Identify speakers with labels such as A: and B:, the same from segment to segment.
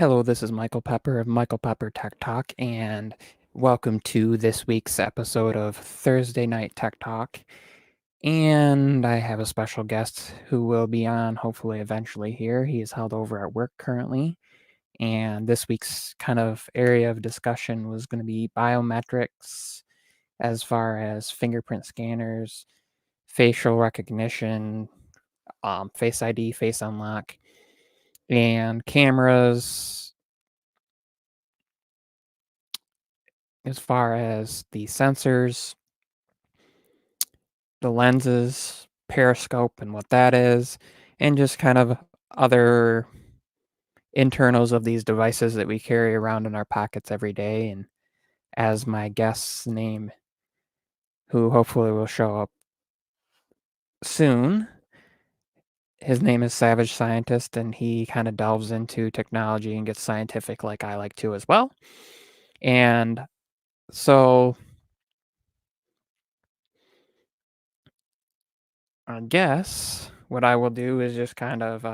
A: Hello, this is Michael Pepper of Michael Pepper Tech Talk, and welcome to this week's episode of Thursday Night Tech Talk. And I have a special guest who will be on hopefully eventually here. He is held over at work currently. And this week's kind of area of discussion was going to be biometrics as far as fingerprint scanners, facial recognition, Face ID, Face Unlock, and cameras as far as the sensors, the lenses, periscope, and what that is, and just kind of other internals of these devices that we carry around in our pockets every day. And as my guest's name, who hopefully will show up soon, his name is Savage Scientist, and he kind of delves into technology and gets scientific like I like to as well. And so I guess what I will do is just kind of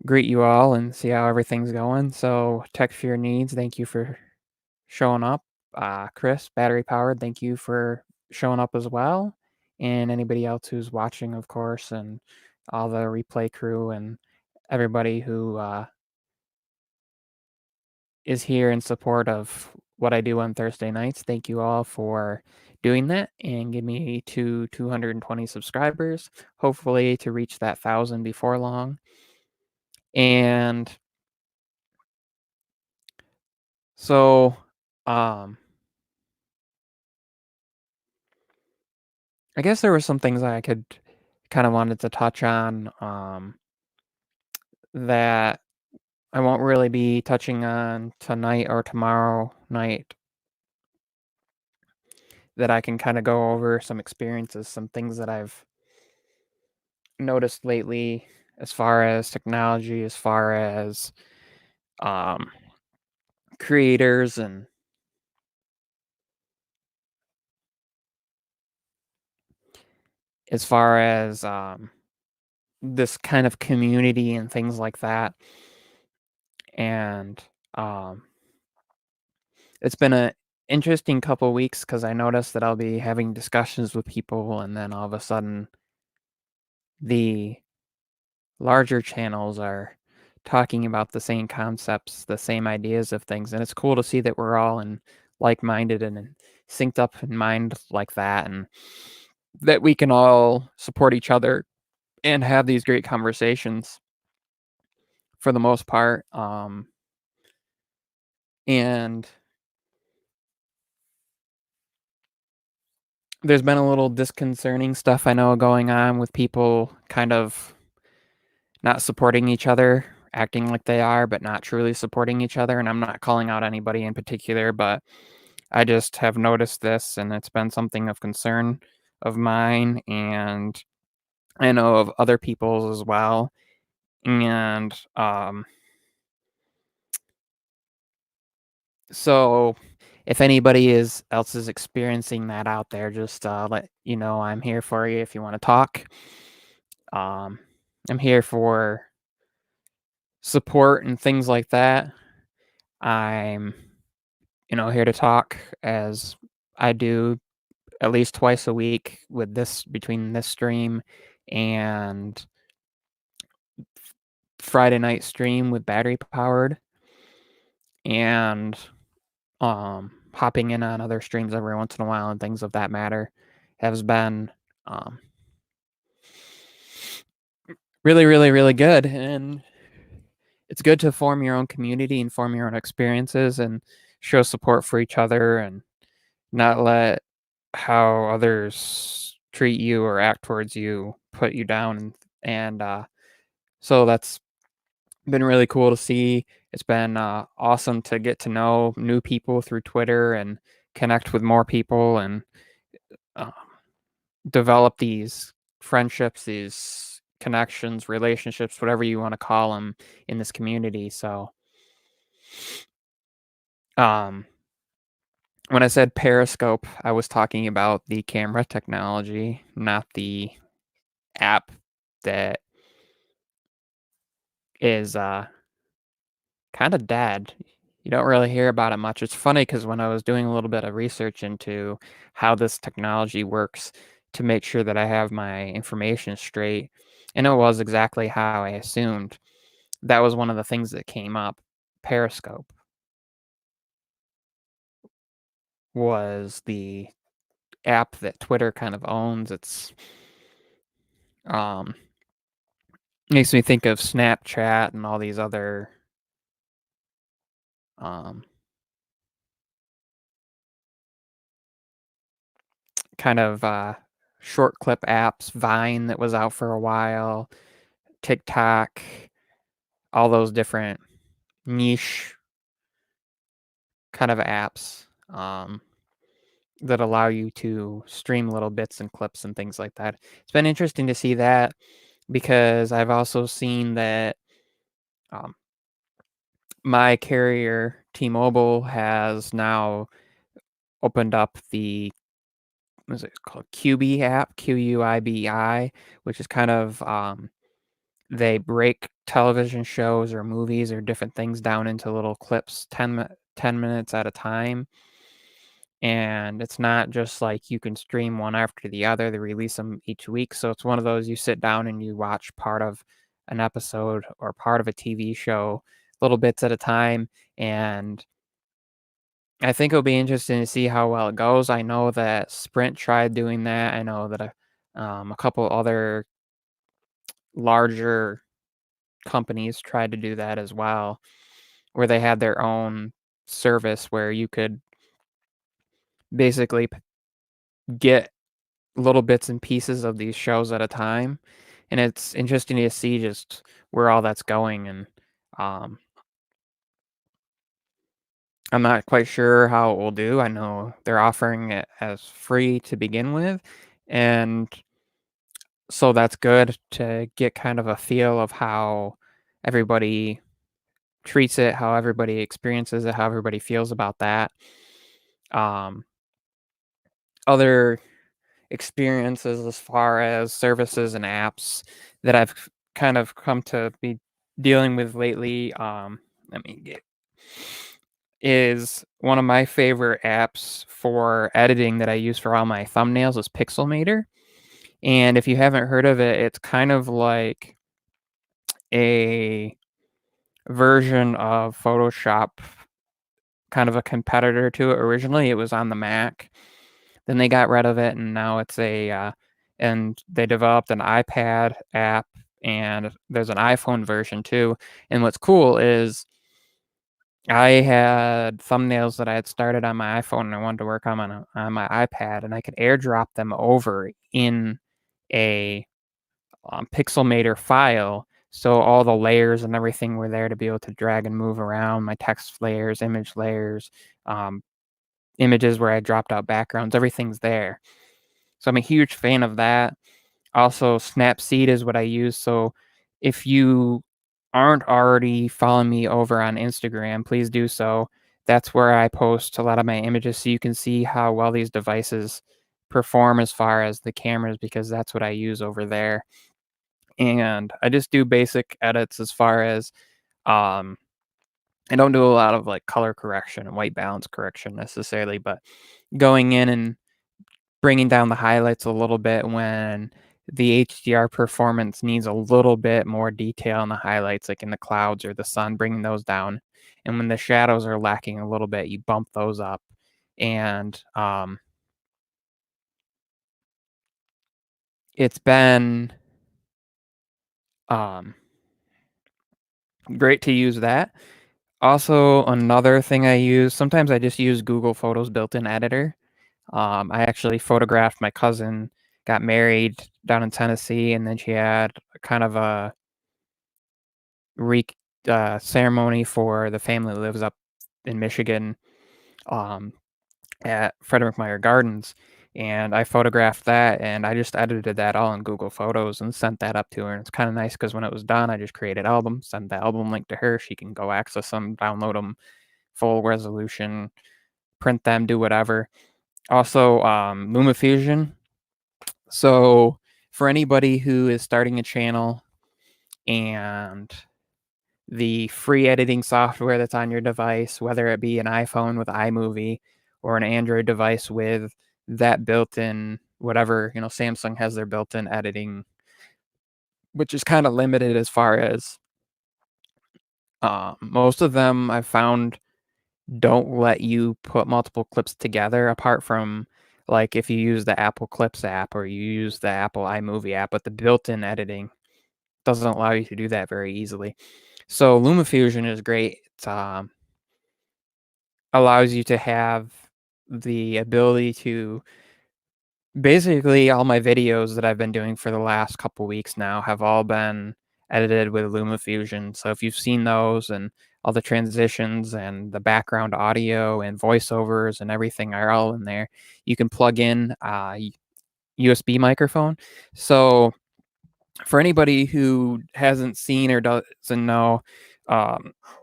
A: greet you all and see how everything's going. So, Tech for Your Needs, thank you for showing up. Chris, Battery Powered, thank you for showing up as well. And anybody else who's watching, of course, and all the replay crew and everybody who is here in support of what I do on Thursday nights. Thank you all for doing that and give me to 220 subscribers, hopefully to reach that 1,000 before long. And so, I guess there were some things I could kind of wanted to touch on that I won't really be touching on tonight or tomorrow night, that I can kind of go over some experiences, some things that I've noticed lately as far as technology, as far as creators, and as far as this kind of community and things like that. And it's been an interesting couple weeks because I noticed that I'll be having discussions with people, and then all of a sudden the larger channels are talking about the same concepts, the same ideas of things. And it's cool to see that we're all in like-minded and synced up in mind like that, and that we can all support each other and have these great conversations for the most part. And there's been a little disconcerting stuff I know going on with people kind of not supporting each other, acting like they are, but not truly supporting each other. And I'm not calling out anybody in particular, but I just have noticed this, and it's been something of concern of mine, and I know of other people's as well. And so if anybody else is experiencing that out there, just let you know I'm here for you if you want to talk. I'm here for support and things like that. I'm here to talk, as I do at least twice a week with this, between this stream and Friday night stream with Battery Powered, and hopping in on other streams every once in a while and things of that matter has been really, really, really good. And it's good to form your own community and form your own experiences and show support for each other, and not let how others treat you or act towards you put you down. And so that's been really cool to see. It's been awesome to get to know new people through Twitter and connect with more people, and uh, develop these friendships, these connections, relationships, whatever you want to call them, in this community. So when I said Periscope, I was talking about the camera technology, not the app that is kind of dead. You don't really hear about it much. It's funny because when I was doing a little bit of research into how this technology works to make sure that I have my information straight, and it was exactly how I assumed. That was one of the things that came up. Periscope was the app that Twitter kind of owns. It's um makes me think of Snapchat and all these other um kind of short clip apps, Vine that was out for a while, TikTok, all those different niche kind of apps that allow you to stream little bits and clips and things like that. It's been interesting to see that because I've also seen that um, my carrier, T-Mobile, has now opened up the what is it called QB app, QUIBI, which is kind of they break television shows or movies or different things down into little clips, 10 minutes at a time. And it's not just like you can stream one after the other. They release them each week. So it's one of those you sit down and you watch part of an episode or part of a TV show, little bits at a time. And I think it'll be interesting to see how well it goes. I know that Sprint tried doing that. I know that a couple other larger companies tried to do that as well, where they had their own service where you could basically get little bits and pieces of these shows at a time. And it's interesting to see just where all that's going. And um, I'm not quite sure how it will do. I know they're offering it as free to begin with. And so that's good to get kind of a feel of how everybody treats it, how everybody experiences it, how everybody feels about that. Um, Other experiences as far as services and apps that I've kind of come to be dealing with lately. Let me get is one of my favorite apps for editing that I use for all my thumbnails is Pixelmator. And if you haven't heard of it, it's kind of like a version of Photoshop, kind of a competitor to it. Originally, it was on the Mac. Then they got rid of it, and now it's and they developed an iPad app, and there's an iPhone version too. And what's cool is I had thumbnails that I had started on my iPhone, and I wanted to work on my iPad, and I could airdrop them over in a Pixelmator file. So all the layers and everything were there to be able to drag and move around my text layers, um, images where I dropped out backgrounds, everything's there. So I'm a huge fan of that. Also, Snapseed is what I use. So if you aren't already following me over on Instagram, please do so. That's where I post a lot of my images so you can see how well these devices perform as far as the cameras, because that's what I use over there. And I just do basic edits as far as um I don't do a lot of like color correction and white balance correction necessarily, but going in and bringing down the highlights a little bit when the HDR performance needs a little bit more detail in the highlights, like in the clouds or the sun, bringing those down. And when the shadows are lacking a little bit, you bump those up. And it's been um, great to use that. Also, another thing I use, sometimes I just use Google Photos built-in editor. I actually photographed my cousin got married down in Tennessee, and then she had kind of a re ceremony for the family that lives up in Michigan, um, at Frederick Meyer Gardens, and I photographed that, and I just edited that all in Google Photos and sent that up to her, and it's kinda nice because when it was done, I just created albums, sent the album link to her, she can go access them, download them, full resolution, print them, do whatever. Also, LumaFusion. So, for anybody who is starting a channel and the free editing software that's on your device, whether it be an iPhone with iMovie or an Android device with that built-in whatever, Samsung has their built-in editing, which is kind of limited as far as most of them I've found don't let you put multiple clips together apart from like if you use the Apple Clips app or you use the Apple iMovie app, but the built-in editing doesn't allow you to do that very easily. So LumaFusion is great. It allows you to have the ability to basically all my videos that I've been doing for the last couple weeks now have all been edited with LumaFusion. So if you've seen those and all the transitions and the background audio and voiceovers and everything are all in there, you can plug in a USB microphone. So for anybody who hasn't seen or doesn't know or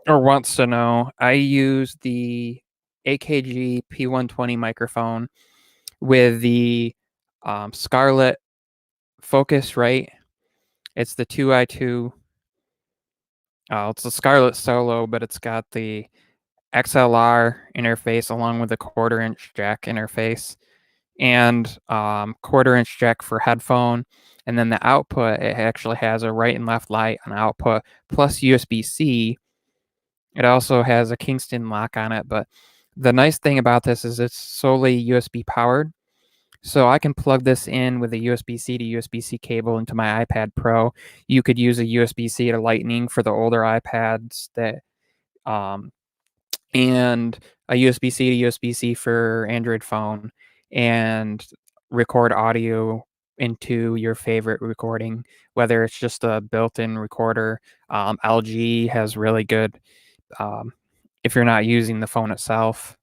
A: wants to know, I use the AKG P120 microphone with the Scarlett Focusrite. It's the 2i2. It's a Scarlett Solo, but it's got the XLR interface along with the quarter-inch jack interface and quarter-inch jack for headphone. And then the output, it actually has a right and left light on output plus USB-C. It also has a Kingston lock on it, but the nice thing about this is it's solely USB powered. So I can plug this in with a USB-C to USB-C cable into my iPad Pro. You could use a USB-C to Lightning for the older iPads that, and a USB-C to USB-C for Android phone, and record audio into your favorite recording, whether it's just a built-in recorder. LG has really good, if you're not using the phone itself,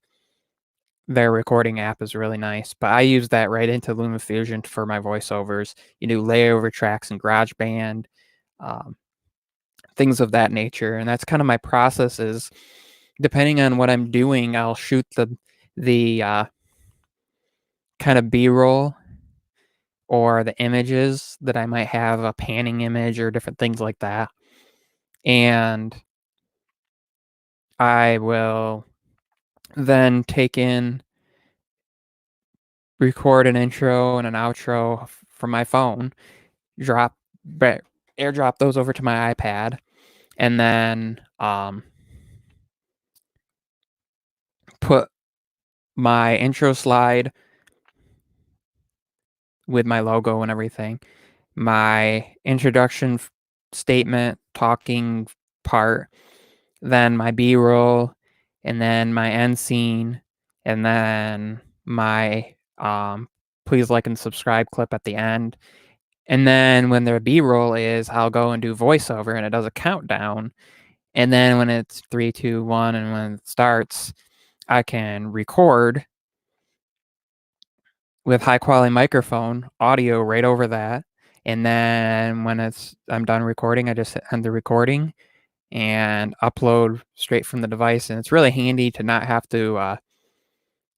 A: their recording app is really nice, but I use that right into LumaFusion for my voiceovers. You do layover tracks in GarageBand, things of that nature, and that's kind of my process. Is depending on what I'm doing, I'll shoot the kind of B-roll or the images that I might have, a panning image or different things like that, and I will then record an intro and an outro from my phone, airdrop those over to my iPad, and then put my intro slide with my logo and everything, my introduction statement, talking part, then my B-roll, and then my end scene, and then my please like and subscribe clip at the end. And then when the B-roll is, I'll go and do voiceover, and it does a countdown. And then when it's 3, 2, 1, and when it starts, I can record with high quality microphone audio right over that. And then when I'm done recording, I just end the recording and upload straight from the device. And it's really handy to not have to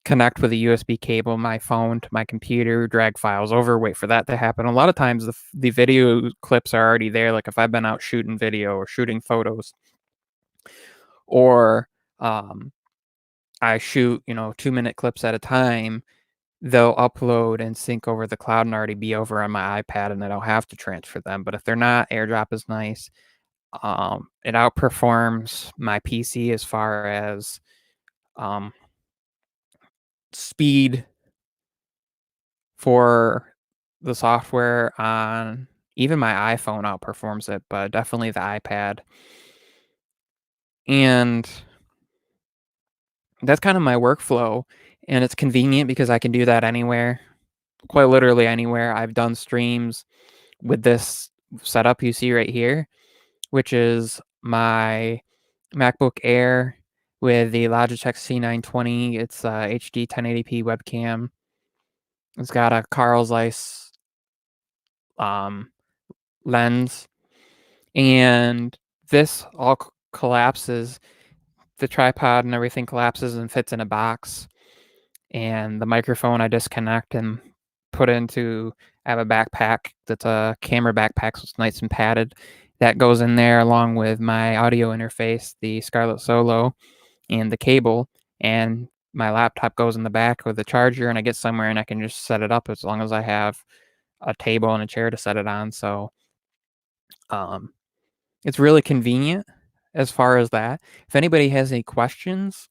A: connect with a USB cable, my phone to my computer, drag files over, wait for that to happen. A lot of times the video clips are already there. Like if I've been out shooting video or shooting photos, or I shoot, 2-minute clips at a time, they'll upload and sync over the cloud and already be over on my iPad, and I don't have to transfer them. But if they're not, AirDrop is nice. It outperforms my PC as far as speed for the software on even my iPhone outperforms it, but definitely the iPad. And that's kind of my workflow, and it's convenient because I can do that anywhere, quite literally anywhere. I've done streams with this setup you see right here, which is my MacBook Air with the Logitech C920. It's a HD 1080p webcam. It's got a Carl Zeiss lens, and this all collapses. The tripod and everything collapses and fits in a box. And the microphone I disconnect and put into, I have a backpack that's a camera backpack, so it's nice and padded. that goes in there along with my audio interface, the Scarlett Solo, and the cable, and my laptop goes in the back with the charger, and I get somewhere and I can just set it up as long as I have a table and a chair to set it on. So um, it's really convenient as far as that. If anybody has any questions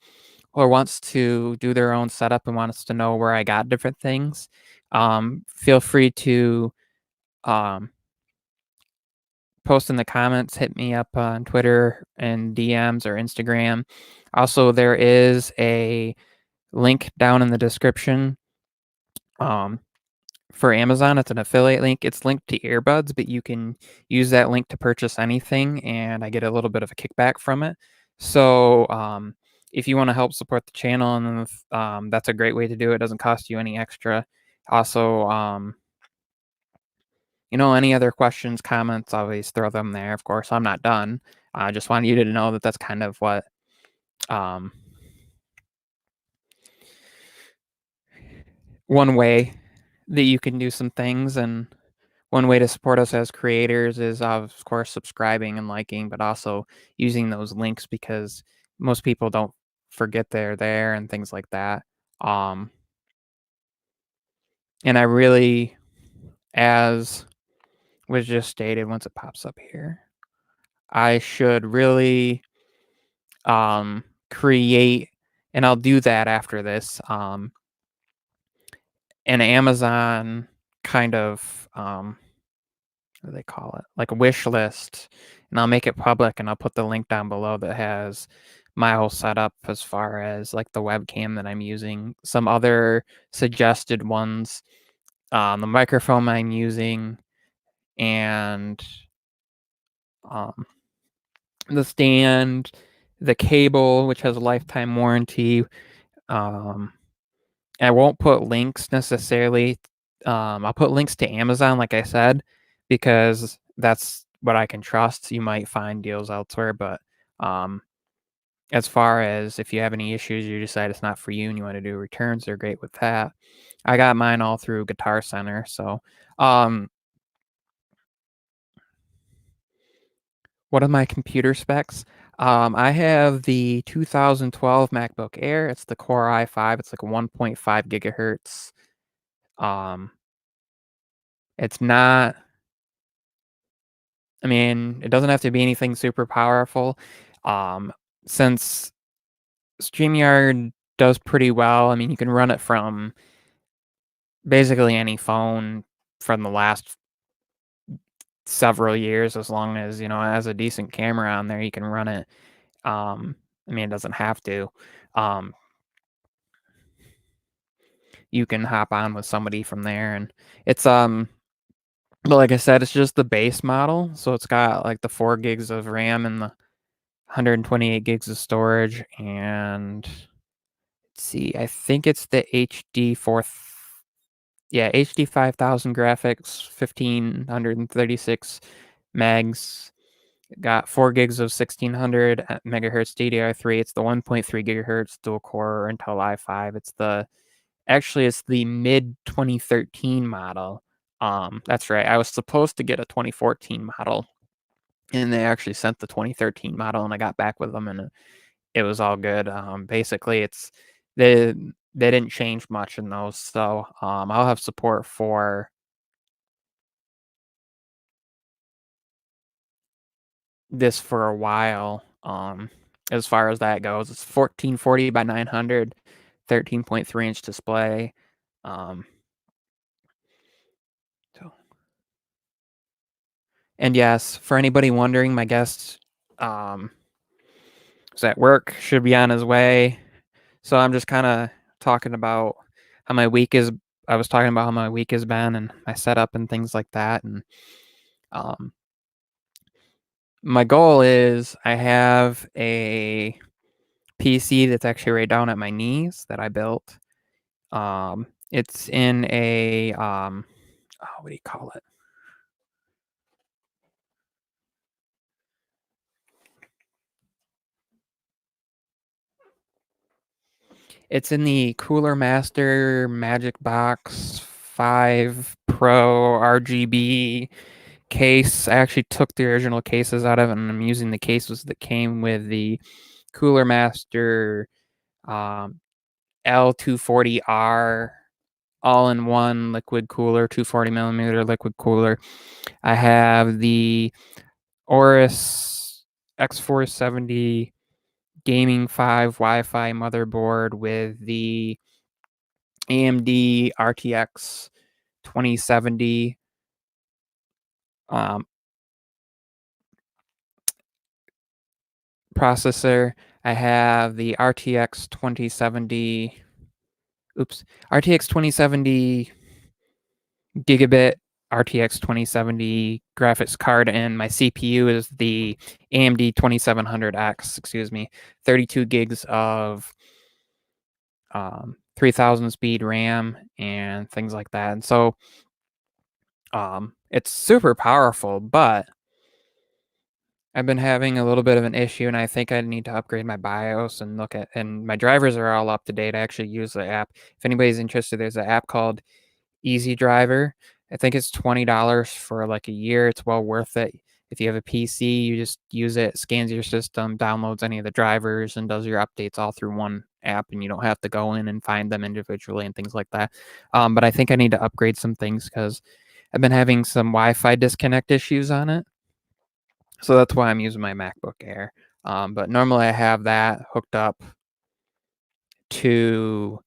A: or wants to do their own setup and wants to know where I got different things, feel free to um, post in the comments, hit me up on Twitter and DMs or Instagram. Also, there is a link down in the description um, for Amazon. It's an affiliate link. It's linked to earbuds, but you can use that link to purchase anything, and I get a little bit of a kickback from it. So if you want to help support the channel, and that's a great way to do it. It doesn't cost you any extra. Also, any other questions, comments, always throw them there. Of course, I'm not done. I just want you to know that that's kind of what one way that you can do some things. And one way to support us as creators is, of course, subscribing and liking, but also using those links, because most people don't forget they're there and things like that. And I really, as was just stated, once it pops up here, I should really create, and I'll do that after this, an Amazon kind of what do they call it, like a wish list, and I'll make it public, and I'll put the link down below that has my whole setup as far as like the webcam that I'm using, some other suggested ones, the microphone I'm using, and the stand, the cable, which has a lifetime warranty. I won't put links necessarily. I'll put links to Amazon, like I said, because that's what I can trust. You might find deals elsewhere, but as far as if you have any issues, you decide it's not for you and you want to do returns, they're great with that. I got mine all through Guitar Center. So what are my computer specs? I have the 2012 MacBook Air. It's the Core i5. It's like a 1.5 gigahertz. It's not, I mean, it doesn't have to be anything super powerful. Since StreamYard does pretty well, I mean, you can run it from basically any phone from the last several years, as long as, it has a decent camera on there, you can run it. I mean, it doesn't have to. You can hop on with somebody from there, and it's but like I said, it's just the base model, so it's got like the 4 gigs of RAM and the 128 gigs of storage, and let's see, I think it's the HD 5000 graphics, 1536 megs. Got 4 gigs of 1600 megahertz DDR3. It's the 1.3 gigahertz dual core Intel i5. It's the mid 2013 model. That's right. I was supposed to get a 2014 model, and they actually sent the 2013 model, and I got back with them, and it was all good. Basically, they they didn't change much in those, so I'll have support for this for a while. As far as that goes, it's 1440 by 900, 13.3-inch display. So, and yes, for anybody wondering, my guest is at work, should be on his way. So I'm just kind of talking about how my week is. I was talking about how my week has been and my setup and things like that. And my goal is I have a PC that's actually right down at my knees that I built. It's in a what do you call it? It's in the Cooler Master Magic Box 5 Pro RGB case. I actually took the original cases out of it, and I'm using the cases that came with the Cooler Master L240R all-in-one liquid cooler, 240 millimeter liquid cooler. I have the Aorus X470 Gaming 5 Wi-Fi motherboard with the AMD RTX 2070 processor. I have the RTX 2070 gigabit RTX 2070 graphics card, and my CPU is the AMD 2700X, 32 gigs of 3000 speed RAM and things like that. And so it's super powerful, but I've been having a little bit of an issue, and I think I need to upgrade my BIOS and and my drivers are all up to date. I actually use the app. If anybody's interested, there's an app called Easy Driver. I think it's $20 for like a year. It's well worth it. If you have a PC, you just use it, scans your system, downloads any of the drivers, and does your updates all through one app, and you don't have to go in and find them individually and things like that. But I think I need to upgrade some things because I've been having some Wi-Fi disconnect issues on it. So that's why I'm using my MacBook Air. But normally I have that hooked up to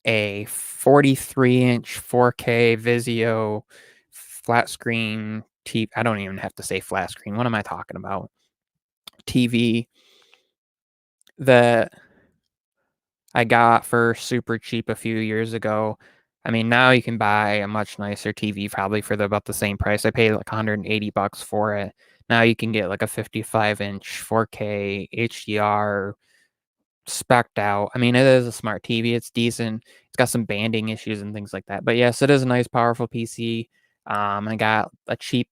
A: a 43-inch 4K Vizio flat screen TV. I don't even have to say flat screen. What am I talking about? TV that I got for super cheap a few years ago. I mean, now you can buy a much nicer TV probably for about the same price. I paid like $180 for it. Now you can get like a 55-inch 4K HDR spec'd out. I mean, it is a smart TV. It's decent. It's got some banding issues and things like that. But yes, it is a nice, powerful PC. I got a cheap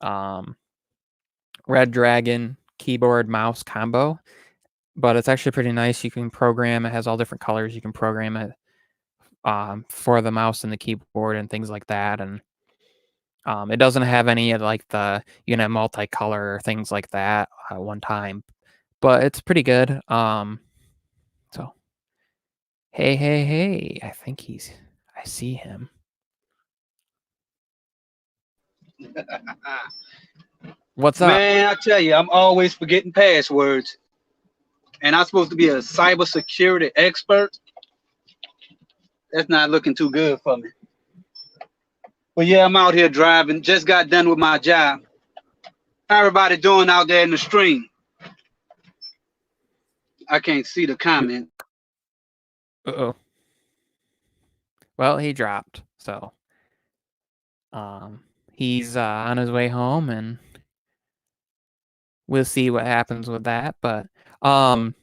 A: Red Dragon keyboard mouse combo, but it's actually pretty nice. You can program. It has all different colors. You can program it for the mouse and the keyboard and things like that. And it doesn't have any of like the multicolor or things like that at one time, but it's pretty good. So hey, I think I see him. What's up?
B: Man, I tell you, I'm always forgetting passwords. And I'm supposed to be a cybersecurity expert. That's not looking too good for me. But yeah, I'm out here driving. Just got done with my job. How everybody doing out there in the stream? I can't see the comment.
A: Uh-oh. Well, he dropped. So he's on his way home, and we'll see what happens with that. But so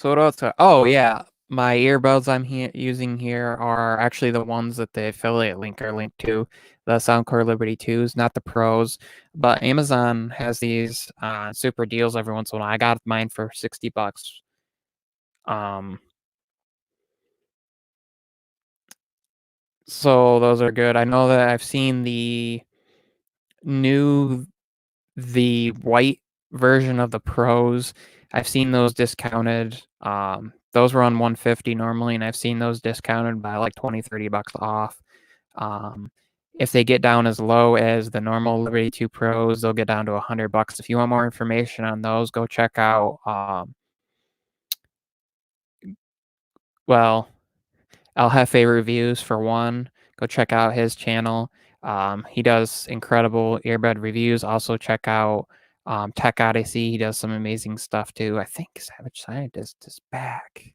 A: what else? Oh yeah, my earbuds I'm using here are actually the ones that the affiliate link are linked to, the Soundcore Liberty 2s, not the Pros. But Amazon has these super deals every once in a while. I got mine for $60. So those are good. I know that I've seen the white version of the Pros. I've seen those discounted. Those were on 150 normally, and I've seen those discounted by like 20-30 bucks off. If they get down as low as the normal Liberty 2 Pros, they'll get down to 100 bucks. If you want more information on those, go check out El Jefe Reviews for one. Go check out his channel. He does incredible earbud reviews. Also check out Tech Odyssey. He does some amazing stuff too. I think Savage Scientist is back.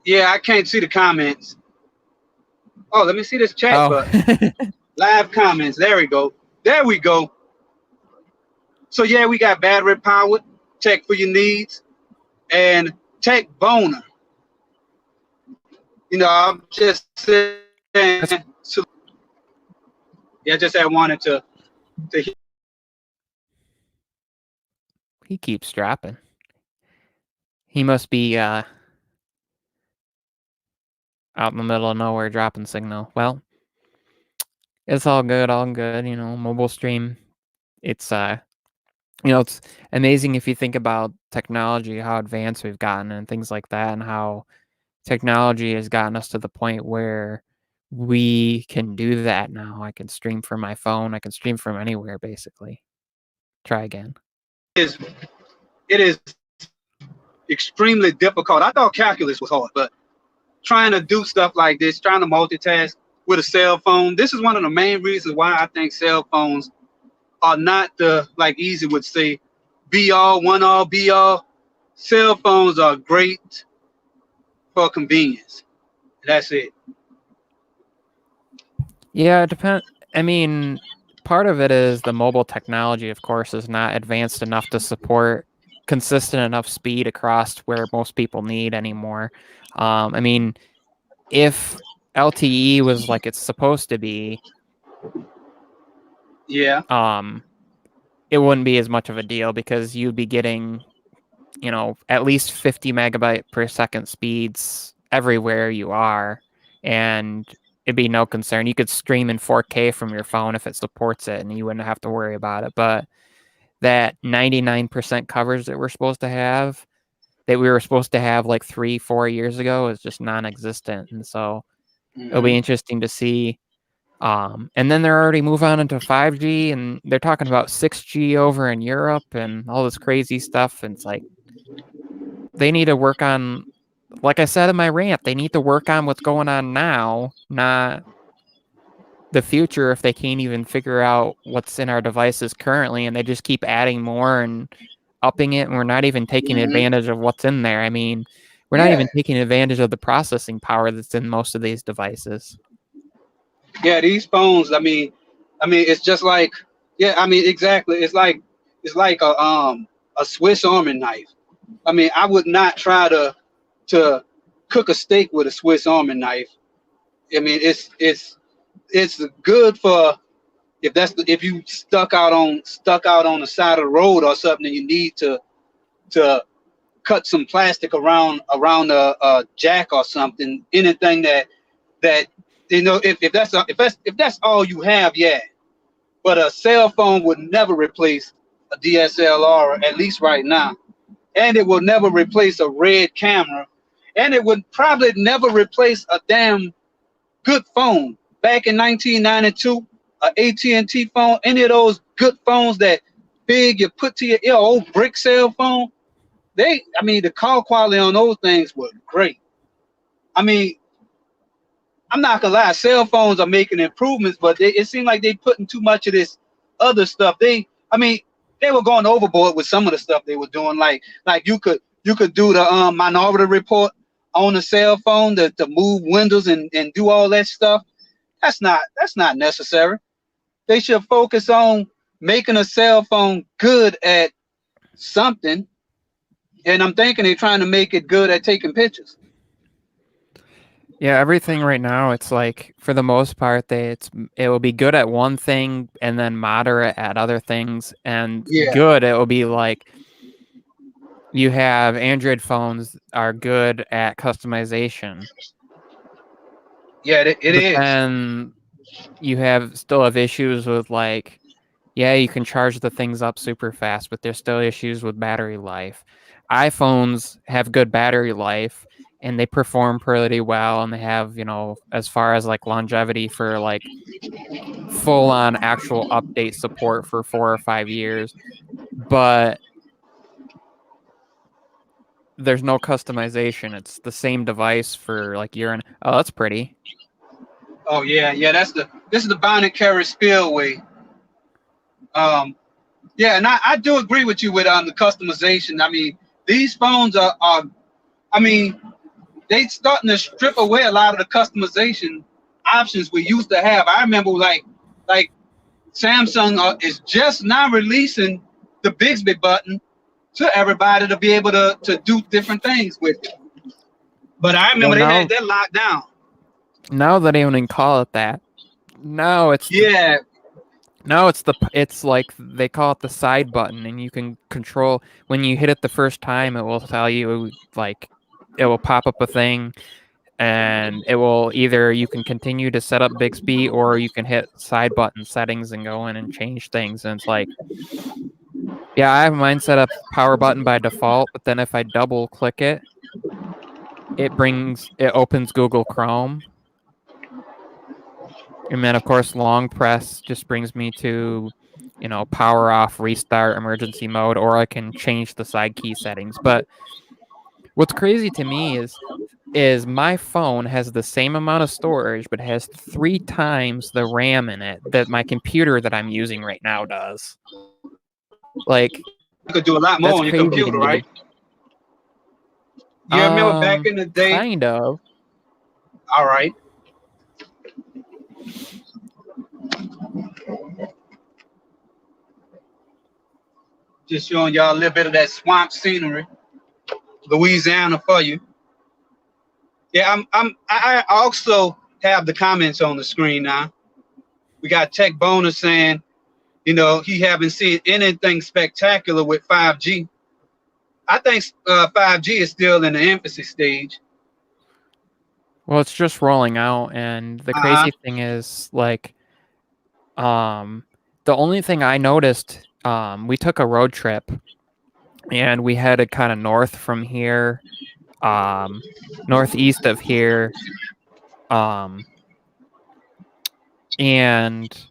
B: Yeah, I can't see the comments. Oh, let me see this chat button. Live comments. There we go. There we go. So yeah, we got battery powered, tech for your needs, and tech boner. I'm just saying. So, yeah, just I wanted to
A: He keeps dropping. He must be out in the middle of nowhere dropping signal. Well, it's all good, you know, mobile stream. It's you know, it's amazing if you think about technology, how advanced we've gotten and things like that, and how technology has gotten us to the point where we can do that now. I can stream from my phone. I can stream from anywhere, basically. Try again.
B: It is extremely difficult. I thought calculus was hard, but trying to do stuff like this, trying to multitask with a cell phone, this is one of the main reasons why I think cell phones are not the, like Easy would say, be all, one all, be all. Cell phones are great for convenience. That's it.
A: Yeah, it depends. I mean, part of it is the mobile technology, of course, is not advanced enough to support consistent enough speed across where most people need anymore. I mean, if LTE was like it's supposed to be,
B: yeah,
A: it wouldn't be as much of a deal because you'd be getting, you know, at least 50 megabyte per second speeds everywhere you are, and it'd be no concern. You could stream in 4K from your phone if it supports it, and you wouldn't have to worry about it. But that 99% coverage that we're supposed to have, that we were supposed to have like 3-4 years ago, is just non-existent. And so it'll be interesting to see. And then they're already moving on into 5G, and they're talking about 6G over in Europe and all this crazy stuff. And it's like, they need to work on, like I said in my rant, they need to work on what's going on now, not the future, if they can't even figure out what's in our devices currently, and they just keep adding more and upping it, and we're not even taking advantage of what's in there. I mean, we're not even taking advantage of the processing power that's in most of these devices.
B: Yeah, these phones, I mean, it's just like, yeah, I mean, exactly. It's like a Swiss Army knife. I mean, I would not try to cook a steak with a Swiss Army knife. I mean, it's good for if you stuck out on the side of the road or something, and you need to cut some plastic around a jack or something. Anything that you know, if that's all you have, yeah. But a cell phone would never replace a DSLR, at least right now, and it will never replace a red camera, and it would probably never replace a damn good phone. Back in 1992, a AT&T phone, any of those good phones that big you put to your old brick cell phone, I mean, the call quality on those things was great. I mean, I'm not gonna lie, cell phones are making improvements, but it seemed like they putting too much of this other stuff. I mean, they were going overboard with some of the stuff they were doing. Like you could do the Minority Report on a cell phone to move windows and do all that stuff. That's not necessary. They should focus on making a cell phone good at something. And I'm thinking they're trying to make it good at taking pictures.
A: Yeah, everything right now, it's like, for the most part, it will be good at one thing and then moderate at other things. And good, it will be like, you have Android phones are good at customization.
B: Yeah, it is.
A: And you still have issues with, like, yeah, you can charge the things up super fast, but there's still issues with battery life. iPhones have good battery life, and they perform pretty well, and they have, you know, as far as like longevity for like full on actual update support for 4 or 5 years, but there's no customization. It's the same device for like year and oh, that's pretty.
B: Oh yeah, this is the bound and carry spillway. Yeah, and I do agree with you with the customization. I mean, these phones are I mean, they starting to strip away a lot of the customization options we used to have. I remember like Samsung is just now releasing the Bixby button to everybody to be able to do different things with it. But I remember they had that locked down.
A: Now they don't even call it that. No, it's now it's like they call it the side button, and you can control when you hit it the first time. It will tell you, like, it will pop up a thing. and it will either you can continue to set up Bixby or you can hit side button settings and go in and change things. And it's like, yeah, I have mine set up power button by default, but then if I double click it, it opens Google Chrome. And then of course long press just brings me to, power off, restart, emergency mode, or I can change the side key settings. But what's crazy to me is my phone has the same amount of storage, but has 3 times the RAM in it that my computer that I'm using right now does. Like,
B: You could do a lot more on your computer, right? You remember back in the day?
A: Kind of.
B: All right. Just showing y'all a little bit of that swamp scenery, Louisiana for you. Yeah, I also have the comments on the screen now. We got Tech Bonus saying, he haven't seen anything spectacular with 5G. I think 5G is still in the infancy stage.
A: Well, it's just rolling out, and the crazy thing is, like, the only thing I noticed, we took a road trip, and we headed kind of north from here, northeast of here, and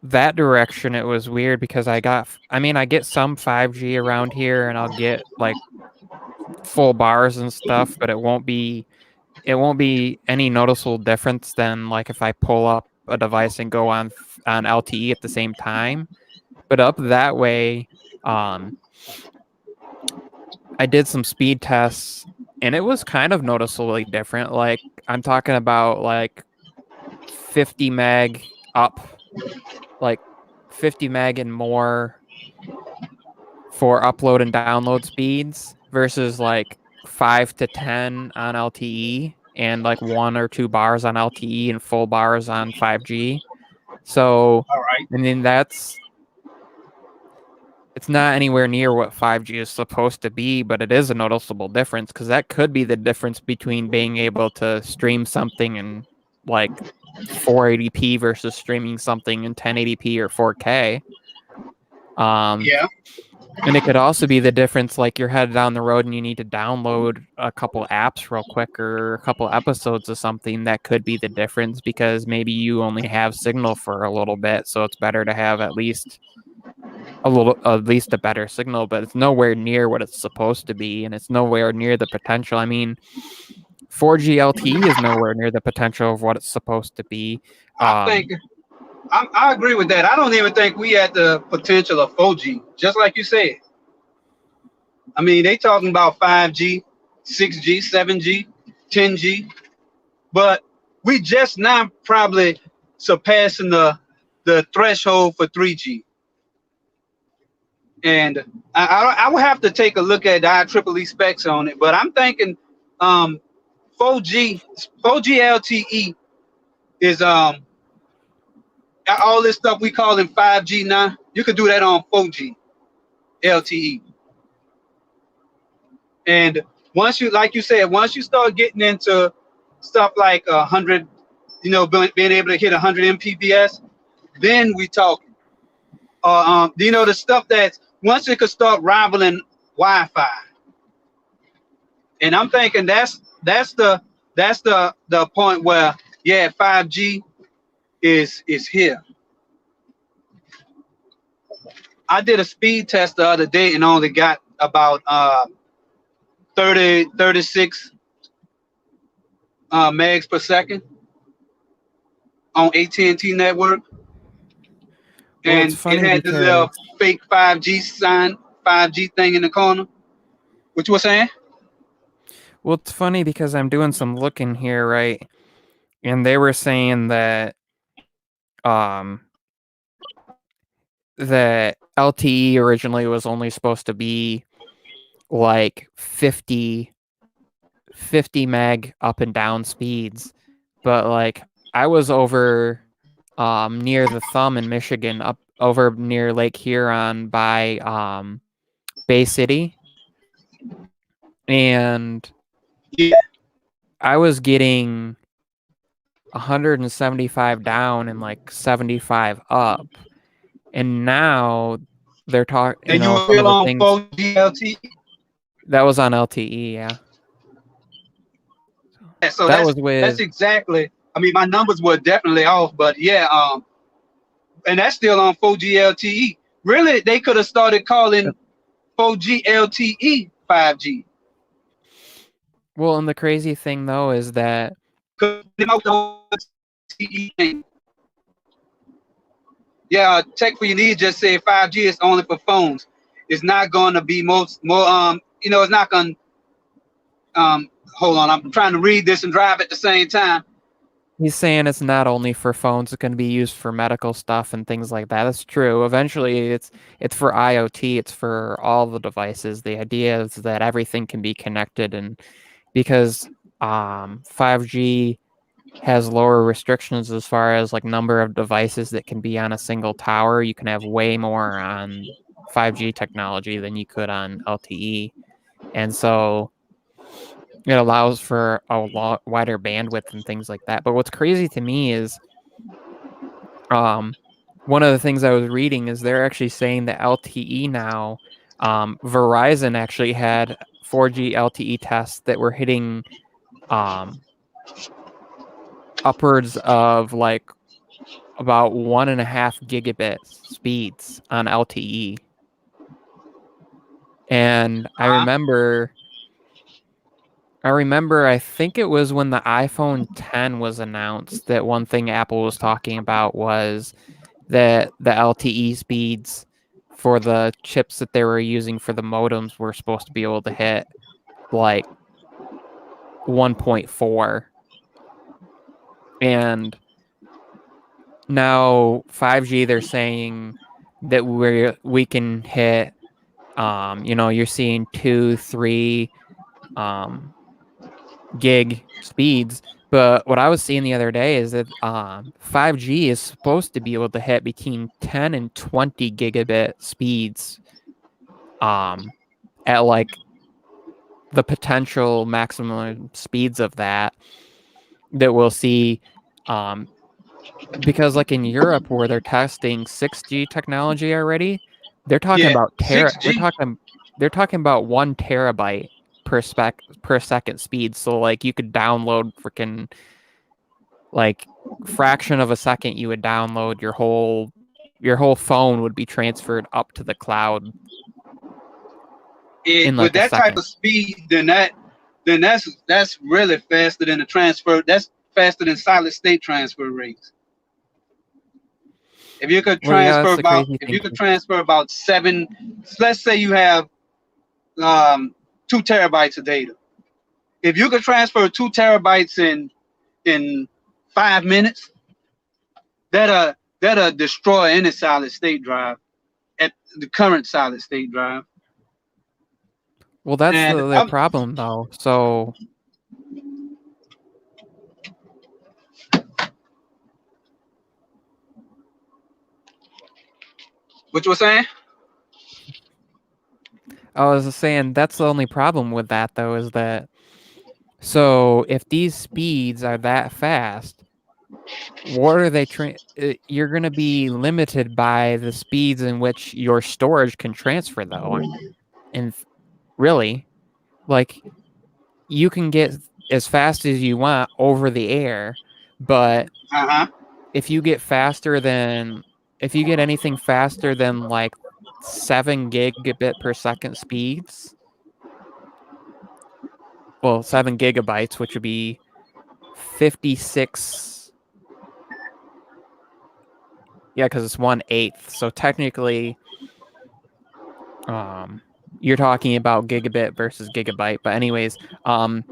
A: that direction, it was weird because I get some 5G around here, and I'll get like full bars and stuff, but it won't be any noticeable difference than like if I pull up a device and go on LTE at the same time. But up that way, I did some speed tests, and it was kind of noticeably different. Like, I'm talking about like 50 meg up, like 50 meg and more for upload and download speeds versus like 5 to 10 on LTE and like 1 or 2 bars on LTE and full bars on 5G. So,
B: all right.
A: I mean, it's not anywhere near what 5G is supposed to be, but it is a noticeable difference, because that could be the difference between being able to stream something in like 480p versus streaming something in 1080p or 4K.
B: Yeah.
A: And it could also be the difference, like you're headed down the road and you need to download a couple apps real quick or a couple episodes of something. That could be the difference, because maybe you only have signal for a little bit, so it's better to have at least a better signal, but it's nowhere near what it's supposed to be, and it's nowhere near the potential. I mean, 4G LTE is nowhere near the potential of what it's supposed to be.
B: I agree with that. I don't even think we had the potential of 4G, just like you said. I mean, they talking about 5G, 6G, 7G, 10G, but we just now probably surpassing the threshold for 3G. And I will have to take a look at the IEEE specs on it, but I'm thinking 4G LTE is all this stuff we call in 5G now. You could do that on 4G LTE. And once you, like you said, once you start getting into stuff like 100, being able to hit 100 Mbps, then we talking. The stuff that's once it could start rivaling Wi-Fi. And I'm thinking that's the point where 5G is here. I did a speed test the other day and only got about 36 megs per second on AT&T network.
A: Well,
B: and it had this little fake 5G thing in the corner. What you were saying?
A: Well, it's funny because I'm doing some looking here, right? And they were saying that that LTE originally was only supposed to be like 50 meg up and down speeds, but like I was over near the Thumb in Michigan, up over near Lake Huron by Bay City, and I was getting 175 down and like 75 up, and now they're talking.
B: And you were
A: Some of
B: still
A: the
B: on
A: things
B: 4G LTE.
A: that was on LTE, yeah.
B: Yeah, so
A: That was
B: that's
A: with
B: exactly. I mean, my numbers were definitely off, but yeah, and that's still on 4G LTE. Really, they could have started calling 4G LTE 5G.
A: well, and the crazy thing though is that
B: Yeah, Tech for Your Needs just said 5G is only for phones. It's not going to be more it's not going hold on, I'm trying to read this and drive at the same time.
A: he's saying it's not only for phones, it's going to be used for medical stuff and things like that. That's true. Eventually, it's for IoT. It's for all the devices. The idea is that everything can be connected, and because 5G has lower restrictions as far as like number of devices that can be on a single tower, you can have way more on 5G technology than you could on LTE, and so it allows for a lot wider bandwidth and things like that. But what's crazy to me is, one of the things I was reading is they're actually saying that LTE now, Verizon actually had 4G LTE tests that were hitting upwards of like about 1.5 gigabit speeds on LTE. And I remember, I think it was when the iPhone 10 was announced that one thing Apple was talking about was that the LTE speeds for the chips that they were using for the modems were supposed to be able to hit like 1.4. And now 5G, they're saying that we can hit, you're seeing 2-3 gig speeds. But what I was seeing the other day is that 5G is supposed to be able to hit between 10 and 20 gigabit speeds at like the potential maximum speeds of that we'll see, because like in Europe where they're testing 6G technology already, they're talking about
B: 6G.
A: they're talking about 1 terabyte per second speed. So like you could download freaking like fraction of a second, you would download your whole phone would be transferred up to the cloud in
B: With
A: like a
B: that type
A: second.
B: of speed, then that's really faster than the transfer. That's faster than solid state transfer rates. If you could
A: Well, yeah, that's
B: transfer
A: the
B: about,
A: crazy
B: if
A: thing.
B: you could transfer about 7, let's say you have 2 terabytes of data. If you could transfer 2 terabytes in 5 minutes, that'll destroy any solid state drive at the current solid state drive.
A: Well, that's
B: And
A: the problem though. So
B: what you were saying?
A: I was saying that's the only problem with that though, is that, so if these speeds are that fast, what are they you're going to be limited by the speeds in which your storage can transfer though. And really, like, you can get as fast as you want over the air, but if you get anything faster than like 7 gigabit per second speeds, well, 7 gigabytes, which would be 56. Yeah, because it's 1/8. So technically, you're talking about gigabit versus gigabyte. But anyways, 7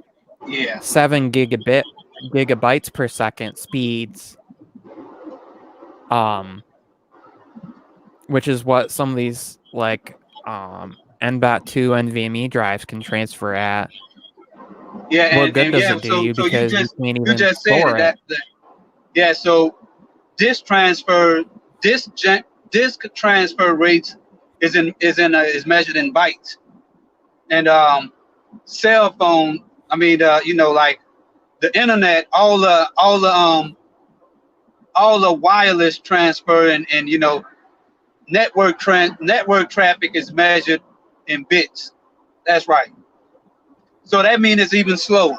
A: gigabytes per second speeds, which is what some of these like NBAT2 NVMe drives can transfer at.
B: Yeah,
A: What good does it do
B: so
A: you?
B: so
A: Because you can't
B: you
A: even
B: just said
A: store it.
B: Yeah, so disk transfer rates is measured in bytes, and cell phone, I mean, like the internet, all the wireless transfer and you know network traffic is measured in bits. That's right. So that means it's even slower.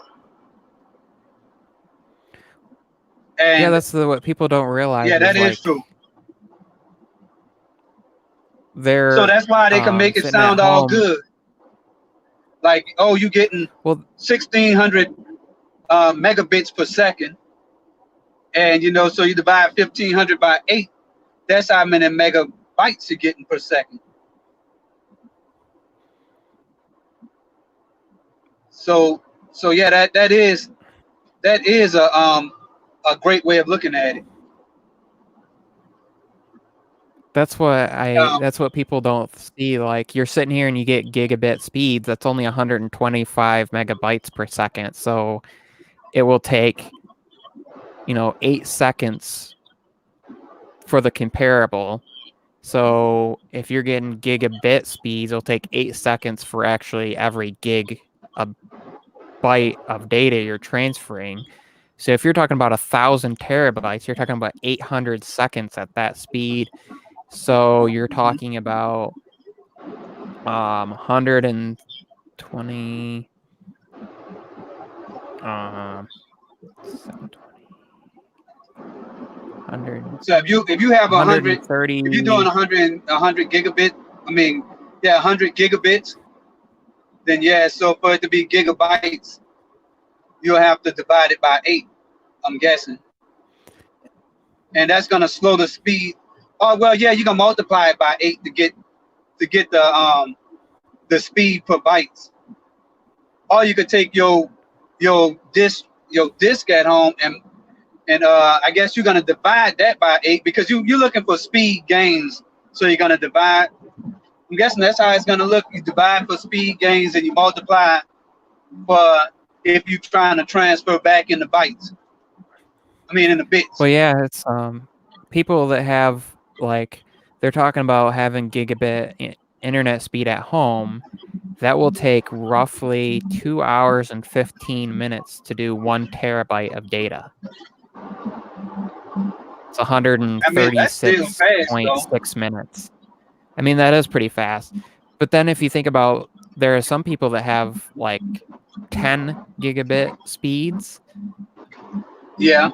B: And
A: yeah, that's what people don't realize.
B: yeah, that is
A: like,
B: true.
A: They're
B: So that's why they can make it
A: sitting at
B: sound all
A: home.
B: good. Like, oh, you getting
A: Well,
B: 1,600 megabits per second, and you know, so you divide 1,500 by 8. That's how many megabytes you're getting per second. So yeah, that is a great way of looking at it.
A: that's what people don't see. Like, you're sitting here and you get gigabit speeds. That's only 125 megabytes per second. So it will take, 8 seconds for the comparable. So if you're getting gigabit speeds, it'll take 8 seconds for actually every gig a byte of data you're transferring. So if you're talking about 1,000 terabytes, you're talking about 800 seconds at that speed. So you're talking about 120 100.
B: So if you have 100,
A: 130.
B: if you're doing 100 gigabit, 100 gigabits, then yeah. So for it to be gigabytes, you'll have to divide it by 8. I'm guessing, and that's gonna slow the speed. Oh well, yeah, you can multiply it by 8 to get the speed per bytes. Or you could take your disk at home and I guess you're gonna divide that by 8 because you're looking for speed gains. So you're gonna divide. I'm guessing that's how it's gonna look. You divide for speed gains and you multiply for if you're trying to transfer back in the bytes. In the bits.
A: Well, yeah, it's people that have, like, they're talking about having gigabit internet speed at home. That will take roughly 2 hours and 15 minutes to do 1 terabyte of data. It's 136.6 minutes. That is pretty fast. But then if you think about, there are some people that have like 10 gigabit speeds.
B: Yeah.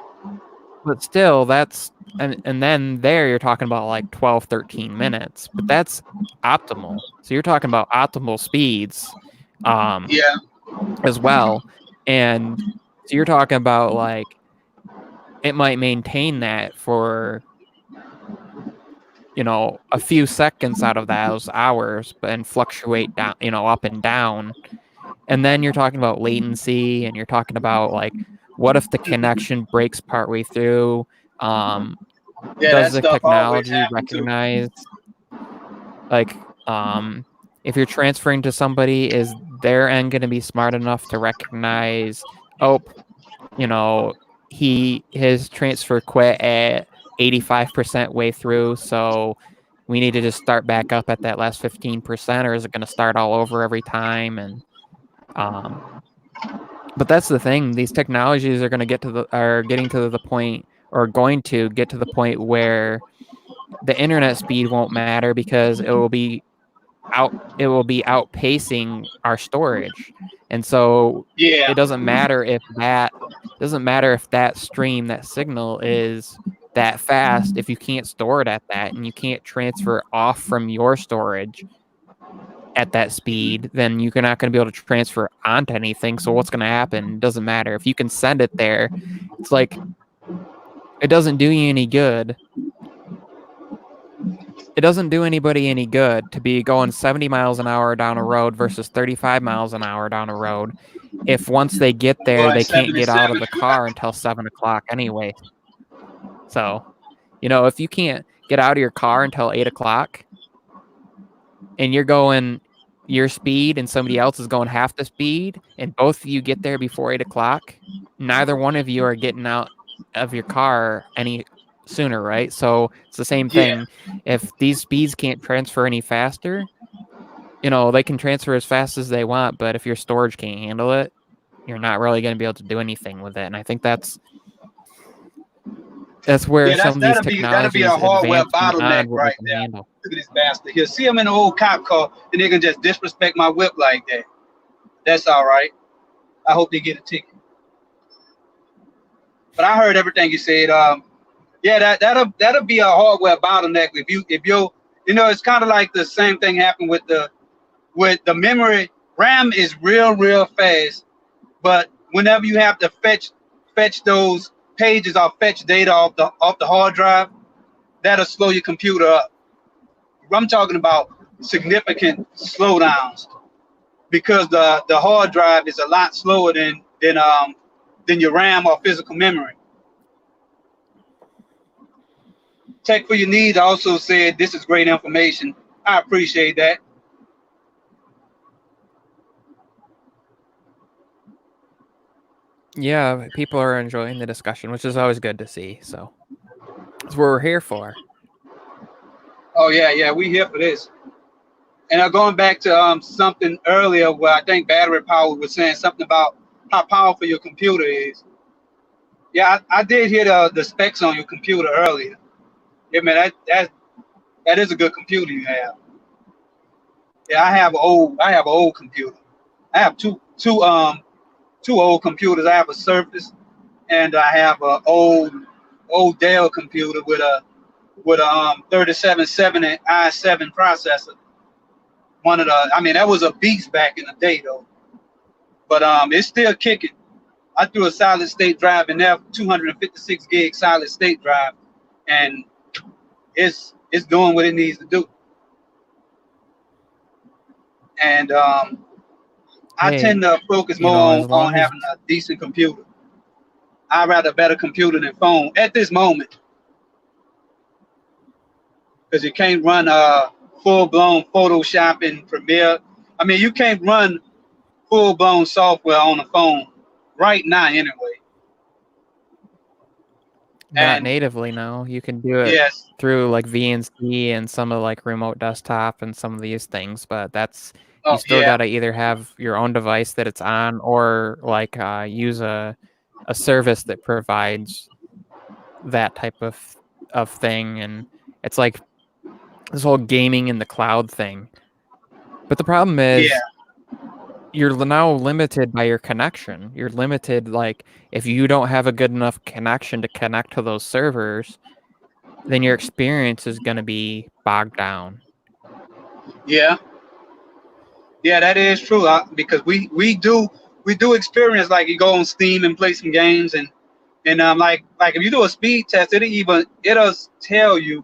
A: But still, that's, and then there you're talking about like 12, 13 minutes. But that's optimal. So you're talking about optimal speeds as well. And so you're talking about, like, it might maintain that for, a few seconds out of those hours, but and fluctuate down, up and down. And then you're talking about latency, and you're talking about, like, what if the connection breaks partway through? Does the technology recognize, like, if you're transferring to somebody, is their end going to be smart enough to recognize, his transfer quit at 85% way through, so we need to just start back up at that last 15%, or is it going to start all over every time? And but that's the thing; these technologies are going to getting to the point where the internet speed won't matter because it will be outpacing our storage. And so it doesn't matter if that stream, that signal, is that fast if you can't store it at that, and you can't transfer off from your storage at that speed, then you're not going to be able to transfer onto anything. So what's going to happen? It doesn't matter. If you can send it there, it's like, it doesn't do you any good. It doesn't do anybody any good to be going 70 miles an hour down a road versus 35 miles an hour down a road if once they get there, they can't get out of the car until 7 o'clock anyway. So, if you can't get out of your car until 8 o'clock and you're going your speed and somebody else is going half the speed and both of you get there before 8 o'clock, neither one of you are getting out of your car any sooner, right? So it's the same thing. If these speeds can't transfer any faster, they can transfer as fast as they want, but if your storage can't handle it, you're not really going to be able to do anything with it. And I think that's where
B: Yeah,
A: some of these
B: that'll be
A: technologies
B: a hardware
A: advance
B: bottleneck
A: beyond what we
B: right
A: can
B: there.
A: handle.
B: Look at this bastard here. See him in an old cop car, and they can just disrespect my whip like that. That's all right. I hope they get a ticket. But I heard everything you said. Yeah, that'll be a hardware bottleneck if you it's kind of like the same thing happened with the memory. RAM is real fast, but whenever you have to fetch those pages or fetch data off the hard drive, that'll slow your computer up. I'm talking about significant slowdowns because the hard drive is a lot slower than your RAM or physical memory. Tech for Your Needs also said this is great information. I appreciate that.
A: Yeah, people are enjoying the discussion, which is always good to see. So that's what we're here for.
B: Oh yeah, we here for this. And going back to something earlier where I think Battery Power was saying something about how powerful your computer is. Yeah, I did hear the specs on your computer earlier. Yeah, man, that is a good computer you have. Yeah, I have an old computer. I have two old computers. I have a Surface, and I have an old Dell computer with a 3770 i7 processor. That was a beast back in the day though. But it's still kicking. I threw a solid state drive in there, 256 gig solid state drive, and it's doing what it needs to do. And I tend to focus more on having a decent computer. I'd rather a better computer than phone at this moment, because you can't run full-blown Photoshop and Premiere. I mean, you can't run full-blown software on a phone right now anyway.
A: Not natively, no. You can do it through like VNC and some of like remote desktop and some of these things, but you still got to either have your own device that it's on or like use a service that provides that type of thing. And it's like this whole gaming in the cloud thing. But the problem is you're now limited by your connection. You're limited, like, if you don't have a good enough connection to connect to those servers, then your experience is going to be bogged down.
B: Yeah, that is true. Because we do experience, like, you go on Steam and play some games, and like if you do a speed test, it'll tell you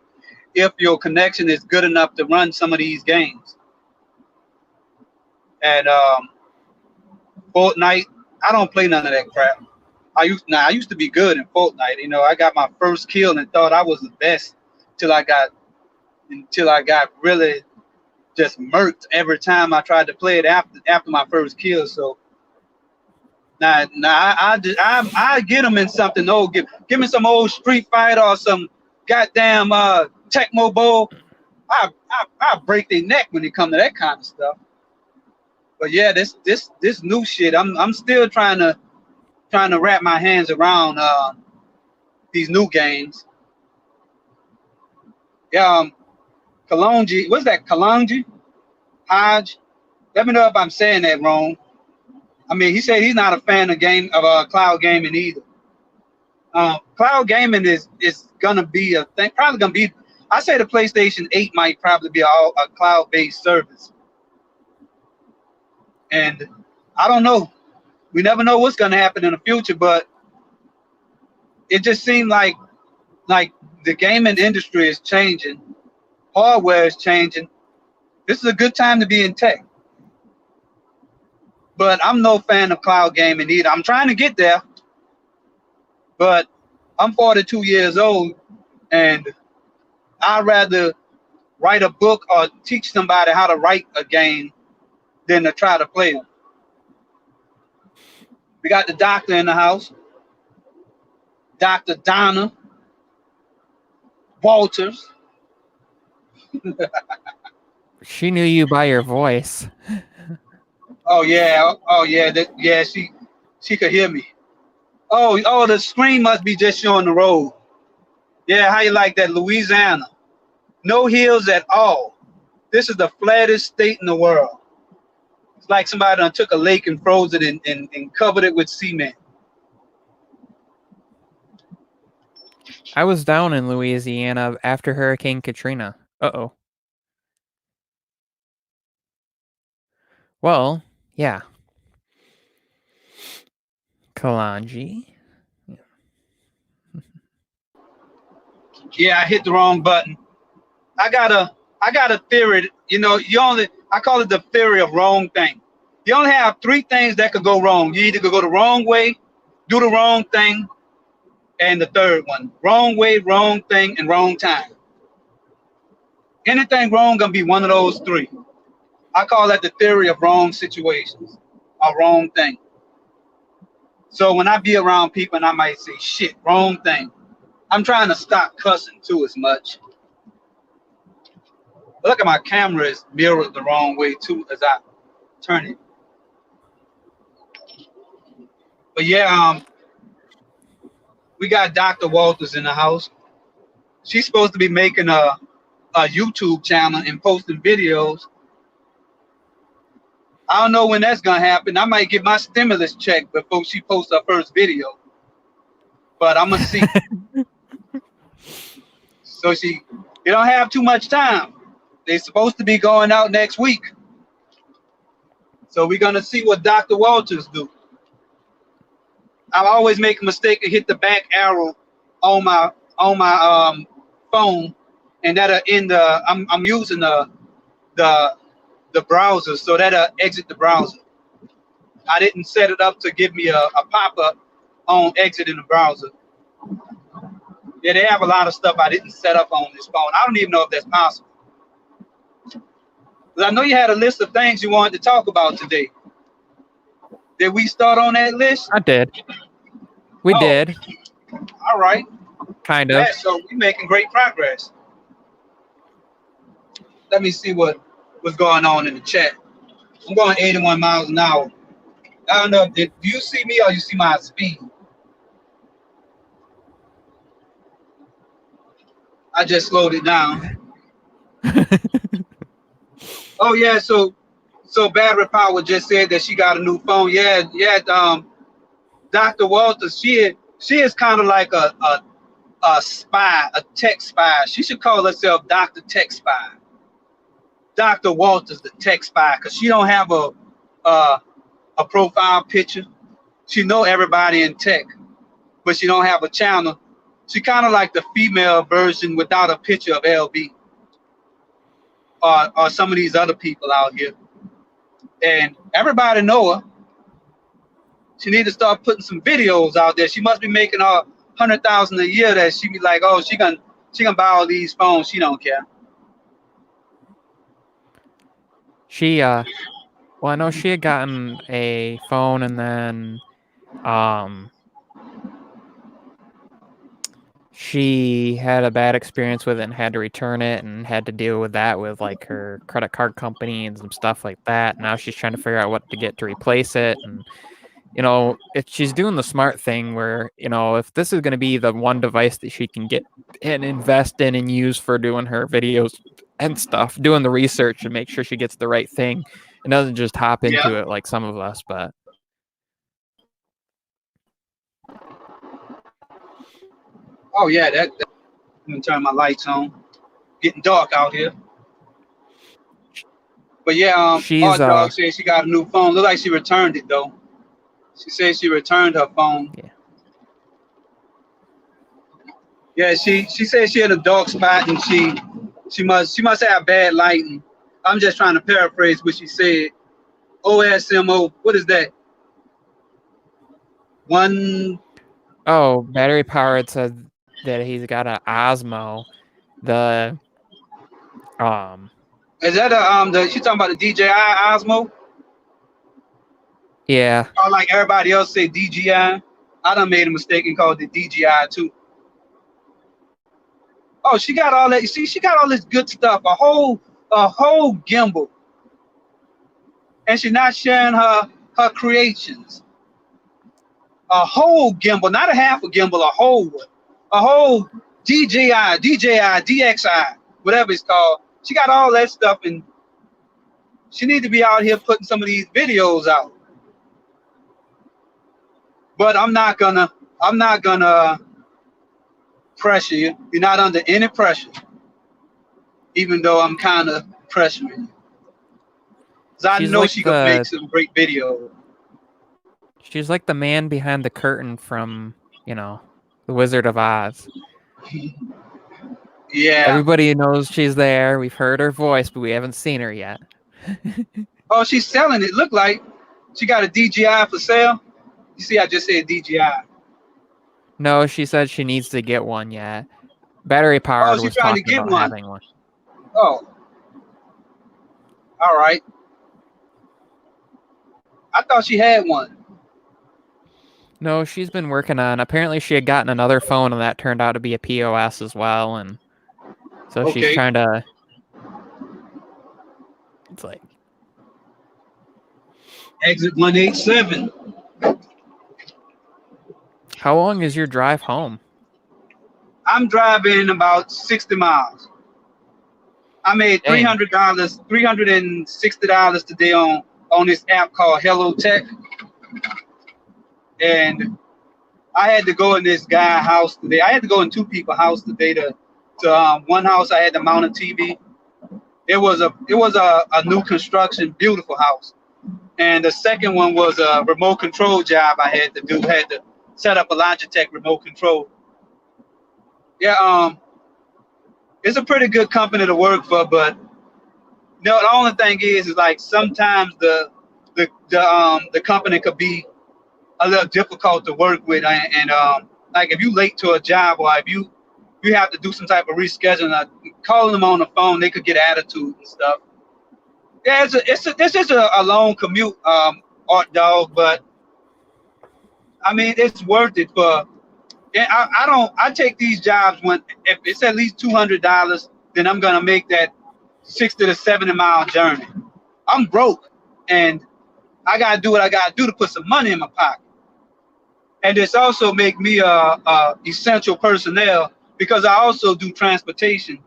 B: if your connection is good enough to run some of these games. And Fortnite, I don't play none of that crap. I used to be good in Fortnite. You know, I got my first kill and thought I was the best until I got really just murked every time I tried to play it after my first kill. So now I get them in something old. Give me some old Street Fighter or some goddamn Tecmo Bowl. I break their neck when it comes to that kind of stuff. But yeah, this new shit, I'm still trying to wrap my hands around these new games. Yeah, Kalonji, what's that? Kalonji Hodge? Let me know if I'm saying that wrong. I mean, he said he's not a fan of cloud gaming either. Cloud gaming is gonna be a thing. Probably gonna be. I say the PlayStation 8 might probably be a cloud-based service. And I don't know. We never know what's gonna happen in the future, but it just seemed like the gaming industry is changing. Hardware is changing. This is a good time to be in tech. But I'm no fan of cloud gaming either. I'm trying to get there, but I'm 42 years old, and I'd rather write a book or teach somebody how to write a game than to try to play them. We got the doctor in the house, Dr. Donna Walters.
A: She knew you by your voice.
B: Oh yeah. She could hear me. Oh, the screen must be just showing the road. Yeah, how you like that, Louisiana? No hills at all. This is the flattest state in the world. It's like somebody done took a lake and froze it and covered it with cement.
A: I was down in Louisiana after Hurricane Katrina. Uh-oh. Well, yeah. Kalanji.
B: Yeah, I hit the wrong button. I got a theory. You know, I call it the theory of wrong thing. You only have three things that could go wrong. You either could go the wrong way, do the wrong thing, and the third one, wrong way, wrong thing, and wrong time. Anything wrong gonna be one of those three. I call that the theory of wrong situations, a wrong thing. So when I be around people and I might say, shit, wrong thing, I'm trying to stop cussing too as much. Look at my camera is mirrored the wrong way too as I turn it. But yeah, we got Dr. Walters in the house. She's supposed to be making a YouTube channel and posting videos. I don't know when that's gonna happen. I might get my stimulus check before she posts her first video. But I'm gonna see. So you don't have too much time. They're supposed to be going out next week. So we're gonna see what Dr. Walters do. I always make a mistake and hit the back arrow on my phone, and that'll end the. I'm using the browser, so that'll exit the browser. I didn't set it up to give me a pop-up on exiting the browser. Yeah, they have a lot of stuff I didn't set up on this phone. I don't even know if that's possible. Because I know you had a list of things you wanted to talk about today. Did we start on that list?
A: I did. We did.
B: All right.
A: Kind of.
B: Yeah, so we're making great progress. Let me see what's going on in the chat. I'm going 81 miles an hour. I don't know. Do you see me or you see my speed? I just slowed it down. Oh yeah, so Battery Power just said that she got a new phone. Yeah. Dr. Walters, she is kind of like a spy, a tech spy. She should call herself Dr. Tech Spy. Dr. Walters, the tech spy, because she don't have a profile picture. She know everybody in tech, but she don't have a channel. She kind of like the female version without a picture of LB or some of these other people out here. And everybody know her. She need to start putting some videos out there. She must be making $100,000 a year that she be like, oh, she gonna buy all these phones. She don't care.
A: She well, I know she had gotten a phone and then she had a bad experience with it and had to return it and had to deal with that with like her credit card company and some stuff like that. Now she's trying to figure out what to get to replace it. And you know, if she's doing the smart thing where, you know, if this is going to be the one device that she can get and invest in and use for doing her videos and stuff, doing the research to make sure she gets the right thing and doesn't just hop into it like some of us. But
B: oh yeah, that I'm gonna turn my lights on. Getting dark out here. But yeah,
A: she's
B: dog said she got a new phone. Look like she returned it though. She said she returned her phone. Yeah, she said she had a dark spot and she must have bad lighting. I'm just trying to paraphrase what she said. OSMO, what is that?
A: Battery Powered said that he's got an Osmo.
B: Is that she talking about the DJI Osmo?
A: Yeah.
B: Or like everybody else say DJI. I done made a mistake and called it DJI too. Oh, she got all that. You see, she got all this good stuff. A whole gimbal, and she's not sharing her creations. a whole gimbal, not a half a gimbal, a whole DJI, DXI, whatever it's called. She got all that stuff, and she need to be out here putting some of these videos out. But I'm not gonna pressure you. You're not under any pressure, even though I'm kind of pressuring you. Cause I know she could make some great videos.
A: She's like the man behind the curtain from, The Wizard of Oz.
B: Yeah.
A: Everybody knows she's there. We've heard her voice, but we haven't seen her yet.
B: Oh, she's selling it. Look like she got a DJI for sale. You see, I just said DJI.
A: No, she said she needs to get one yet. Battery powered was talking about having one.
B: Oh. All right. I thought she had one.
A: No, she's been working on. Apparently, she had gotten another phone, and that turned out to be a POS as well. And so she's trying to. It's like
B: exit 187.
A: How long is your drive home?
B: I'm driving about 60 miles. I made $300, $360 today on this app called Hello Tech. And I had to go in this guy's house today. I had to go in two people's house today. To one house I had to mount a TV. It was a new construction, beautiful house. And the second one was a remote control job I had to do. Had to set up a Logitech remote control. Yeah, it's a pretty good company to work for, but the only thing is like sometimes the company could be a little difficult to work with, and like if you late to a job or if you have to do some type of rescheduling, calling them on the phone, they could get attitude and stuff. Yeah, this is a long commute, Art Dog, but I mean it's worth it for. And I take these jobs when if it's at least $200, then I'm gonna make that 60 to 70 mile journey. I'm broke, and I gotta do what I gotta do to put some money in my pocket. And this also make me a essential personnel because I also do transportation,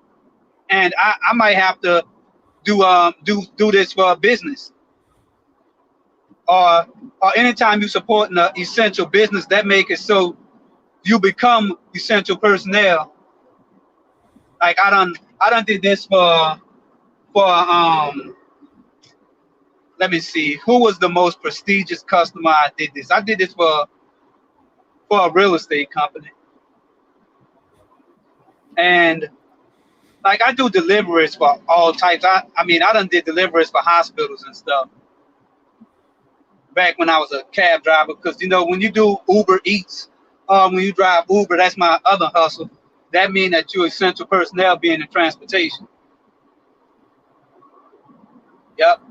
B: and I might have to do this for a business. Or anytime you support an essential business, that make it so you become essential personnel. Like I done did this for let me see, who was the most prestigious customer I did this? I did this for a real estate company. And like I do deliveries for all types. I done did deliveries for hospitals and stuff back when I was a cab driver, because when you do Uber Eats, when you drive Uber, that's my other hustle. That means that you're essential personnel being in transportation. Yep.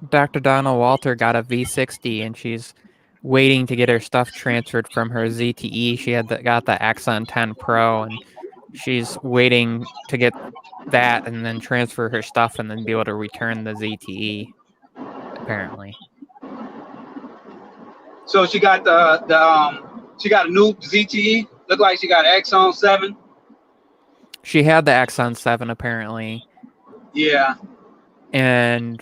A: Dr. Donna Walter got a V60, and she's waiting to get her stuff transferred from her ZTE. She got the Axon 10 Pro, and she's waiting to get that and then transfer her stuff and then be able to return the ZTE, apparently.
B: So she got she got a new ZTE. Look like she got Axon 7.
A: She had the Axon 7 apparently.
B: Yeah.
A: And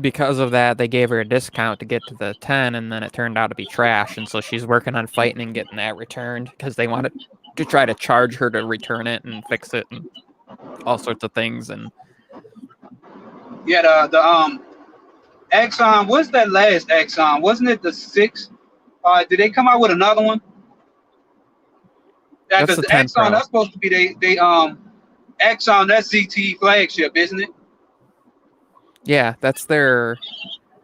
A: because of that, they gave her a discount to get to the 10, and then it turned out to be trash. And so she's working on fighting and getting that returned because they wanted to try to charge her to return it and fix it and all sorts of things. And
B: yeah, the Axon, what's that last Axon? Wasn't it the 6? Did they come out with another one? Yeah, because the Axon, Pro. That's supposed to be they Axon, that's ZTE flagship, isn't it?
A: Yeah, that's their.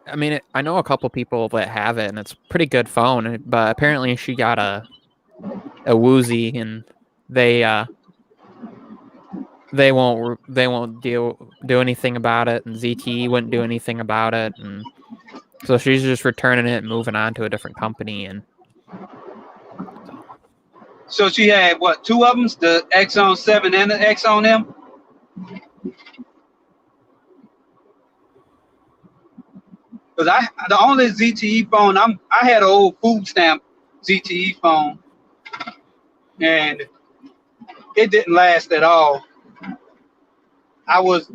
A: I mean, I know a couple people that have it, and it's a pretty good phone. But apparently, she got a Woozy, and they won't do anything about it, and ZTE wouldn't do anything about it, and so she's just returning it and moving on to a different company. And
B: so she had what, 2 of them, the Axon 7 and the Axon M? Because the only ZTE phone I had an old food stamp ZTE phone, and it didn't last at all. I was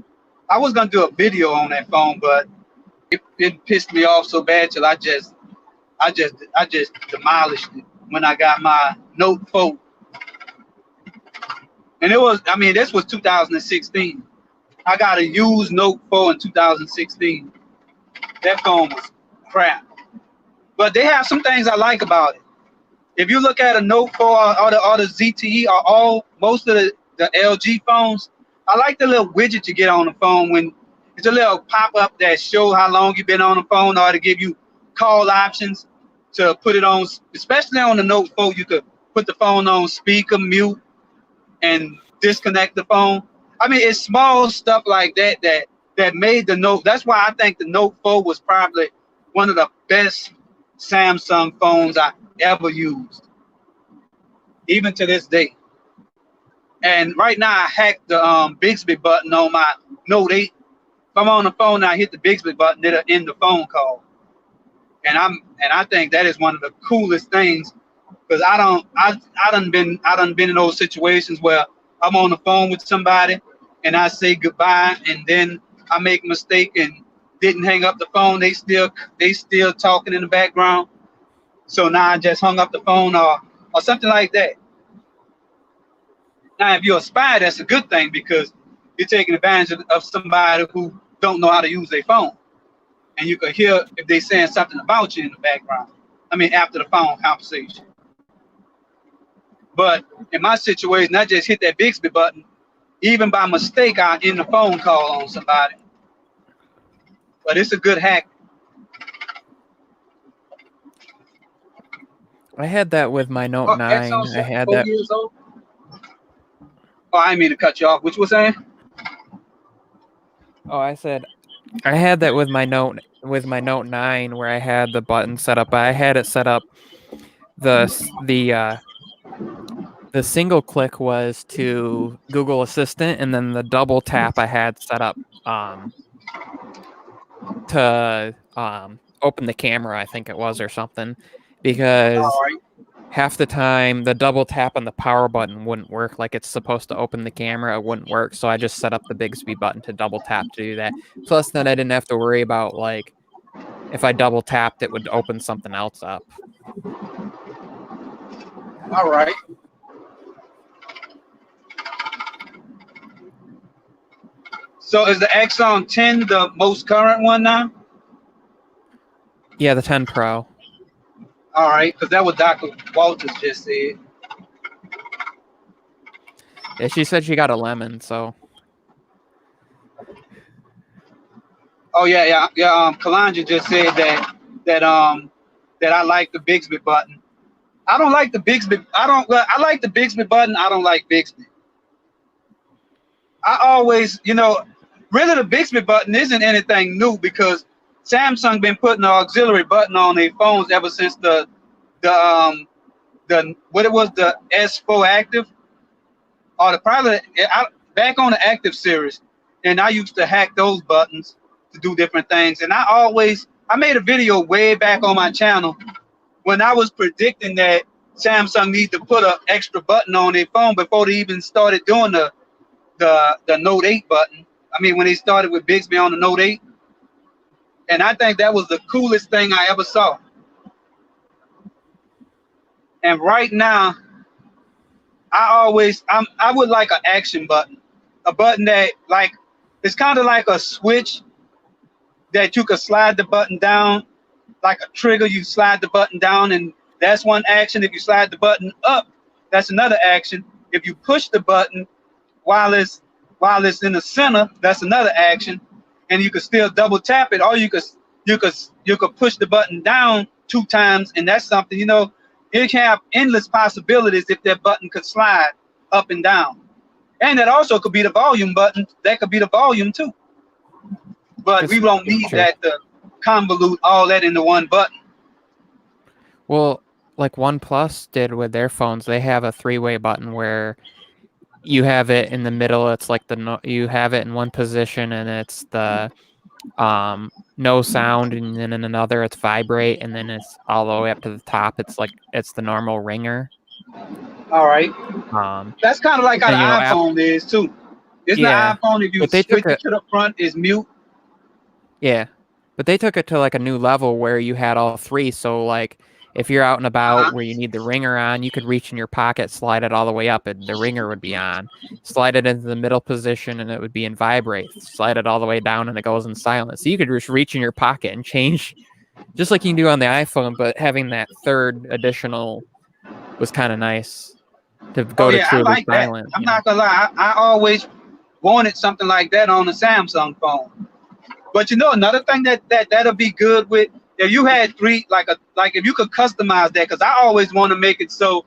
B: gonna do a video on that phone, but it pissed me off so bad till I just demolished it when I got my Note 4. And this was 2016. I got a used Note 4 in 2016. That phone was crap. But they have some things I like about it. If you look at a Note 4 or the ZTE or most of the LG phones, I like the little widget you get on the phone when it's a little pop-up that shows how long you've been on the phone, or to give you call options to put it on, especially on the Note 4, you could put the phone on speaker, mute, and disconnect the phone. I mean, it's small stuff like that that made the Note. That's why I think the Note 4 was probably one of the best Samsung phones I ever used, even to this day. And right now, I hacked the Bixby button on my Note 8. If I'm on the phone, I hit the Bixby button, it'll end the phone call. And I think that is one of the coolest things, because I done been in those situations where I'm on the phone with somebody and I say goodbye, and then I make a mistake and didn't hang up the phone. They still talking in the background. So now I just hung up the phone or something like that. Now, if you're a spy, that's a good thing, because you're taking advantage of somebody who don't know how to use their phone. And you can hear if they're saying something about you in the background. I mean, after the phone conversation. But in my situation, I just hit that Bixby button. Even by mistake, I end the phone call on somebody. But it's a good hack.
A: I had that with my Note 9. I had that.
B: Years old? Oh, I didn't mean to cut you off. What you were saying?
A: Oh, I said I had that with my Note 9, where I had the button set up. I had it set up. The single click was to Google Assistant, and then the double tap I had set up to open the camera, I think it was, or something, because half the time the double tap on the power button wouldn't work like it's supposed to open the camera. It wouldn't work, so I just set up the Bixby button to double tap to do that. Plus, then I didn't have to worry about, like, if I double tapped, it would open something else up.
B: All right. So is the Exxon 10 the most current one now?
A: Yeah, the 10 Pro.
B: All right, because that was Dr. Walters just said.
A: Yeah, she said she got a lemon, so.
B: Oh yeah. Kalanja just said that I like the Bixby button. I don't like the Bixby. I like the Bixby button. I don't like Bixby. I always, really the Bixby button isn't anything new, because Samsung been putting the auxiliary button on their phones ever since the S4 Active, or back on the Active series, and I used to hack those buttons to do different things. And I made a video way back on my channel when I was predicting that Samsung need to put an extra button on their phone before they even started doing the Note 8 button. I mean, when they started with Bixby on the Note 8. And I think that was the coolest thing I ever saw. And right now, I would like an action button. A button that, like, it's kind of like a switch that you could slide the button down, like a trigger. You slide the button down, and that's one action. If you slide the button up, that's another action. If you push the button while it's in the center, that's another action. And you could still double tap it, or you could push the button down 2 times, and that's something, it can have endless possibilities if that button could slide up and down. And that also could be the volume button. That could be the volume too. But we don't need that to convolute all that into one button.
A: Well, like OnePlus did with their phones, they have a 3-way button where you have it in the middle. It's like you have it in one position, and it's the no sound, and then in another it's vibrate, and then it's all the way up to the top. It's the normal ringer.
B: All right.
A: Um,
B: That's kind of like how
A: and
B: the iPhone is too. Isn't the
A: yeah,
B: iPhone, if you
A: but they
B: switch
A: took
B: it to the front, is mute?
A: Yeah, but they took it to like a new level where you had all three. So like if you're out and about
B: Uh-huh.
A: where you need the ringer on, you could reach in your pocket, slide it all the way up, and the ringer would be on. Slide it into the middle position, and it would be in vibrate. Slide it all the way down, and it goes in silent. So you could just reach in your pocket and change, just like you can do on the iPhone. But having that third additional was kind of nice to
B: Oh
A: go to
B: yeah, I
A: truly
B: like that.
A: silent.
B: I'm not gonna lie. I always wanted something like that on a Samsung phone. But you know, another thing that'll be good with, if you had three, like if you could customize that, because I always want to make it so.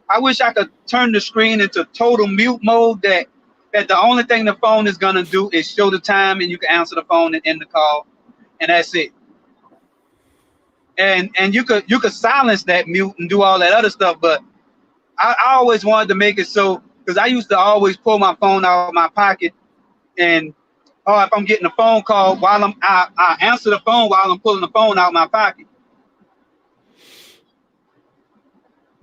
B: I wish I could turn the screen into total mute mode, that the only thing the phone is gonna do is show the time, and you can answer the phone and end the call, and that's it. And you could silence that mute and do all that other stuff. But I always wanted to make it so, because I used to always pull my phone out of my pocket, and if I'm getting a phone call while I answer the phone while I'm pulling the phone out of my pocket.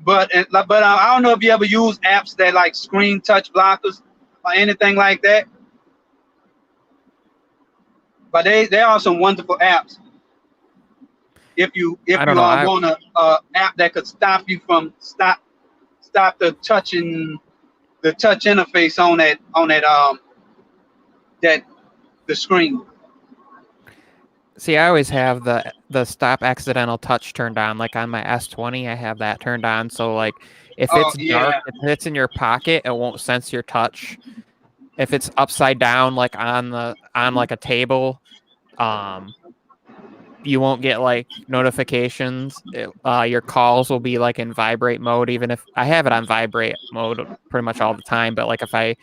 B: But I don't know if you ever use apps that like screen touch blockers or anything like that. But they are some wonderful apps. If you
A: I don't know.
B: want a app that could stop you from stop the touch interface on that the screen.
A: See, I always have the stop accidental touch turned on. Like on my S20, I have that turned on. So like if
B: Oh
A: it's dark,
B: yeah.
A: if it's in your pocket, it won't sense your touch. If it's upside down, like on like a table, you won't get like notifications. Your calls will be like in vibrate mode, even if I have it on vibrate mode pretty much all the time. But like if I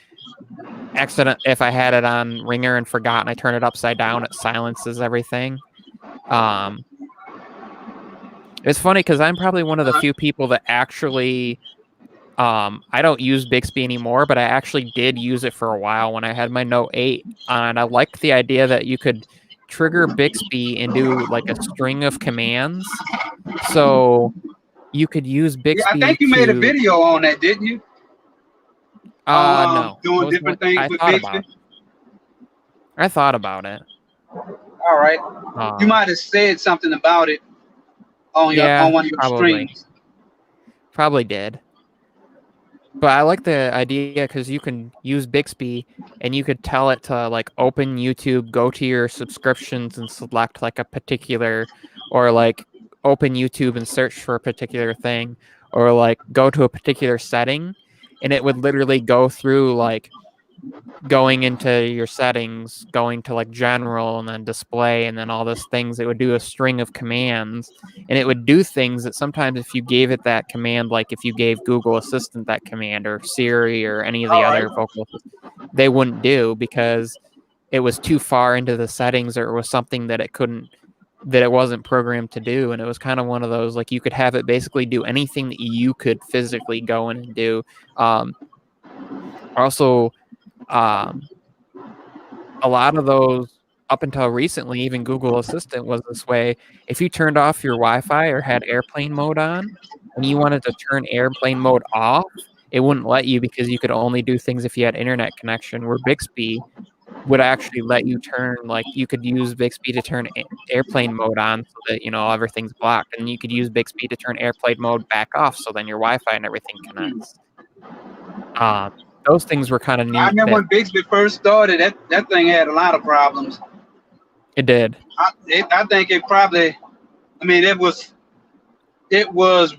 A: had it on ringer and forgot and I turn it upside down, it silences everything. It's funny because I'm probably one of the few people that actually I don't use Bixby anymore, but I actually did use it for a while when I had my Note 8, and I liked the idea that you could trigger Bixby and do like a string of commands. So you could use
B: Yeah, I
A: Bixby
B: think you made a
A: to
B: video on that, didn't you? On
A: no. It
B: doing
A: was
B: different things with Bixby.
A: I thought about it.
B: All right. You
A: Um,
B: might have said something about it on
A: yeah,
B: one of your
A: probably.
B: streams.
A: Probably did. But I like the idea because you can use Bixby and you could tell it to like open YouTube, go to your subscriptions and select like a particular, or like open YouTube and search for a particular thing, or like go to a particular setting, and it would literally go through like going into your settings, going to like general and then display and then all those things. It would do a string of commands, and it would do things that sometimes if you gave it that command, like if you gave Google Assistant that command or Siri or any of the
B: All right.
A: other vocal, they wouldn't do because it was too far into the settings or it was something that it wasn't programmed to do. And it was kind of one of those, like you could have it basically do anything that you could physically go in and do. Also, um, a lot of those up until recently, even Google Assistant was this way. If you turned off your Wi-Fi or had airplane mode on and you wanted to turn airplane mode off, it wouldn't let you because you could only do things if you had internet connection, where Bixby would actually let you turn, like you could use Bixby to turn airplane mode on so that, everything's blocked. And you could use Bixby to turn airplane mode back off so then your Wi-Fi and everything connects. Those things were kind of
B: I
A: neat
B: remember
A: that
B: when Bixby first started, that thing had a lot of problems.
A: it did.
B: I think it probably, I mean, it was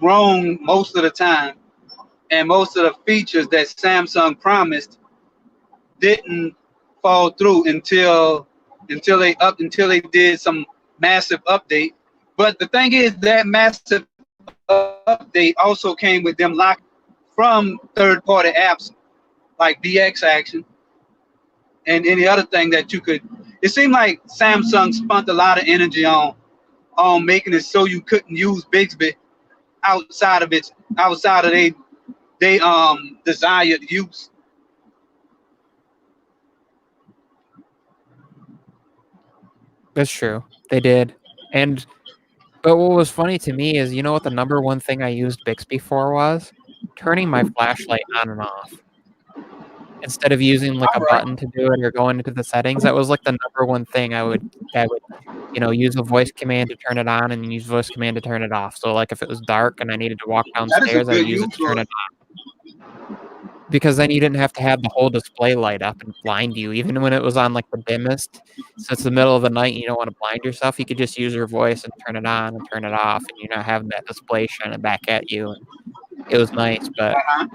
B: wrong most of the time, and most of the features that Samsung promised didn't fall through until they did some massive update. But the thing is, that massive update also came with them locked from third-party apps like DX Action and any other thing that you could. It seemed like Samsung spent a lot of energy on making it so you couldn't use Bixby outside of they desired use.
A: That's true. They did. But what was funny to me is, you know what the number one thing I used Bixby for was? Turning my flashlight on and off. Instead of using like a
B: All right.
A: button to do it or going into the settings, that was like the number one thing I would use a voice command to turn it on and use voice command to turn it off. So like if it was dark and I needed to walk
B: That is a
A: downstairs, I would
B: good
A: use it
B: use
A: to
B: for
A: turn
B: it.
A: it on. Because then you didn't have to have the whole display light up and blind you, even when it was on like the dimmest. So it's the middle of the night and you don't want to blind yourself, you could just use your voice and turn it on and turn it off, and you're not having that display shining back at you. And it was nice, but
B: Uh-huh.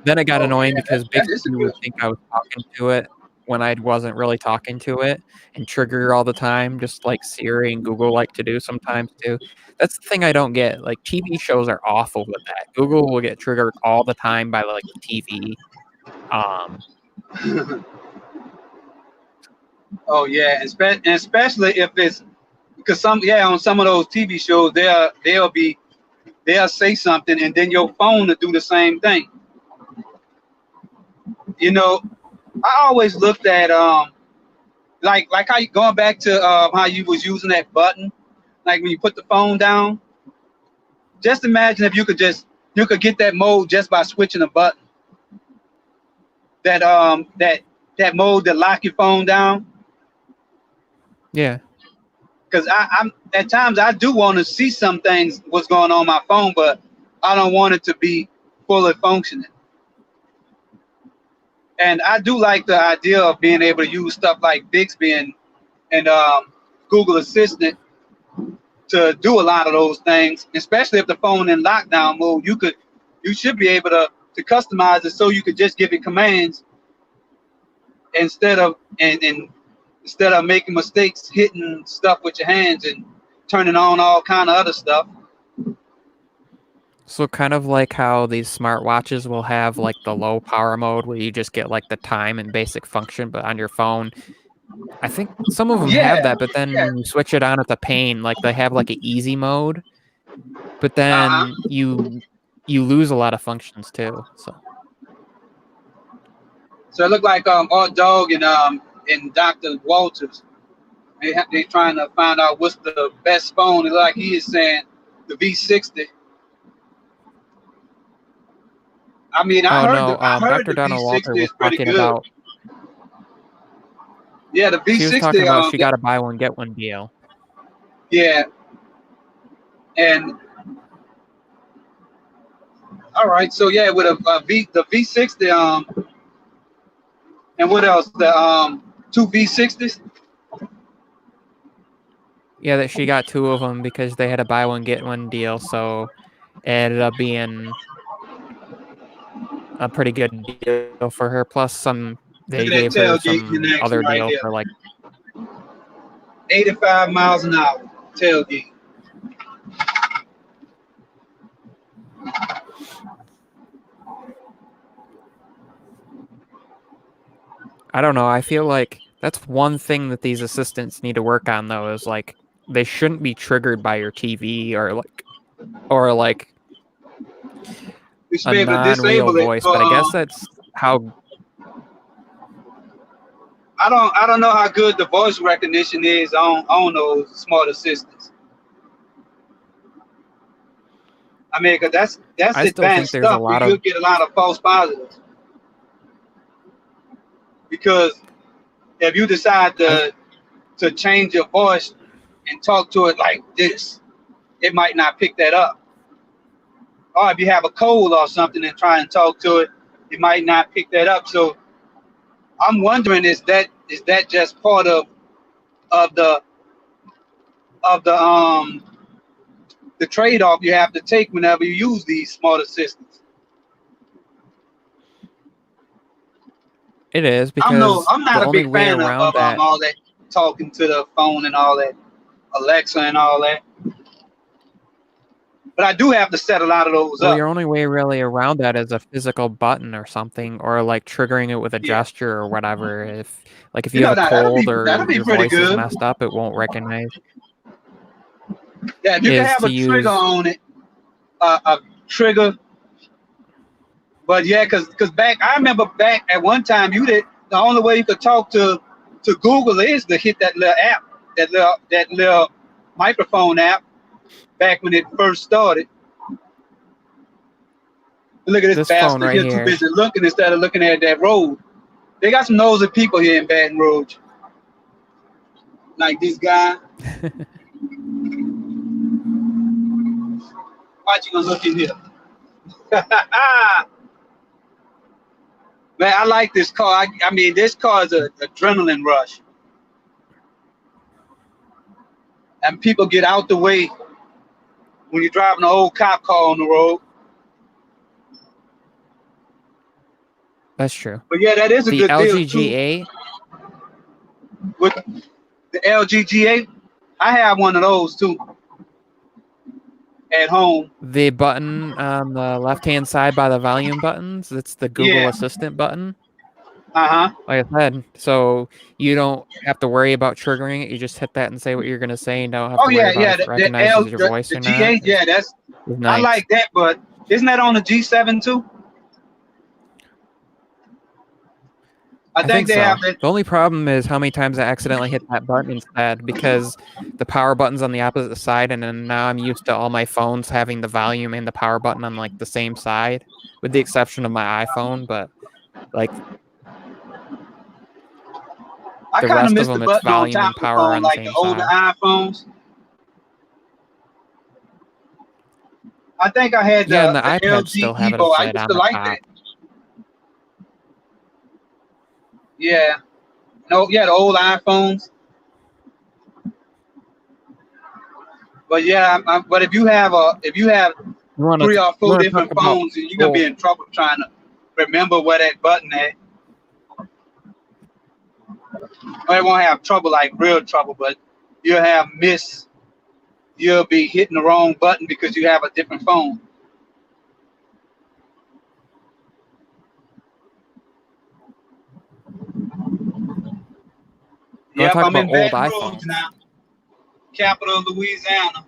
A: then it got
B: Oh
A: annoying
B: yeah,
A: because
B: that is a
A: Bixby
B: good.
A: would think I was talking to it when I wasn't really talking to it, and trigger all the time, just like Siri and Google like to do sometimes too. That's the thing I don't get. Like TV shows are awful with that. Google will get triggered all the time by like the TV.
B: Oh yeah, and especially if it's because on some of those TV shows they'll say something and then your phone will do the same thing. You know, I always looked at like how you going back to how you was using that button, like when you put the phone down. Just imagine if you could get that mode just by switching a button. That mode that lock your phone down.
A: Yeah.
B: Because I'm at times I do want to see some things what's going on my phone, but I don't want it to be fully functioning. And I do like the idea of being able to use stuff like Bixby and Google Assistant to do a lot of those things, especially if the phone in lockdown mode. You should be able to customize it so you could just give it commands instead of and instead of making mistakes hitting stuff with your hands and turning on all kind of other stuff.
A: So kind of like how these smartwatches will have like the low power mode where you just get like the time and basic function, but on your phone, I think some of them have
B: Yeah,
A: that, but then
B: yeah.
A: when you switch it on at the pane, like they have like an easy mode, but
B: Uh-huh.
A: then you lose a lot of functions too.
B: So it looked like Art Dog and Dr. Walters. They trying to find out what's the best phone. And like he is saying, the V60. I mean,
A: Oh no,
B: I heard
A: Dr.
B: the
A: Donna Walter
B: V60
A: was
B: is pretty
A: talking
B: good.
A: about
B: Yeah, the
A: she was talking
B: V60.
A: about she got a buy one get one deal.
B: Yeah, and all right. So yeah, with the V60 and what else? The two V60s.
A: Yeah, that she got two of them because they had a buy one get one deal, so it ended up being a pretty good deal for her. Plus,
B: Look
A: they
B: at that
A: gave her
B: tailgate in
A: some
B: action
A: other
B: right
A: deal
B: there.
A: for like
B: 85 miles an hour tailgate.
A: I don't know. I feel like that's one thing that these assistants need to work on, though, is like they shouldn't be triggered by your TV or like
B: You should
A: a
B: be able to
A: non-real
B: disable it.
A: voice. But I guess that's how.
B: I don't know how good the voice recognition is on those smart assistants. I mean, 'cause that's
A: I still think
B: advanced
A: there's a
B: stuff.
A: lot
B: You'll
A: of.
B: get a lot of false positives because if you decide
A: I,
B: to change your voice and talk to it like this, it might not pick that up. Or if you have a cold or something and try and talk to it, it might not pick that up. So I'm wondering, is that just part of the of the trade-off you have to take whenever you use these smart assistants?
A: it is because
B: I'm not
A: the
B: a
A: only
B: big
A: way
B: fan
A: around
B: of
A: that.
B: all that talking to the phone and all that, Alexa and all that. But I do have to set a lot of those
A: Well,
B: up.
A: your only way really around that is a physical button or something, or like triggering it with a
B: Yeah,
A: gesture or whatever. If
B: you
A: you have
B: know
A: a
B: that
A: cold
B: that'll
A: or
B: be
A: your
B: pretty
A: voice is
B: good.
A: messed up, it won't recognize.
B: Yeah, if you can
A: Is
B: have
A: to
B: a trigger
A: use.
B: on it, a trigger. But yeah, because back I remember back at one time you did the only way you could talk to to Google is to hit that little app, that little microphone app back when it first started. Look at this
A: phone
B: bastard
A: right
B: here, too
A: here.
B: busy looking instead of looking at that road. They got some nosy people here in Baton Rouge. Like this guy. Why you gonna look in here? Man, I like this car. I mean, this car is an adrenaline rush. And people get out the way when you're driving an old cop car on the road.
A: That's true.
B: But yeah, that is a
A: The
B: good deal
A: LG
B: too.
A: G8.
B: With the LG G8, I have one of those too at home.
A: The button on the left-hand side by the volume buttons, it's the Google Assistant button.
B: Uh-huh.
A: Like I said, so you don't have to worry about triggering it. You just hit that and say what you're going to say and don't have to worry about if it recognizes your voice
B: the
A: or
B: G8,
A: not.
B: yeah,
A: It's nice.
B: I like that, but isn't that on the G7 too? I think they
A: so.
B: have that.
A: The only problem is how many times I accidentally hit that button instead, because the power button's on the opposite side, and then now I'm used to all my phones having the volume and the power button on like the same side, with the exception of my iPhone. But like
B: I
A: the
B: kind of
A: rest
B: miss
A: of
B: the
A: them, it's
B: button on
A: volume
B: top
A: and
B: of the
A: power
B: phone,
A: on the
B: like
A: same
B: the older
A: side.
B: iPhones. I think I had
A: Yeah, and the
B: the
A: iPad
B: LG
A: still have it
B: Evo. I
A: upside
B: used
A: on
B: to
A: the
B: like
A: top.
B: that. Yeah. No, yeah, the old iPhones. But yeah, but if you have
A: You want
B: 3 or 4
A: to
B: different
A: talk about
B: phones, you're gonna be in trouble trying to remember where that button is. Or it won't have trouble, like real trouble, but you'll be hitting the wrong button because you have a different phone.
A: You want
B: Yep,
A: to talk
B: I'm
A: about
B: in
A: old
B: Baton Rouge
A: iPhones?
B: now, capital of Louisiana.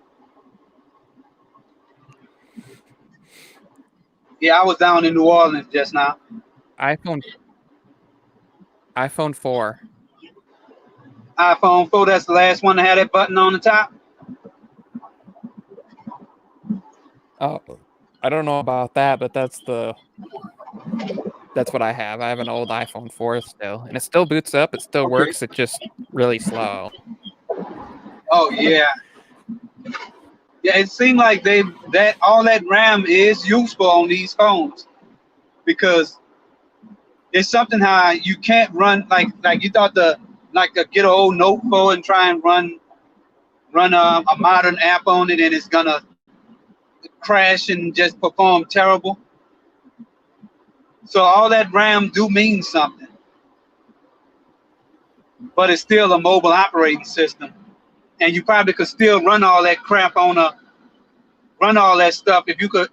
B: Yeah, I was down in New Orleans just now.
A: iPhone 4.
B: iPhone 4, that's the last one that had that button on the top.
A: Oh, I don't know about that, but that's what I have. I have an old iPhone 4 still, and it still boots up. It still works. It's just really slow.
B: Oh yeah. Yeah, it seemed like all that RAM is useful on these phones, because it's something how you can't run like you thought to get an old Note 4 and try and run a modern app on it, and it's gonna crash and just perform terrible. So all that RAM do mean something, but it's still a mobile operating system, and you probably could still run all that crap on run all that stuff if you could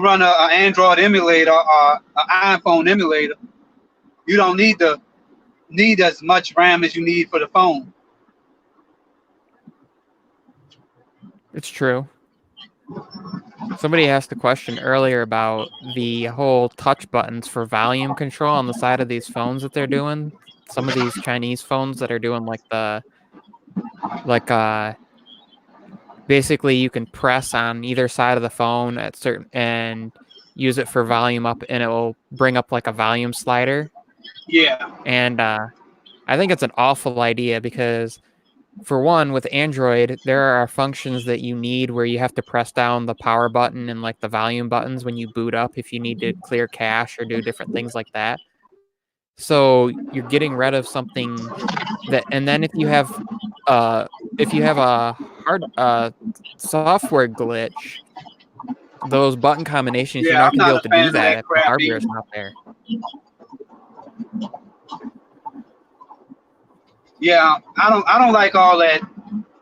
B: run an Android emulator or an iPhone emulator. You don't need as much RAM as you need for the phone.
A: It's true. Somebody asked a question earlier about the whole touch buttons for volume control on the side of these phones that they're doing. Some of these Chinese phones that are doing basically you can press on either side of the phone and use it for volume up, and it will bring up like a volume slider.
B: Yeah.
A: And I think it's an awful idea, because for one, with Android, there are functions that you need where you have to press down the power button and like the volume buttons when you boot up if you need to clear cache or do different things like that. So you're getting rid of something that, and then if you have a hard software glitch, those button combinations, you're
B: Yeah,
A: not
B: I'm
A: going to be
B: not
A: able
B: a
A: to
B: fan
A: do
B: of
A: that
B: that
A: if the
B: crap
A: hardware is
B: either.
A: not there.
B: Yeah, I don't like all that.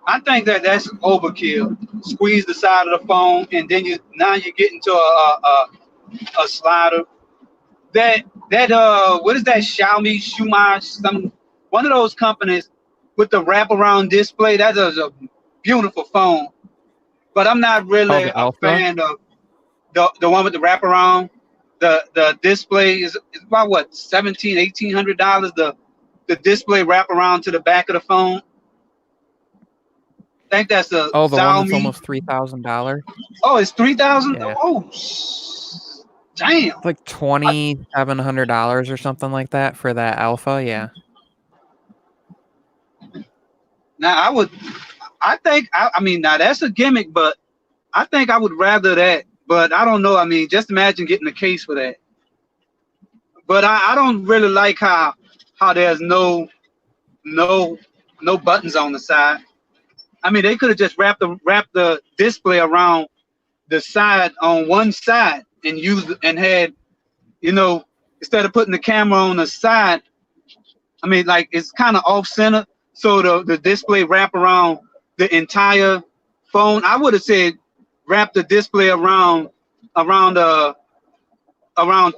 B: I think that's overkill. Squeeze the side of the phone, and then you get into a slider. What is that, Xiaomi, one of those companies with the wraparound display? That is a beautiful phone, but I'm not really
A: the
B: a
A: Alpha?
B: fan of the one with the wraparound. The display is about what, $1,700-$1,800. the display wrap around to the back of the phone. I think that's a
A: Oh, the one that's
B: Xiaomi.
A: almost $3,000.
B: Oh, it's 3,000.
A: Yeah,
B: Oh, damn.
A: it's like $2,700 or something like that for that Alpha. Yeah.
B: Now I think, I mean, now that's a gimmick, but I think I would rather that. But I don't know. I mean, just imagine getting a case for that. But I don't really like how there's no buttons on the side. I mean, they could have just wrapped the display around the side on one side and had, instead of putting the camera on the side. I mean, like, it's kind of off center, so the display wrap around the entire phone. I would have said wrap the display around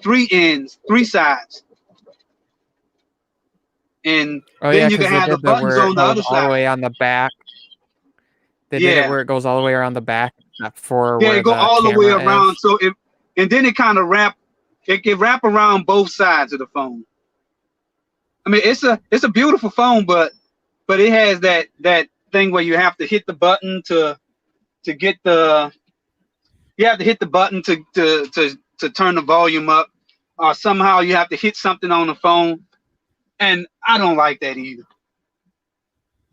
B: three sides, and
A: Oh yeah,
B: then you
A: because
B: can
A: they
B: have the
A: did that
B: buttons
A: where it
B: on the
A: goes
B: other
A: all the
B: side.
A: way on the back. They did it
B: Yeah,
A: where it goes all the way around the back for
B: yeah,
A: where
B: it go
A: the
B: all the way
A: camera
B: around.
A: is.
B: So and then it kind of it can wrap around both sides of the phone. I mean, it's a beautiful phone, but it has that thing where you have to hit the button to get the you have to hit the button to turn the volume up, or somehow you have to hit something on the phone, and I don't like that either.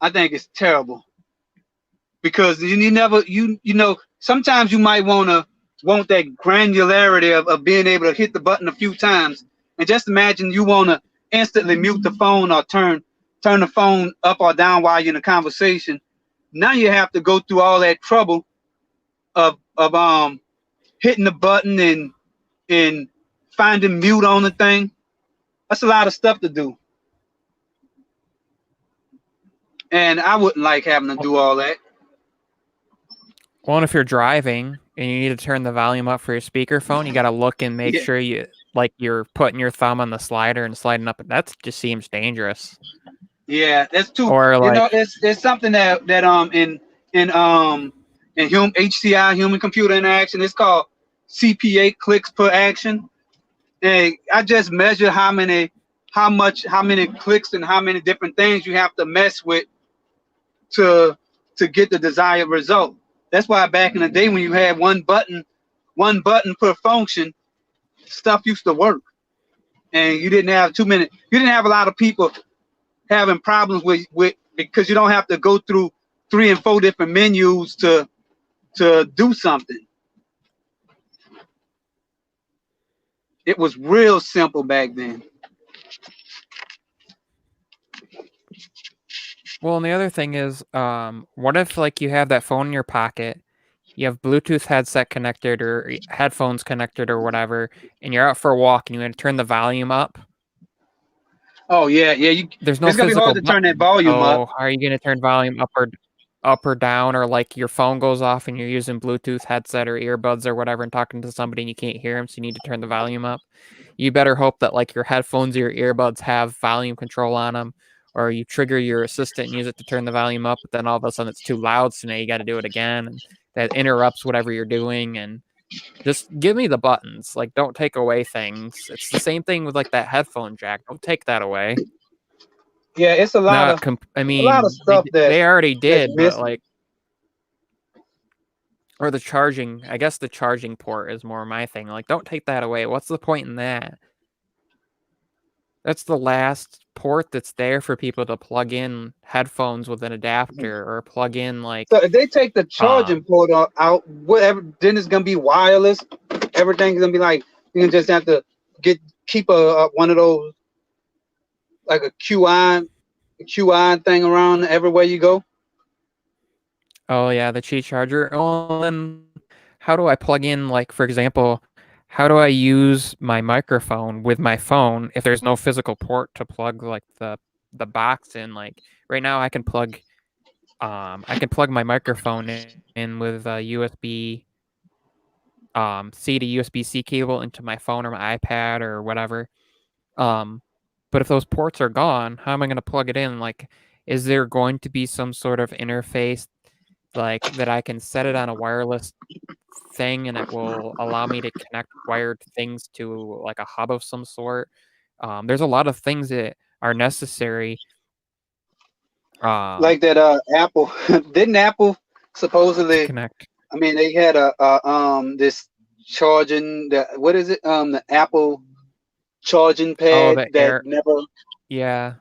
B: I think it's terrible because sometimes you might want that granularity of being able to hit the button a few times, and just imagine you want to instantly mute the phone or turn the phone up or down while you're in a conversation. Now you have to go through all that trouble of hitting the button and finding mute on the thing. That's a lot of stuff to do, and I wouldn't like having to do all that.
A: Well, and if you're driving and you need to turn the volume up for your speakerphone, you got to look and make
B: Yeah,
A: sure you're putting your thumb on the slider and sliding up. That just seems dangerous.
B: yeah, that's too.
A: Or like,
B: It's something that in HCI, human computer interaction, it's called CPA, clicks per action. And I just measure how many clicks and how many different things you have to mess with to get the desired result. That's why back in the day when you had one button per function, stuff used to work, and you didn't have a lot of people having problems with because you don't have to go through 3 and 4 different menus to do something. It was real simple back then.
A: well, and the other thing is, what if like you have that phone in your pocket, you have Bluetooth headset connected or headphones connected or whatever, and you're out for a walk and you want to turn the volume up?
B: Oh yeah,
A: There's no
B: it's gonna be hard
A: physical
B: to turn that
A: button.
B: volume up.
A: So how are you going to turn volume up or down, or like your phone goes off and you're using Bluetooth headset or earbuds or whatever and talking to somebody and you can't hear them, so you need to turn the volume up? You better hope that like your headphones or your earbuds have volume control on them, or you trigger your assistant and use it to turn the volume up, but then all of a sudden it's too loud, so now you got to do it again, and that interrupts whatever you're doing. And just give me the buttons. Like, don't take away things. It's the same thing with like that headphone jack. Don't take that away.
B: Yeah, it's a lot of stuff
A: They already did, but
B: missing.
A: like, or the charging. I guess the charging port is more my thing. Like, don't take that away. What's the point in that? That's the last port that's there for people to plug in headphones with an adapter or plug in like.
B: So if they take the charging port out, whatever, then it's gonna be wireless. Everything's gonna be like you can just have to keep one of those like a QI thing around everywhere you go.
A: Oh yeah, the Qi charger. Oh, and how do I plug in, like, for example, how do I use my microphone with my phone if there's no physical port to plug like the box in? Like right now I can plug my microphone in with a USB C to USB-C cable into my phone or my iPad or whatever. But if those ports are gone, how am I going to plug it in? Like, is there going to be some sort of interface like that I can set it on a wireless thing and it will allow me to connect wired things to like a hub of some sort? There's a lot of things that are necessary.
B: Like that Apple didn't Apple
A: To
B: supposedly,
A: connect.
B: I mean they had a this charging, the what is it, the Apple charging
A: Oh,
B: pad
A: the
B: that
A: air.
B: never,
A: Yeah.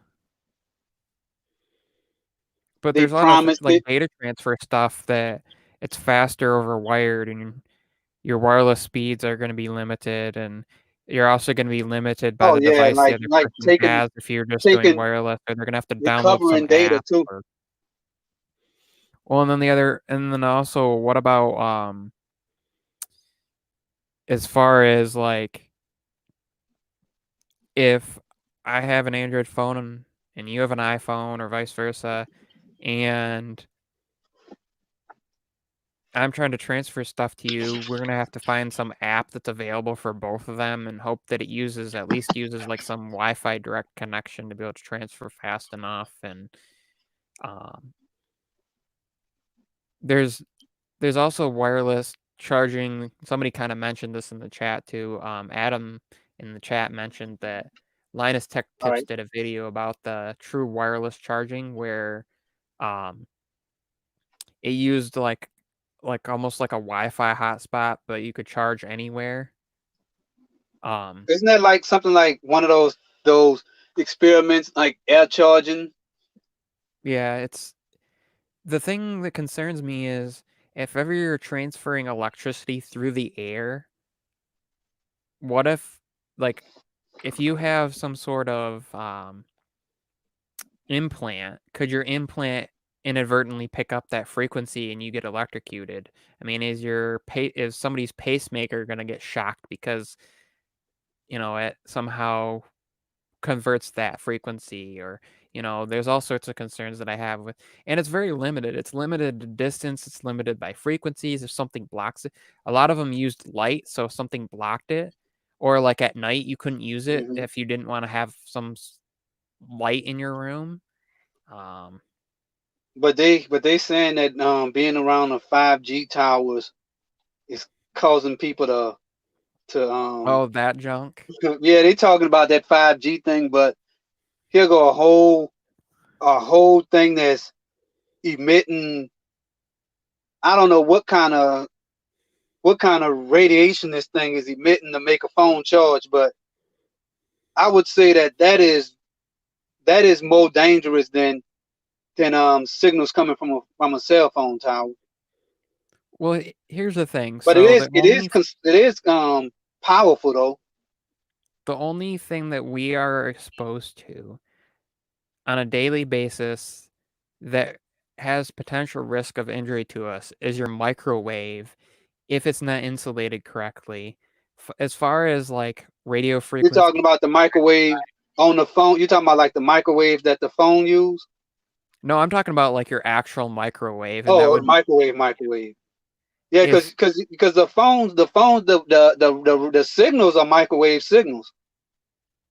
A: But
B: they
A: there's a lot of
B: promised
A: like
B: it.
A: data transfer stuff that it's faster over wired, and your wireless speeds are going to be limited, and you're also going to be limited by
B: Oh
A: the
B: yeah,
A: device the other
B: like
A: person
B: taking
A: has if you're just doing
B: taking
A: wireless, or they're going to have to download some
B: recovering data
A: app.
B: too.
A: Or well, and then and then also, what about as far as like if I have an Android phone and you have an iPhone or vice versa, and I'm trying to transfer stuff to you, we're gonna have to find some app that's available for both of them and hope that it at least uses like some Wi-Fi direct connection to be able to transfer fast enough. And um, there's there's also wireless charging. Somebody kind of mentioned this in the chat too. Adam in the chat mentioned that Linus Tech
B: All
A: Tips
B: right.
A: did a video about the true wireless charging where um, it used like almost like a Wi-Fi hotspot, but you could charge anywhere.
B: Isn't that like something like one of those experiments like air charging?
A: Yeah, it's the thing that concerns me is if ever you're transferring electricity through the air, what if like if you have some sort of implant, could your implant inadvertently pick up that frequency and you get electrocuted? I mean, is somebody's pacemaker going to get shocked because, it somehow converts that frequency? Or there's all sorts of concerns that I have with, and it's very limited. It's limited to distance, it's limited by frequencies. If something blocks it, a lot of them used light, so if something blocked it, or like at night you couldn't use it
B: Hmm.
A: if you didn't want to have some light in your room. um
B: But they saying that being around the 5G towers is causing people to
A: oh, that junk.
B: yeah, they talking about that 5G thing, but here go a whole thing that's emitting. I don't know what kind of radiation this thing is emitting to make a phone charge, but I would say that is more dangerous than signals coming from a cell phone tower.
A: Well, here's the thing.
B: But it
A: So
B: is it is it is powerful though.
A: the only thing that we are exposed to on a daily basis that has potential risk of injury to us is your microwave if it's not insulated correctly. As far as like radio
B: You're talking
A: frequency,
B: about the microwave on the phone. You're talking about like the microwave that the phone use.
A: no, I'm talking about like your actual microwave, and that
B: Oh,
A: would be
B: microwave. Yeah, because
A: if
B: because because the phones, the signals are microwave signals.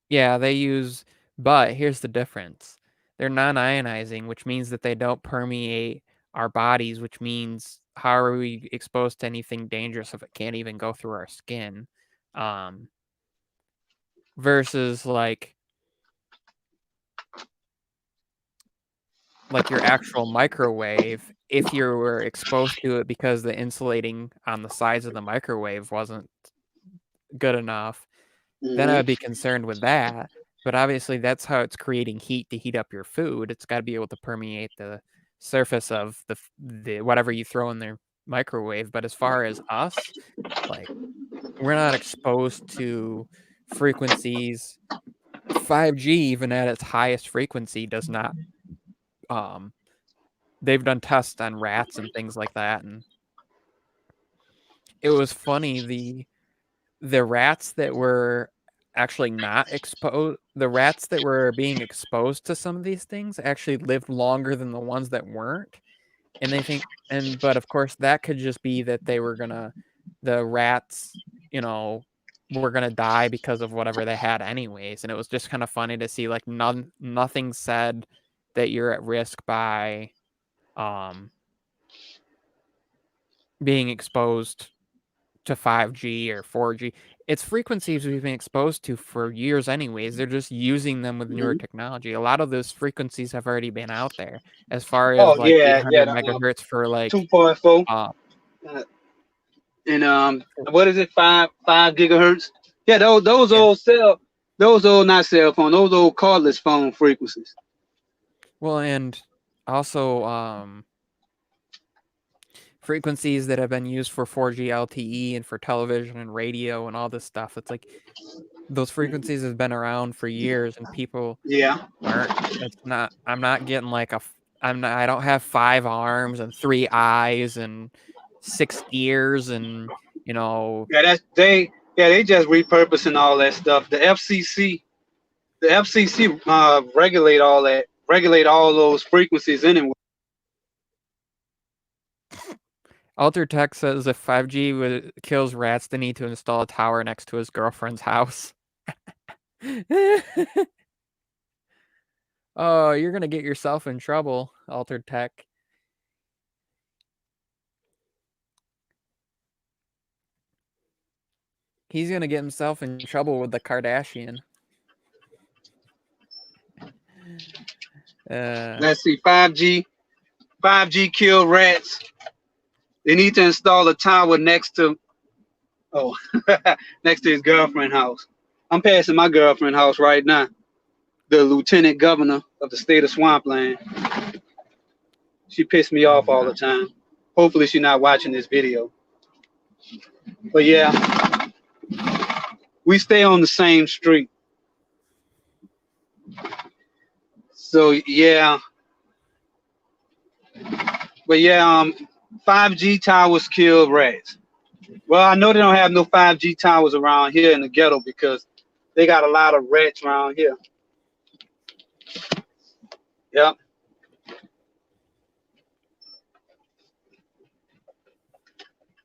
A: yeah, they use, but here's the difference. They're non-ionizing, which means that they don't permeate our bodies, which means how are we exposed to anything dangerous if it can't even go through our skin? Um, versus like your actual microwave, if you were exposed to it because the insulating on the sides of the microwave wasn't good enough, then I
B: Hmm.
A: would be concerned with that. But obviously, that's how it's creating heat to heat up your food. It's got to be able to permeate the surface of the whatever you throw in their microwave. But as far as us, like we're not exposed to frequencies. 5G, even at its highest frequency, does not. Um, they've done tests on rats and things like that, and it was funny. The rats that were actually not exposed, the rats that were being exposed to some of these things actually lived longer than the ones that weren't. And they think, but of course, that could just be that the rats, were gonna die because of whatever they had anyways. And it was just kind of funny to see like nothing said that you're at risk by um being exposed to 5G or 4G. It's frequencies we've been exposed to for years anyways. They're just using them with newer
B: Mhm.
A: technology. A lot of those frequencies have already been out there as far as
B: Oh
A: like
B: yeah, yeah.
A: 800
B: The,
A: megahertz for like
B: 2.4
A: uh
B: uh, and what is it? 5 gigahertz. Yeah, those
A: yeah.
B: those old not cell phone, those old cordless phone frequencies.
A: Well, and also frequencies that have been used for 4G LTE and for television and radio and all this stuff. It's like those frequencies have been around for years and people
B: Yeah,
A: aren't I'm not getting like I don't have 5 arms and 3 eyes and 6 ears and you know
B: yeah. They just repurposing all that stuff. The FCC regulate all that, regulate all those frequencies anyway.
A: Altered Tech says if 5G kills rats, they need to install a tower next to his girlfriend's house. Oh, you're gonna get yourself in trouble, Altered Tech. He's gonna get himself in trouble with the Kardashian.
B: Let's see, 5G kill rats. They need to install a tower next to next to his girlfriend house. I'm passing my girlfriend house right now. The lieutenant governor of the state of Swampland. She pissed me
A: oh
B: off all the
A: my.
B: time. Hopefully she's not watching this video. But yeah, we stay on the same street. So yeah. But yeah, 5G towers kill rats. Well, I know they don't have no 5G towers around here in the ghetto because they got a lot of rats around here. Yep.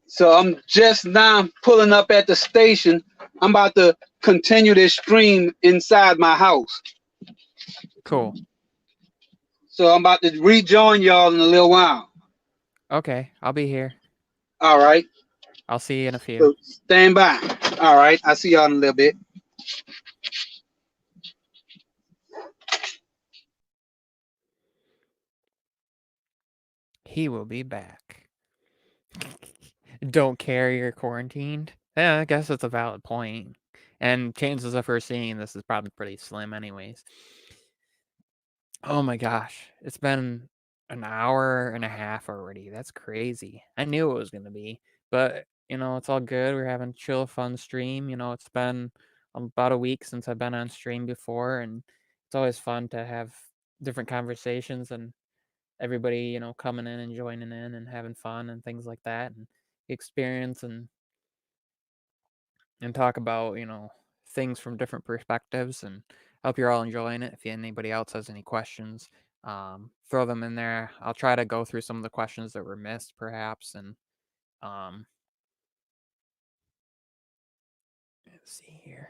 B: So I'm just now pulling up at the station. I'm about to continue this stream inside my house.
A: Cool.
B: So I'm about to rejoin y'all in a little while.
A: Okay, I'll be here.
B: All right.
A: I'll see you in a few.
B: So stand by. All right. I'll see y'all in a little bit.
A: He will be back. Don't care you're quarantined? Yeah, I guess that's a valid point. And chances of her seeing this is probably pretty slim anyways. Oh my gosh. It's been an hour and a half already. That's crazy. I knew it was gonna be. But, it's all good. We're having a chill, fun stream. It's been about a week since I've been on stream before, and it's always fun to have different conversations and everybody, coming in and joining in and having fun and things like that and experience and talk about, things from different perspectives and I hope you're all enjoying it. If anybody else has any questions, throw them in there. I'll try to go through some of the questions that were missed perhaps and um let's see here.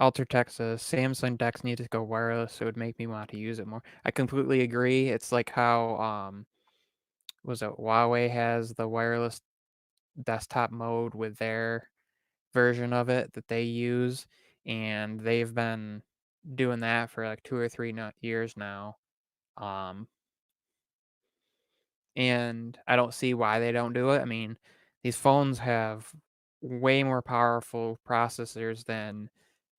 A: Alter Tech says Samsung decks need to go wireless, so it would make me want to use it more. I completely agree. It's like how was it Huawei has the wireless desktop mode with their version of it that they use, and they've been doing that for like 2 or 3 years now. Um, and I don't see why they don't do it. I mean, these phones have way more powerful processors than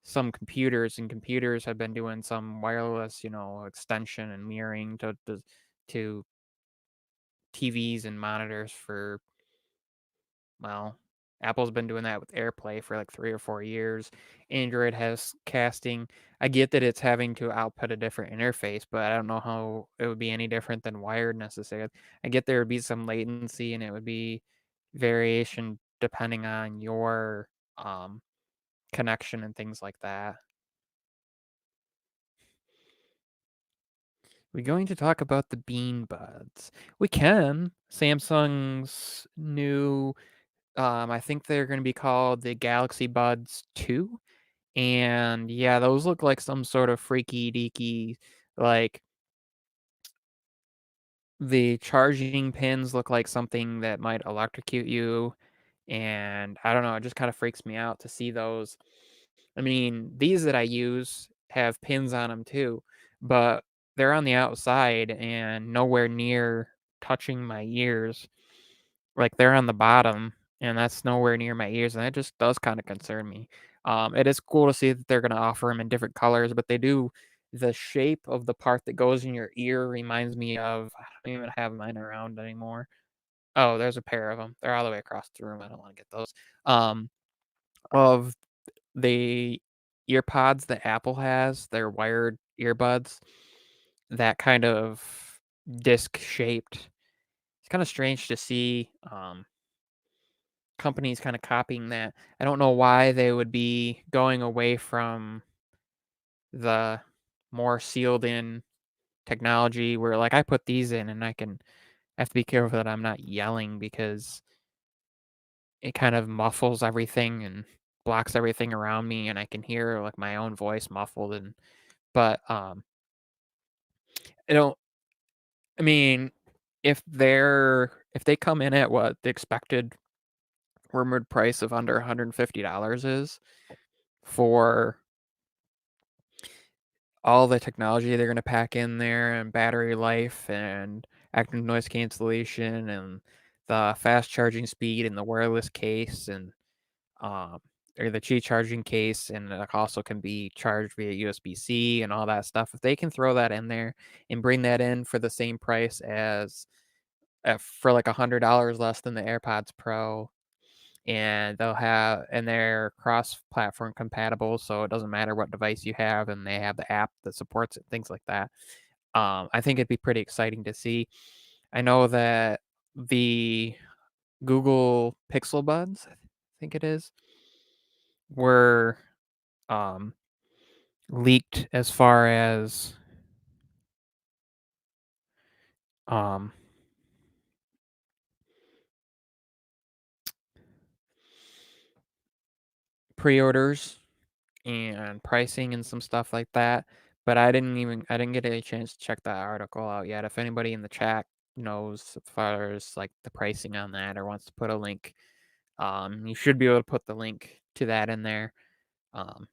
A: some computers, and computers have been doing some wireless, extension and mirroring to TVs and monitors for well, Apple's been doing that with AirPlay for like 3 or 4 years. Android has casting. I get that it's having to output a different interface, but I don't know how it would be any different than wired necessarily. I get there would be some latency and it would be variation depending on your um, connection and things like that. We're going to talk about the Bean Buds. We can. Samsung's new I think they're going to be called the Galaxy Buds 2. And yeah, those look like some sort of freaky deaky, like the charging pins look like something that might electrocute you, and I don't know, it just kind of freaks me out to see those. I mean, these that I use have pins on them too, but they're on the outside and nowhere near touching my ears. Like, they're on the bottom, and that's nowhere near my ears, and that just does kinda concern me. It is cool to see that they're gonna offer them in different colors, but they do the shape of the part that goes in your ear reminds me of I don't even have mine around anymore. Oh, there's a pair of them. 'Em. They're all the way across the room, I don't wanna get those. Um, of the ear pods that Apple has, they're wired earbuds, that kind of disc-shaped. It's kinda strange to see, companies kinda copying that. I don't know why they would be going away from the more sealed in technology where, like, I put these in and I have to be careful that I'm not yelling because it kind of muffles everything and blocks everything around me, and I can hear, like, my own voice muffled but, I don't I mean, if they come in at what the expected rumored price of under $150 is for all the technology they're gonna pack in there and battery life and active noise cancellation and the fast charging speed and the wireless case and, um or the Qi charging case, and it also can be charged via USB-C and all that stuff. If they can throw that in there and bring that in for the same price as for like $100 less than the AirPods Pro, and they're cross-platform compatible, so it doesn't matter what device you have, and they have the app that supports it, things like that. I think it'd be pretty exciting to see. I know that the Google Pixel Buds, I think it is, were um, leaked as far as um, pre-orders and pricing and some stuff like that. But I didn't get a chance to check that article out yet. If anybody in the chat knows as far as like the pricing on that or wants to put a link, you should be able to put the link to that in there. Um,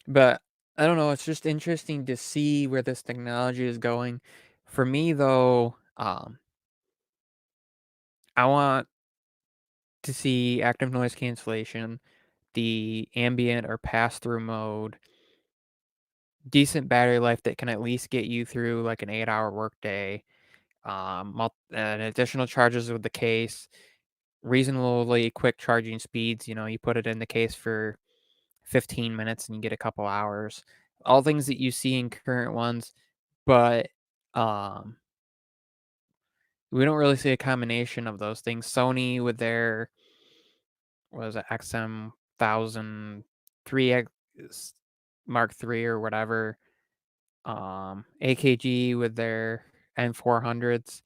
A: but I don't know, it's just interesting to see where this technology is going. For me though, I want to see active noise cancellation, the ambient or pass through mode, decent battery life that can at least get you through like an 8-hour workday, and additional charges with the case, reasonably quick charging speeds. You know, you put it in the case for 15 minutes and you get a couple hours. All things that you see in current ones, but um, we don't really see a combination of those things. Sony with their what was it XM 1000 Mark III or whatever, AKG with their N400s.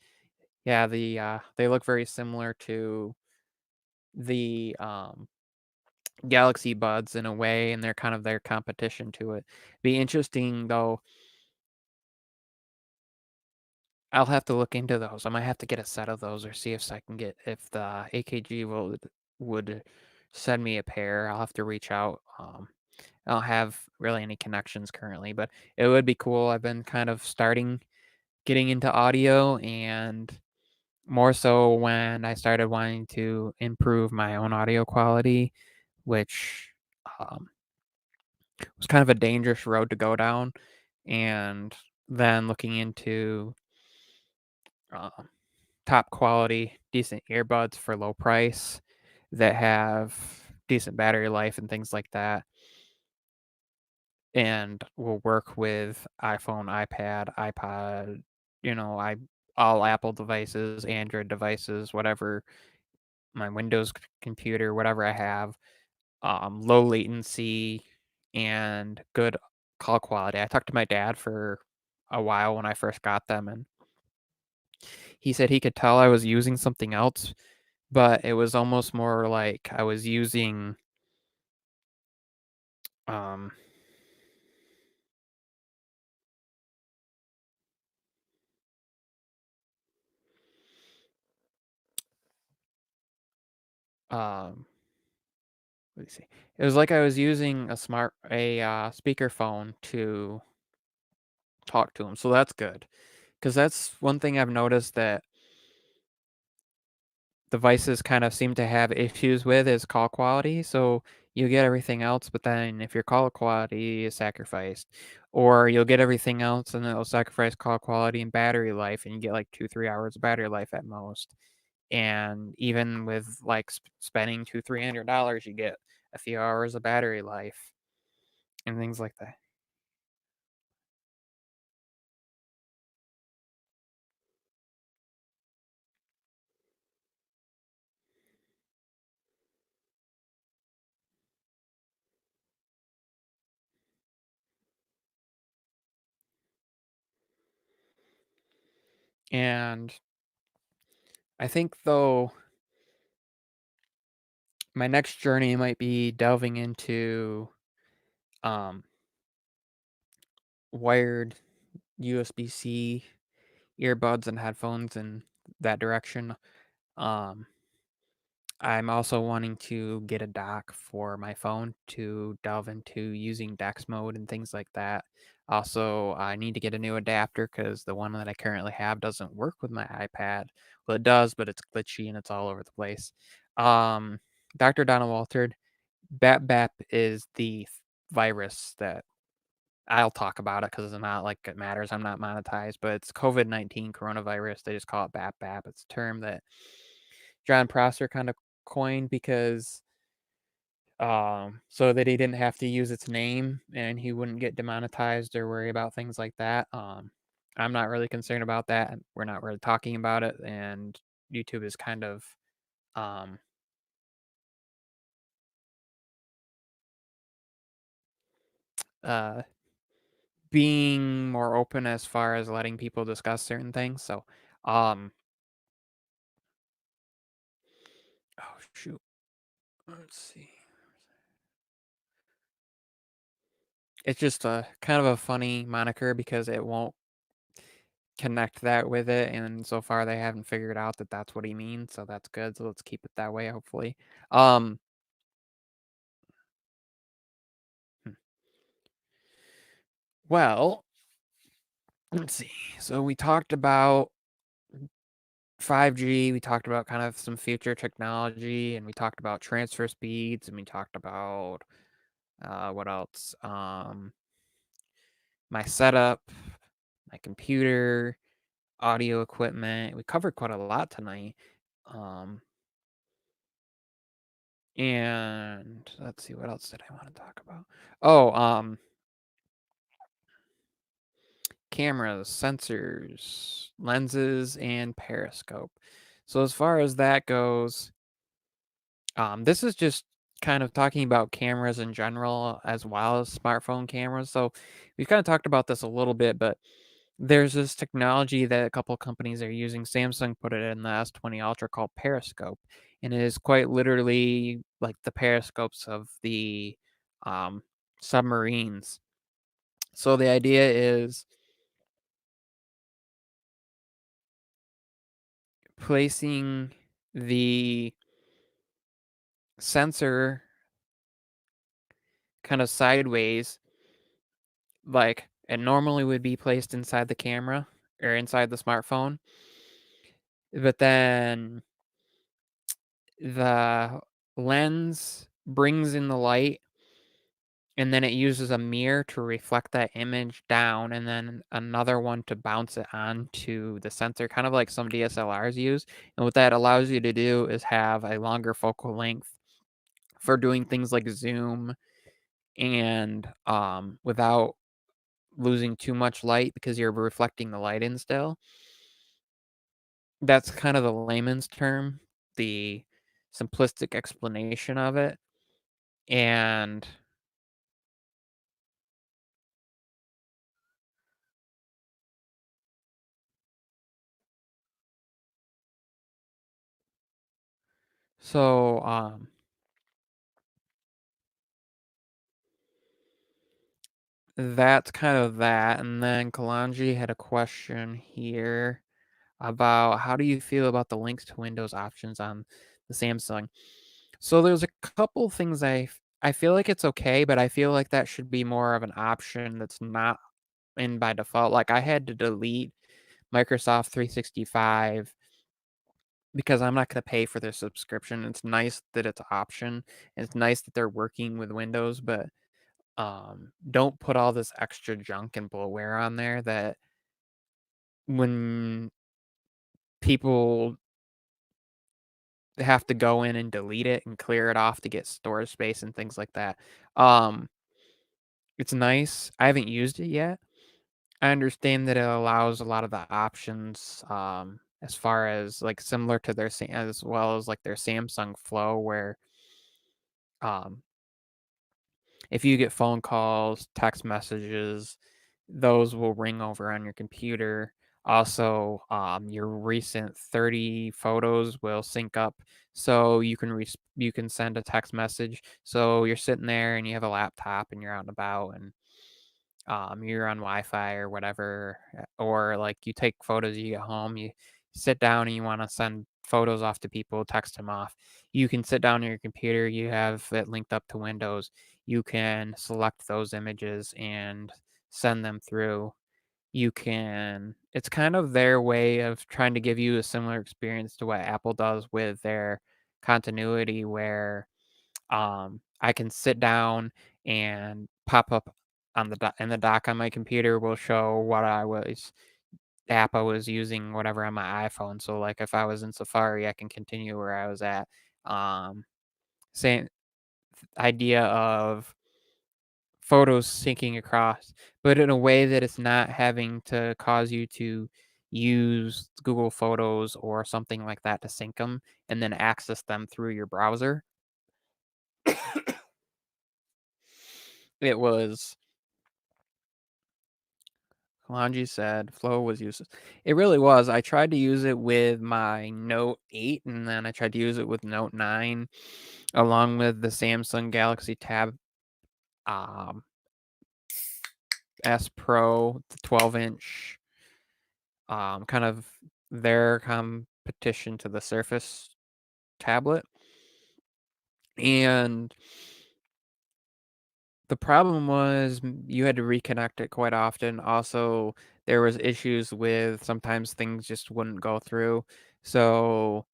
A: Yeah, they look very similar to the Galaxy Buds in a way, and they're kind of their competition to it. Be interesting though. I'll have to look into those. I might have to get a set of those or see if the AKG would send me a pair. I'll have to reach out. I don't have really any connections currently, but it would be cool. I've been kind of starting getting into audio, and more so when I started wanting to improve my own audio quality, which um, was kind of a dangerous road to go down. And then looking into uh, top quality, decent earbuds for low price that have decent battery life and things like that, and will work with iPhone, iPad, iPod, you know, all Apple devices, Android devices, whatever my Windows computer, whatever I have, low latency and good call quality. I talked to my dad for a while when I first got them, and he said he could tell I was using something else, but it was almost more like I was using um Let me see. It was like I was using a speakerphone to talk to him, so that's good. Because that's one thing I've noticed that devices kind of seem to have issues with is call quality. So you get everything else, but then if your call quality is sacrificed, or you'll get everything else and it'll sacrifice call quality and battery life, and you get like 2-3 hours of battery life at most. And even with like spending $200-300, you get a few hours of battery life and things like that. And I think though my next journey might be delving into um, wired USB-C earbuds and headphones in that direction. Um, I'm also wanting to get a dock for my phone to delve into using DeX mode and things like that. Also, I need to get a new adapter because the one that I currently have doesn't work with my iPad. Well, it does, but it's glitchy and it's all over the place. Um, Dr. Donald Walter, BAP is the virus that I'll talk about it because it's not like it matters. I'm not monetized, but it's COVID-19 coronavirus. They just call it BAP. It's a term that John Prosser kind of coined because so that he didn't have to use its name and he wouldn't get demonetized or worry about things like that. I'm not really concerned about that. We're not really talking about it, and YouTube is kind of um, uh, being more open as far as letting people discuss certain things. So, um, oh shoot, let's see. It's just a kind of a funny moniker because it won't connect that with it, and so far they haven't figured out that that's what he means, so that's good. So let's keep it that way, hopefully. Um, hmm, well, let's see. So we talked about 5G, we talked about kind of some future technology, and we talked about transfer speeds, and we talked about what else? My setup, my computer, audio equipment. We covered quite a lot tonight. Um, and let's see, what else did I want to talk about? Oh, cameras, sensors, lenses, and periscope. So as far as that goes, this is just kind of talking about cameras in general as well as smartphone cameras. So we've kind of talked about this a little bit, but there's this technology that a couple companies are using. Samsung put it in the S20 Ultra called Periscope, and it is quite literally like the periscopes of the um, submarines. So the idea is placing the sensor kind of sideways, like it normally would be placed inside the camera or inside the smartphone, but then the lens brings in the light and then it uses a mirror to reflect that image down and then another one to bounce it onto the sensor, kind of like some DSLRs use. And what that allows you to do is have a longer focal length for doing things like zoom and without losing too much light because you're reflecting the light in still. That's kind of the layman's term, the simplistic explanation of it. And so that's kind of that. And then Kalanji had a question here about how do you feel about the links to Windows options on the Samsung? So there's a couple things I feel like it's okay, but I feel like that should be more of an option that's not in by default. Like I had to delete Microsoft 365 because I'm not going to pay for their subscription. It's nice that it's an option. And it's nice that they're working with Windows, but don't put all this extra junk and bloatware on there that when people have to go in and delete it and clear it off to get storage space and things like that. Um, it's nice. I haven't used it yet. I understand that it allows a lot of the options, as far as like similar to their as well as like their Samsung Flow, where um, if you get phone calls, text messages, those will ring over on your computer. Also, your recent 30 photos will sync up, so you can send a text message. So you're sitting there and you have a laptop and you're out and about and you're on Wi-Fi or whatever, or like you take photos, you get home, you sit down and you want to send photos off to people, text them off. You can sit down on your computer, you have it linked up to Windows. You can select those images and send them through. You can, it's kind of their way of trying to give you a similar experience to what Apple does with their continuity, where I can sit down and pop up on in the dock on my computer will show what app I was using, whatever on my iPhone. So like if I was in Safari, I can continue where I was at. Um, Same idea of photos syncing across, but in a way that it's not having to cause you to use Google Photos or something like that to sync them and then access them through your browser. It was Kalanji said Flow was useless. It really was. I tried to use it with my Note 8 and then I tried to use it with Note 9 along with the Samsung Galaxy Tab um, S Pro, the 12-inch, kind of their competition to the Surface tablet. And the problem was you had to reconnect it quite often. Also, there was issues with sometimes things just wouldn't go through. So,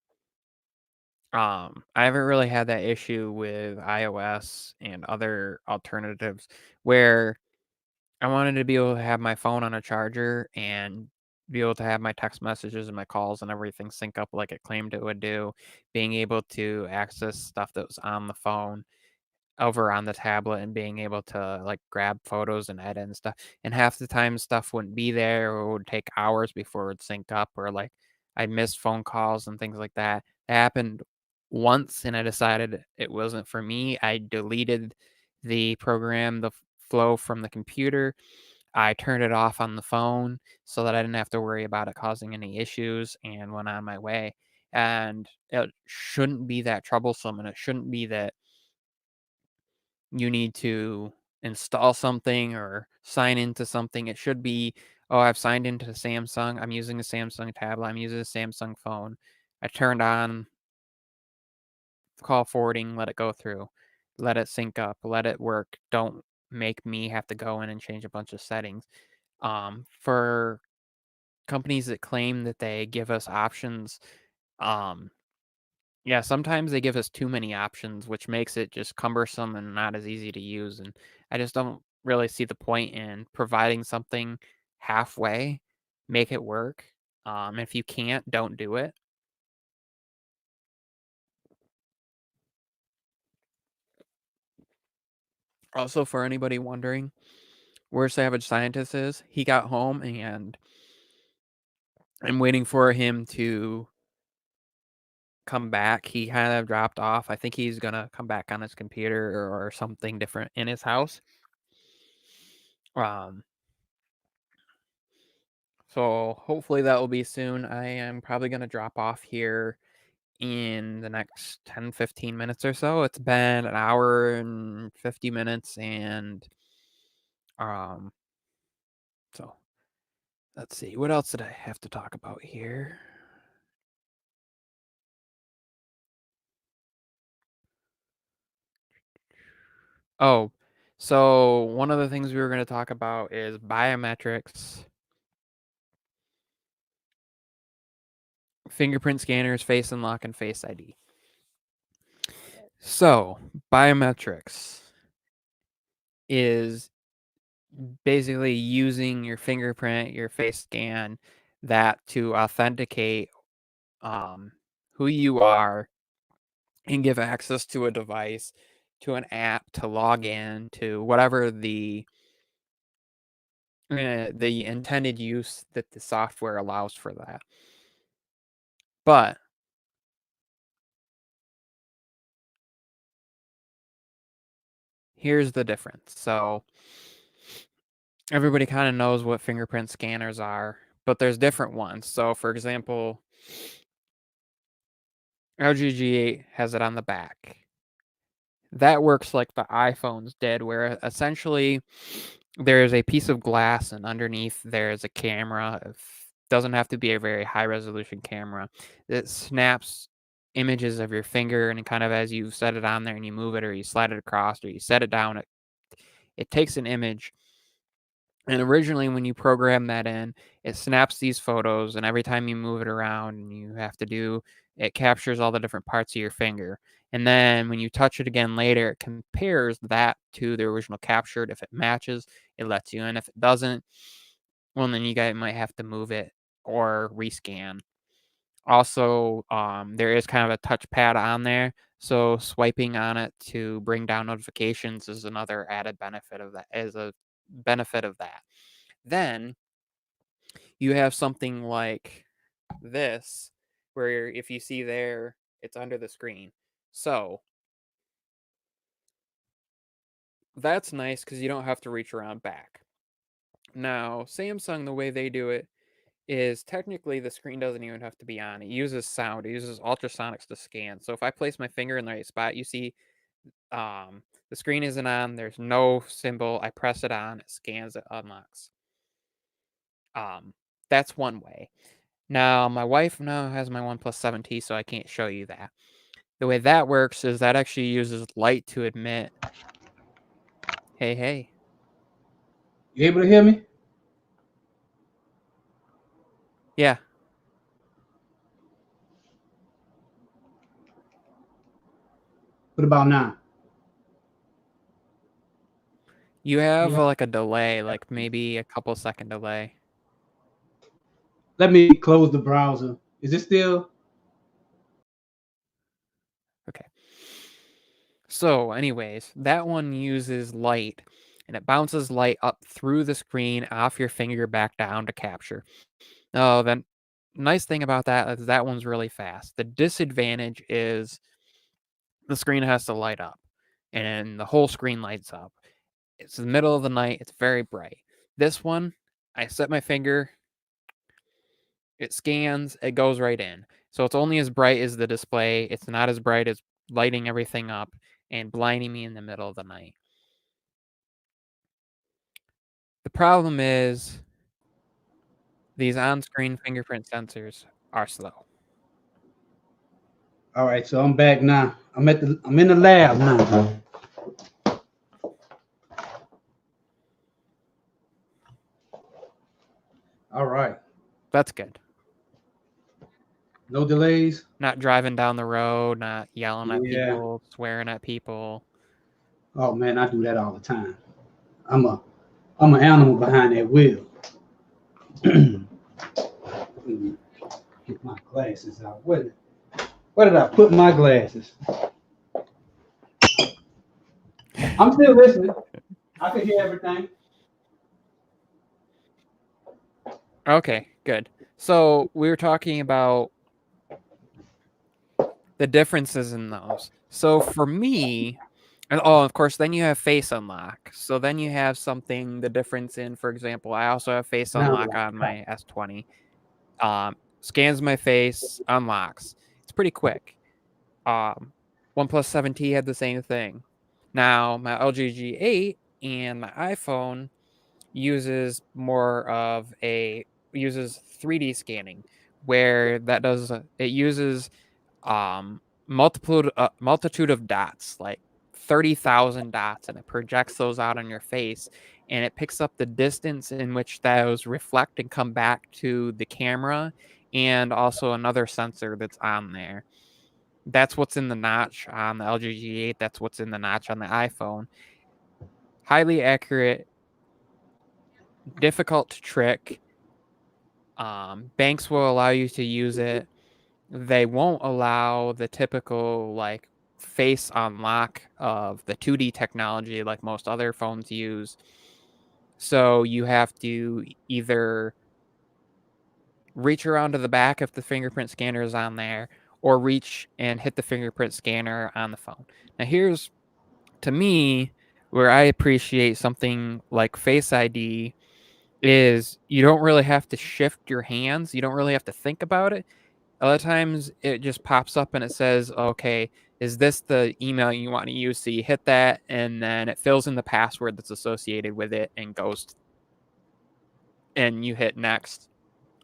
A: I haven't really had that issue with iOS and other alternatives where I wanted to be able to have my phone on a charger and be able to have my text messages and my calls and everything sync up like it claimed it would do, being able to access stuff that was on the phone over on the tablet and being able to like grab photos and edit and stuff. And half the time stuff wouldn't be there or it would take hours before it would sync up or like I missed phone calls and things like that. It happened once and I decided it wasn't for me. I deleted the program, the flow from the computer. I turned it off on the phone so that I didn't have to worry about it causing any issues and went on my way. And it shouldn't be that troublesome and it shouldn't be that you need to install something or sign into something. It should be, oh, I've signed into Samsung. I'm using a Samsung tablet. I'm using a Samsung phone. I turned on call forwarding, let it go through, let it sync up, let it work. Don't make me have to go in and change a bunch of settings. For companies that claim that they give us options, um, yeah, sometimes they give us too many options, which makes it just cumbersome and not as easy to use. And I just don't really see the point in providing something halfway, make it work. If you can't, don't do it. Also, for anybody wondering where Savage Scientist is, he got home and I'm waiting for him to come back. He kind of dropped off. I think he's gonna come back on his computer or something different in his house. Um, So hopefully that will be soon. I am probably going to drop off here in the next 10, 15 minutes or so. It's been an hour and 50 minutes and um so let's see. What else did I have to talk about here? Oh, so one of the things we were going to talk about is biometrics, fingerprint scanners, face unlock, and face ID. So biometrics is basically using your fingerprint, your face scan, that to authenticate who you are and give access to a device, to an app, to log in, to whatever the intended use that the software allows for that. But here's the difference. So everybody kind of knows what fingerprint scanners are, but there's different ones. So for example, LG G8 has it on the back. That works like the iPhones did, where essentially there's a piece of glass and underneath there's a camera. It doesn't have to be a very high resolution camera. It snaps images of your finger, and kind of as you set it on there and you move it or you slide it across or you set it down, it takes an image. And originally, when you program that in, it snaps these photos, and every time you move it around and you have to do, it captures all the different parts of your finger. And then when you touch it again later, it compares that to the original captured. If it matches, it lets you in. If it doesn't, well, then you guys might have to move it or rescan. Also, there is kind of a touchpad on there, so swiping on it to bring down notifications is another added benefit of that. Is a benefit of that. Then you have something like this, where if you see there, it's under the screen. So that's nice because you don't have to reach around back. Now, Samsung, the way they do it is technically the screen doesn't even have to be on. It uses sound. It uses ultrasonics to scan. So if I place my finger in the right spot, you see the screen isn't on. There's no symbol. I press it on. It scans. It unlocks. That's one way. Now, my wife now has my OnePlus 7T, so I can't show you that. The way that works is that actually uses light to emit. Hey, hey.
B: You able to hear me?
A: Yeah.
B: What about now?
A: You have like a delay, like maybe a couple second delay.
B: Let me close the browser. Is it still?
A: Okay. So, anyways, that one uses light, and it bounces light up through the screen, off your finger, back down to capture. Oh, the nice thing about that is that one's really fast. The disadvantage is the screen has to light up, and the whole screen lights up. It's the middle of the night. It's very bright. This one, I set my finger, it scans, it goes right in. So it's only as bright as the display. It's not as bright as lighting everything up and blinding me in the middle of the night. The problem is these on-screen fingerprint sensors are slow.
B: All right, so I'm back now. I'm in the lab now. All right.
A: That's good.
B: No delays.
A: Not driving down the road, not yelling at
B: Yeah.
A: people, swearing at people.
B: Oh man, I do that all the time. I'm an animal behind that wheel. Get my glasses out. Where did I put my glasses? I'm still listening. I can hear everything.
A: Okay, good. So we were talking about the differences in those. So for me, and of course, then you have face unlock. So then you have something, the difference in, for example, I also have face unlock on my S20. Scans my face, unlocks. It's pretty quick. OnePlus 7T had the same thing. Now, my LG G8 and my iPhone uses more of uses 3D scanning, where it uses multitude of dots, like 30,000 dots, and it projects those out on your face, and it picks up the distance in which those reflect and come back to the camera, and also another sensor that's on there. That's what's in the notch on the LG G8. That's what's in the notch on the iPhone. Highly accurate, difficult to trick. Banks will allow you to use it. They won't allow the typical like face unlock of the 2D technology like most other phones use. So you have to either reach around to the back if the fingerprint scanner is on there, or reach and hit the fingerprint scanner on the phone. Now here's, to me, where I appreciate something like Face ID is you don't really have to shift your hands. You don't really have to think about it. A lot of times it just pops up and it says, okay, is this the email you want to use? So you hit that and then it fills in the password that's associated with it and goes, and you hit next.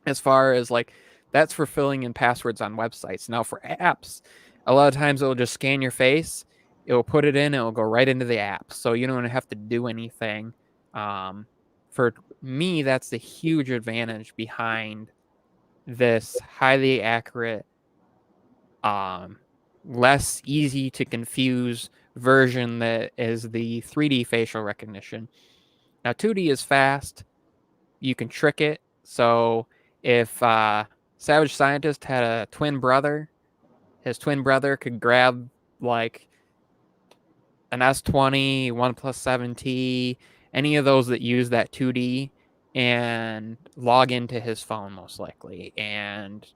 A: As far as like, that's for filling in passwords on websites. Now for apps, a lot of times it'll just scan your face, it will put it in, it will go right into the app. So you don't have to do anything. For me, that's the huge advantage behind this highly accurate, less easy to confuse version that is the 3D facial recognition. Now 2D is fast. You can trick it. So if Savage Scientist had a twin brother, his twin brother could grab like an S20, OnePlus 7T, any of those that use that 2D and log into his phone most likely. And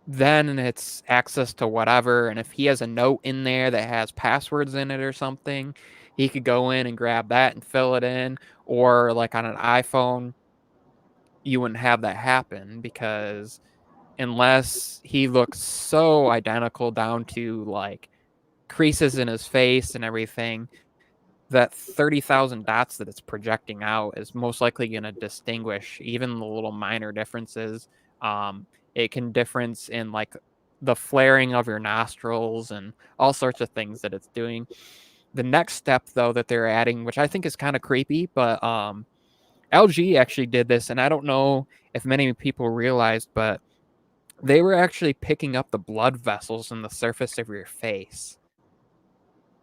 A: then it's access to whatever. And if he has a note in there that has passwords in it or something, he could go in and grab that and fill it in. Or like on an iPhone, you wouldn't have that happen because unless he looks so identical down to like creases in his face and everything, that 30,000 dots that it's projecting out is most likely going to distinguish even the little minor differences. It can difference in like the flaring of your nostrils and all sorts of things that it's doing. The next step though that they're adding, which I think is kind of creepy, but LG actually did this, and I don't know if many people realized, but they were actually picking up the blood vessels in the surface of your face.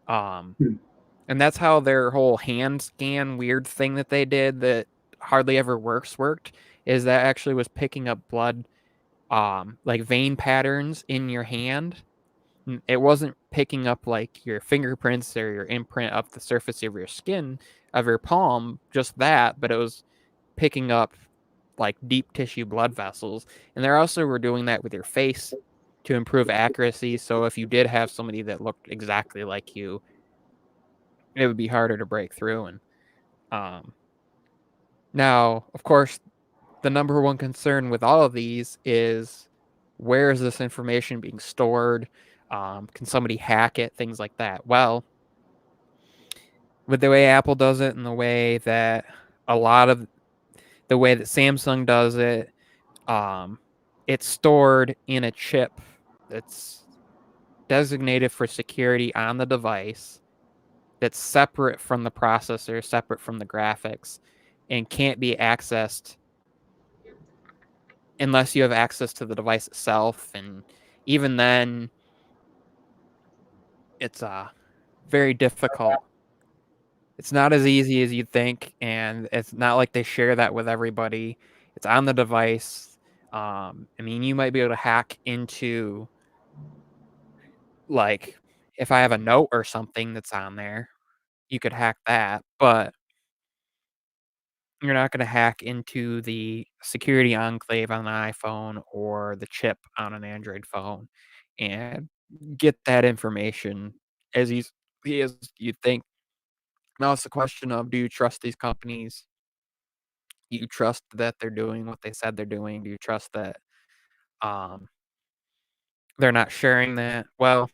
B: Hmm.
A: And that's how their whole hand scan weird thing that they did that hardly ever worked, is that actually was picking up blood, like vein patterns in your hand. It wasn't picking up like your fingerprints or your imprint up the surface of your skin, of your palm, just that, but it was picking up like deep tissue blood vessels. And they also were doing that with your face to improve accuracy. So if you did have somebody that looked exactly like you, it would be harder to break through. And now, of course, the number one concern with all of these is, where is this information being stored? Can somebody hack it? Things like that. Well, with the way Apple does it and the way that Samsung does it, it's stored in a chip that's designated for security on the device, that's separate from the processor, separate from the graphics, and can't be accessed unless you have access to the device itself. And even then, it's very difficult. It's not as easy as you'd think, and it's not like they share that with everybody. It's on the device. I mean, you might be able to hack into, like, if I have a note or something that's on there, you could hack that, but you're not going to hack into the security enclave on an iPhone or the chip on an Android phone and get that information as easily as you'd think. Now it's a question of, do you trust these companies? Do you trust that they're doing what they said they're doing? Do you trust that um, they're not sharing that? Well,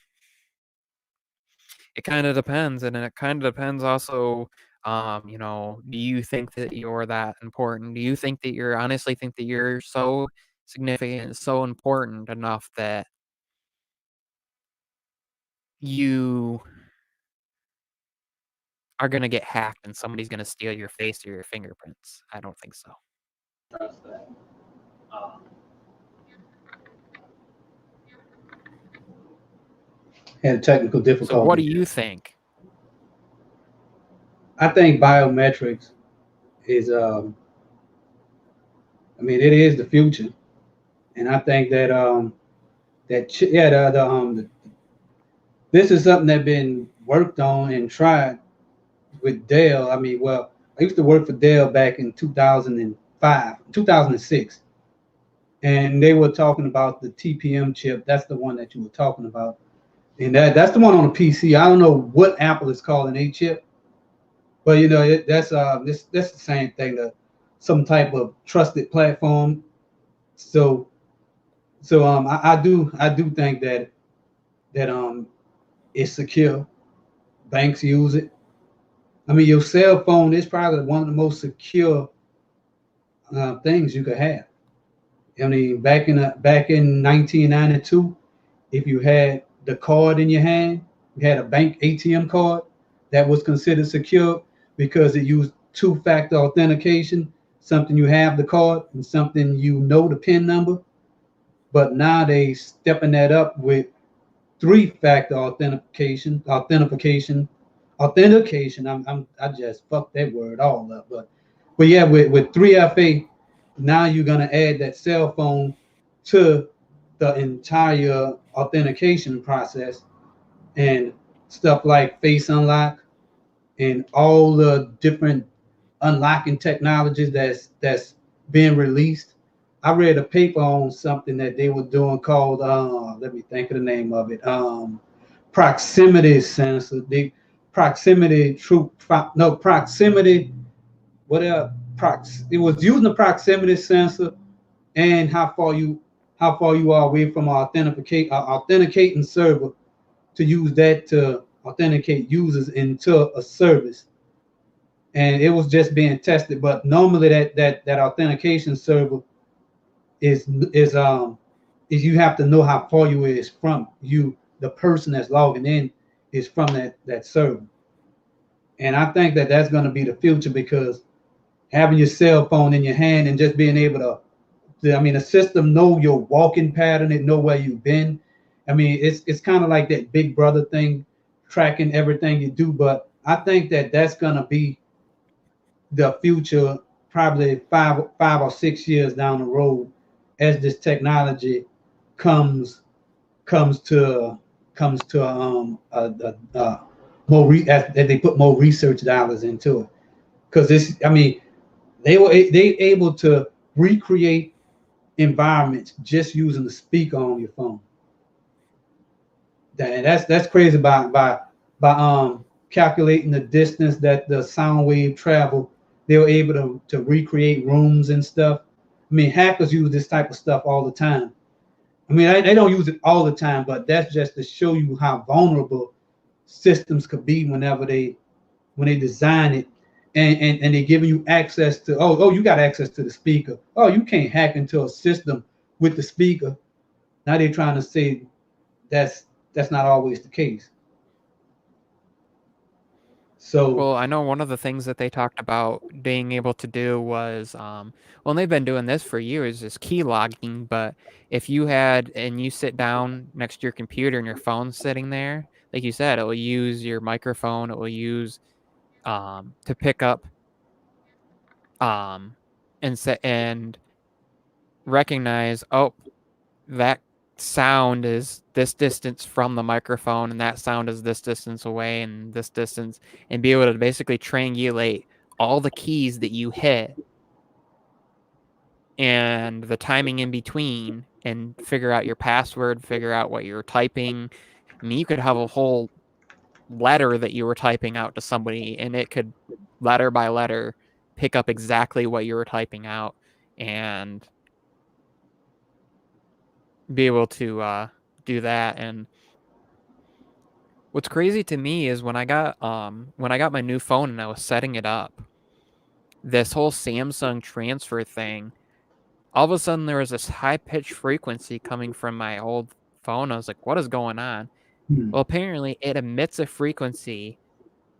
A: it kind of depends, and it kind of depends also. Do you think that you're that important? Do you think that you're honestly think that you're so significant, so important enough that you are going to get hacked and somebody's going to steal your face or your fingerprints. I don't think so.
B: Trust that. Had technical difficulty.
A: So what do you think?
B: I think biometrics is, I mean, it is the future, and I think that this is something that's been worked on and tried with Dell. I mean, well, I used to work for Dell back in 2005, 2006, and they were talking about the TPM chip. That's the one that you were talking about, and that's the one on the PC. I don't know what Apple is calling a chip, but you know that's the same thing. Some type of trusted platform. So I do think that it's secure. Banks use it. I mean, your cell phone is probably one of the most secure things you could have. I mean, back in 1992, if you had the card in your hand, you had a bank ATM card that was considered secure because it used two-factor authentication, something you have the card and something you know the PIN number. But now they stepping that up with three-factor authentication. I just fucked that word all up. But yeah, with 3FA, now you're gonna add that cell phone to the entire authentication process, and stuff like face unlock and all the different unlocking technologies that's being released. I read a paper on something that they were doing called let me think of the name of it. Proximity sensor. The proximity true no proximity whatever prox it was using the proximity sensor and how far you are away from authenticating server to use that to authenticate users into a service. And it was just being tested. But normally that authentication server is you have to know how far you is from you, the person that's logging in is from that server. And I think that that's going to be the future, because having your cell phone in your hand and just being able to, I mean, the system know your walking pattern, it know where you've been. I mean, it's kind of like that Big Brother thing, tracking everything you do. But I think that that's going to be the future, probably 5 or 6 years down the road, as this technology comes to more as they put more research dollars into it. Because this, I mean, they able to recreate environments just using the speaker on your phone. And that's crazy by calculating the distance that the sound wave travel. They were able to recreate rooms and stuff. I mean, hackers use this type of stuff all the time. I mean, they don't use it all the time, but that's just to show you how vulnerable systems could be when they design it, and they're giving you access to, you got access to the speaker. Oh, you can't hack into a system with the speaker. Now they're trying to say that's not always the case. So,
A: well, I know one of the things that they talked about being able to do was, well, they've been doing this for years, is key logging. But if you had, and you sit down next to your computer and your phone's sitting there, like you said, it will use your microphone. It will use to pick up and recognize, oh, that sound is this distance from the microphone, and that sound is this distance away, and this distance, and be able to basically triangulate all the keys that you hit and the timing in between, and figure out your password, figure out what you're typing. I mean, you could have a whole letter that you were typing out to somebody, and it could, letter by letter, pick up exactly what you were typing out and be able to do that. And what's crazy to me is when I got my new phone and I was setting it up, this whole Samsung transfer thing, all of a sudden there was this high-pitched frequency coming from my old phone. I was like, what is going on? Well, apparently it emits a frequency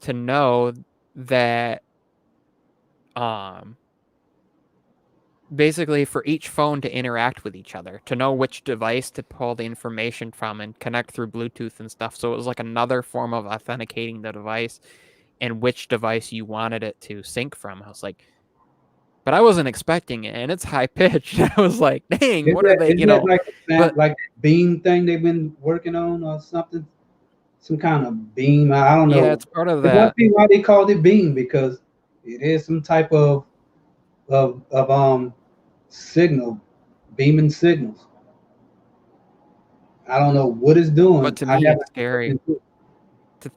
A: to know that basically for each phone to interact with each other, to know which device to pull the information from and connect through Bluetooth and stuff. So it was like another form of authenticating the device and which device you wanted it to sync from. I was like, but I wasn't expecting it, and it's high pitched. I was like, dang, what are they,
C: Isn't
A: you
C: that
A: know?
C: like
A: But
C: like that beam thing they've been working on or something? Some kind of beam. I don't know.
A: yeah, it's part of
C: It must
A: that.
C: be why they called it beam, because it is some type of signal, beaming signals. I don't know what it's doing.
A: But to
C: I
A: me,
C: haven't
A: it's scary.
C: looked into it.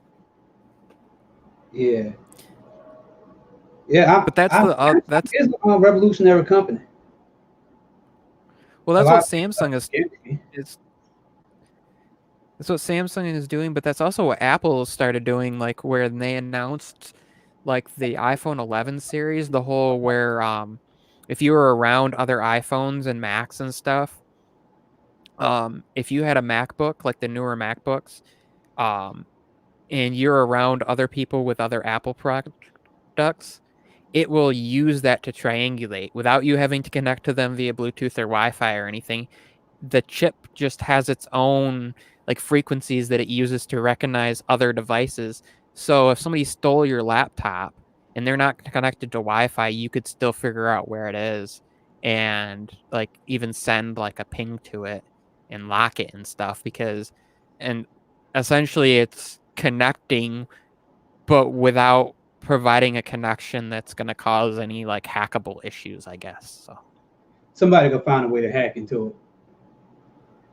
C: Yeah. Yeah,
A: But that's that's
C: it's a revolutionary company.
A: well,
C: A
A: that's
C: lot
A: what
C: of people
A: Samsung is.
C: scared me.
A: It's That's what Samsung is doing, but that's also what Apple started doing, like where they announced like the iPhone 11 series, the whole where if you were around other iPhones and Macs and stuff, if you had a MacBook, like the newer MacBooks, um and you're around other people with other Apple products, it will use that to triangulate without you having to connect to them via Bluetooth or Wi-Fi or anything. The chip just has its own like frequencies that it uses to recognize other devices. So if somebody stole your laptop and they're not connected to Wi-Fi, you could still figure out where it is and like even send like a ping to it and lock it and stuff and essentially it's connecting but without providing a connection that's going to cause any like hackable issues, I guess. So
C: Somebody could find a way to hack into it.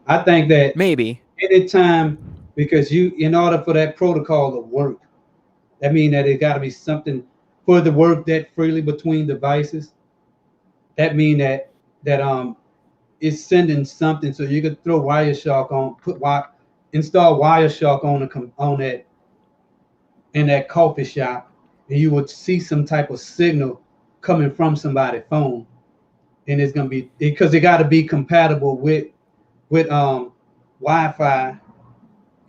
C: I think that
A: maybe
C: anytime, because in order for that protocol to work, that means that it got to be something for the work that freely between devices. That means that it's sending something, so you could throw Wireshark on, install Wireshark on that in that coffee shop, and you would see some type of signal coming from somebody's phone, and it's gonna be because it got to be compatible with Wi-Fi,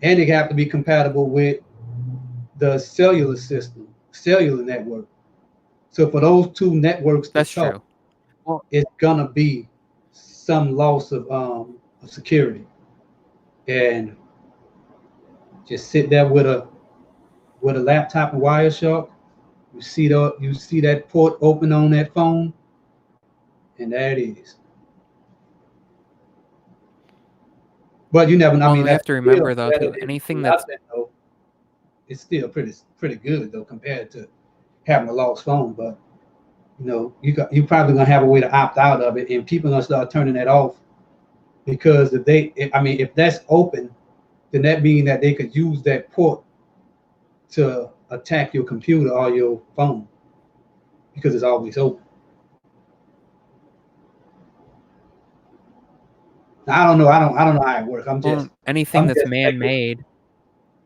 C: and it have to be compatible with the cellular network. So for those two networks to
A: that's
C: talk,
A: true. Well,
C: it's gonna be some loss of security, and just sit there with a laptop and Wireshark. You see that port open on that phone, and there it is. But you never know. I
A: well,
C: mean,
A: we have
C: that's
A: to
C: still
A: remember though
C: better
A: too,
C: than
A: anything that's
C: nothing, though. It's still pretty good though compared to having a lost phone. But you probably gonna have a way to opt out of it, and people are gonna start turning that off, because if that's open, then that means that they could use that port to attack your computer or your phone, because it's always open. Now, I don't know. I don't know how it works.
A: anything
C: I'm
A: that's
C: just
A: man-made.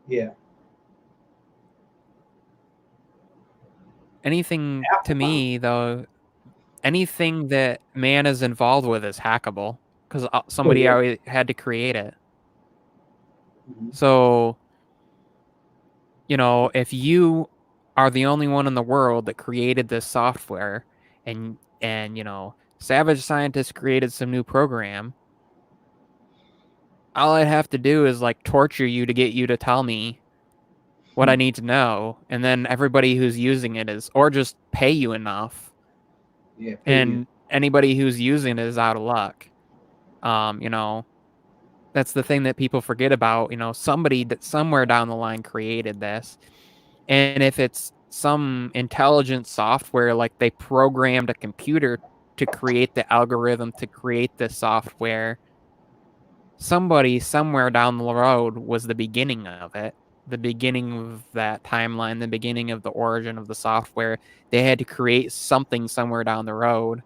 C: Yeah.
A: Anything to me though, anything that man is involved with is hackable because somebody
C: yeah.
A: always had to create it.
C: Mm-hmm.
A: So, if you are the only one in the world that created this software and Savage Scientist created some new program, all I'd have to do is like torture you to get you to tell me what I need to know, and then everybody who's using it or just pay you enough.
C: Yeah.
A: And anybody who's using it is out of luck. That's the thing that people forget about. Somebody that somewhere down the line created this, and if it's some intelligent software, like they programmed a computer to create the algorithm to create the software, somebody somewhere down the road was the beginning of it, the beginning of that timeline, the beginning of the origin of the software. They had to create something somewhere down the road,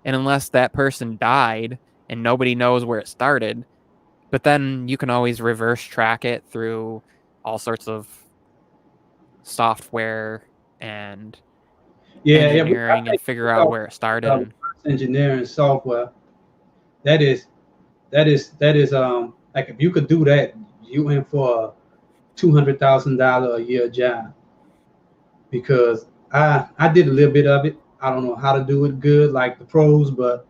A: and unless that person died and nobody knows where it started, but then you can always reverse track it through all sorts of software and engineering and figure out where it started. And
C: engineering software, that is like, if you could do that, you in for a $200,000 a year job. because I did a little bit of it. I don't know how to do it good like the pros, but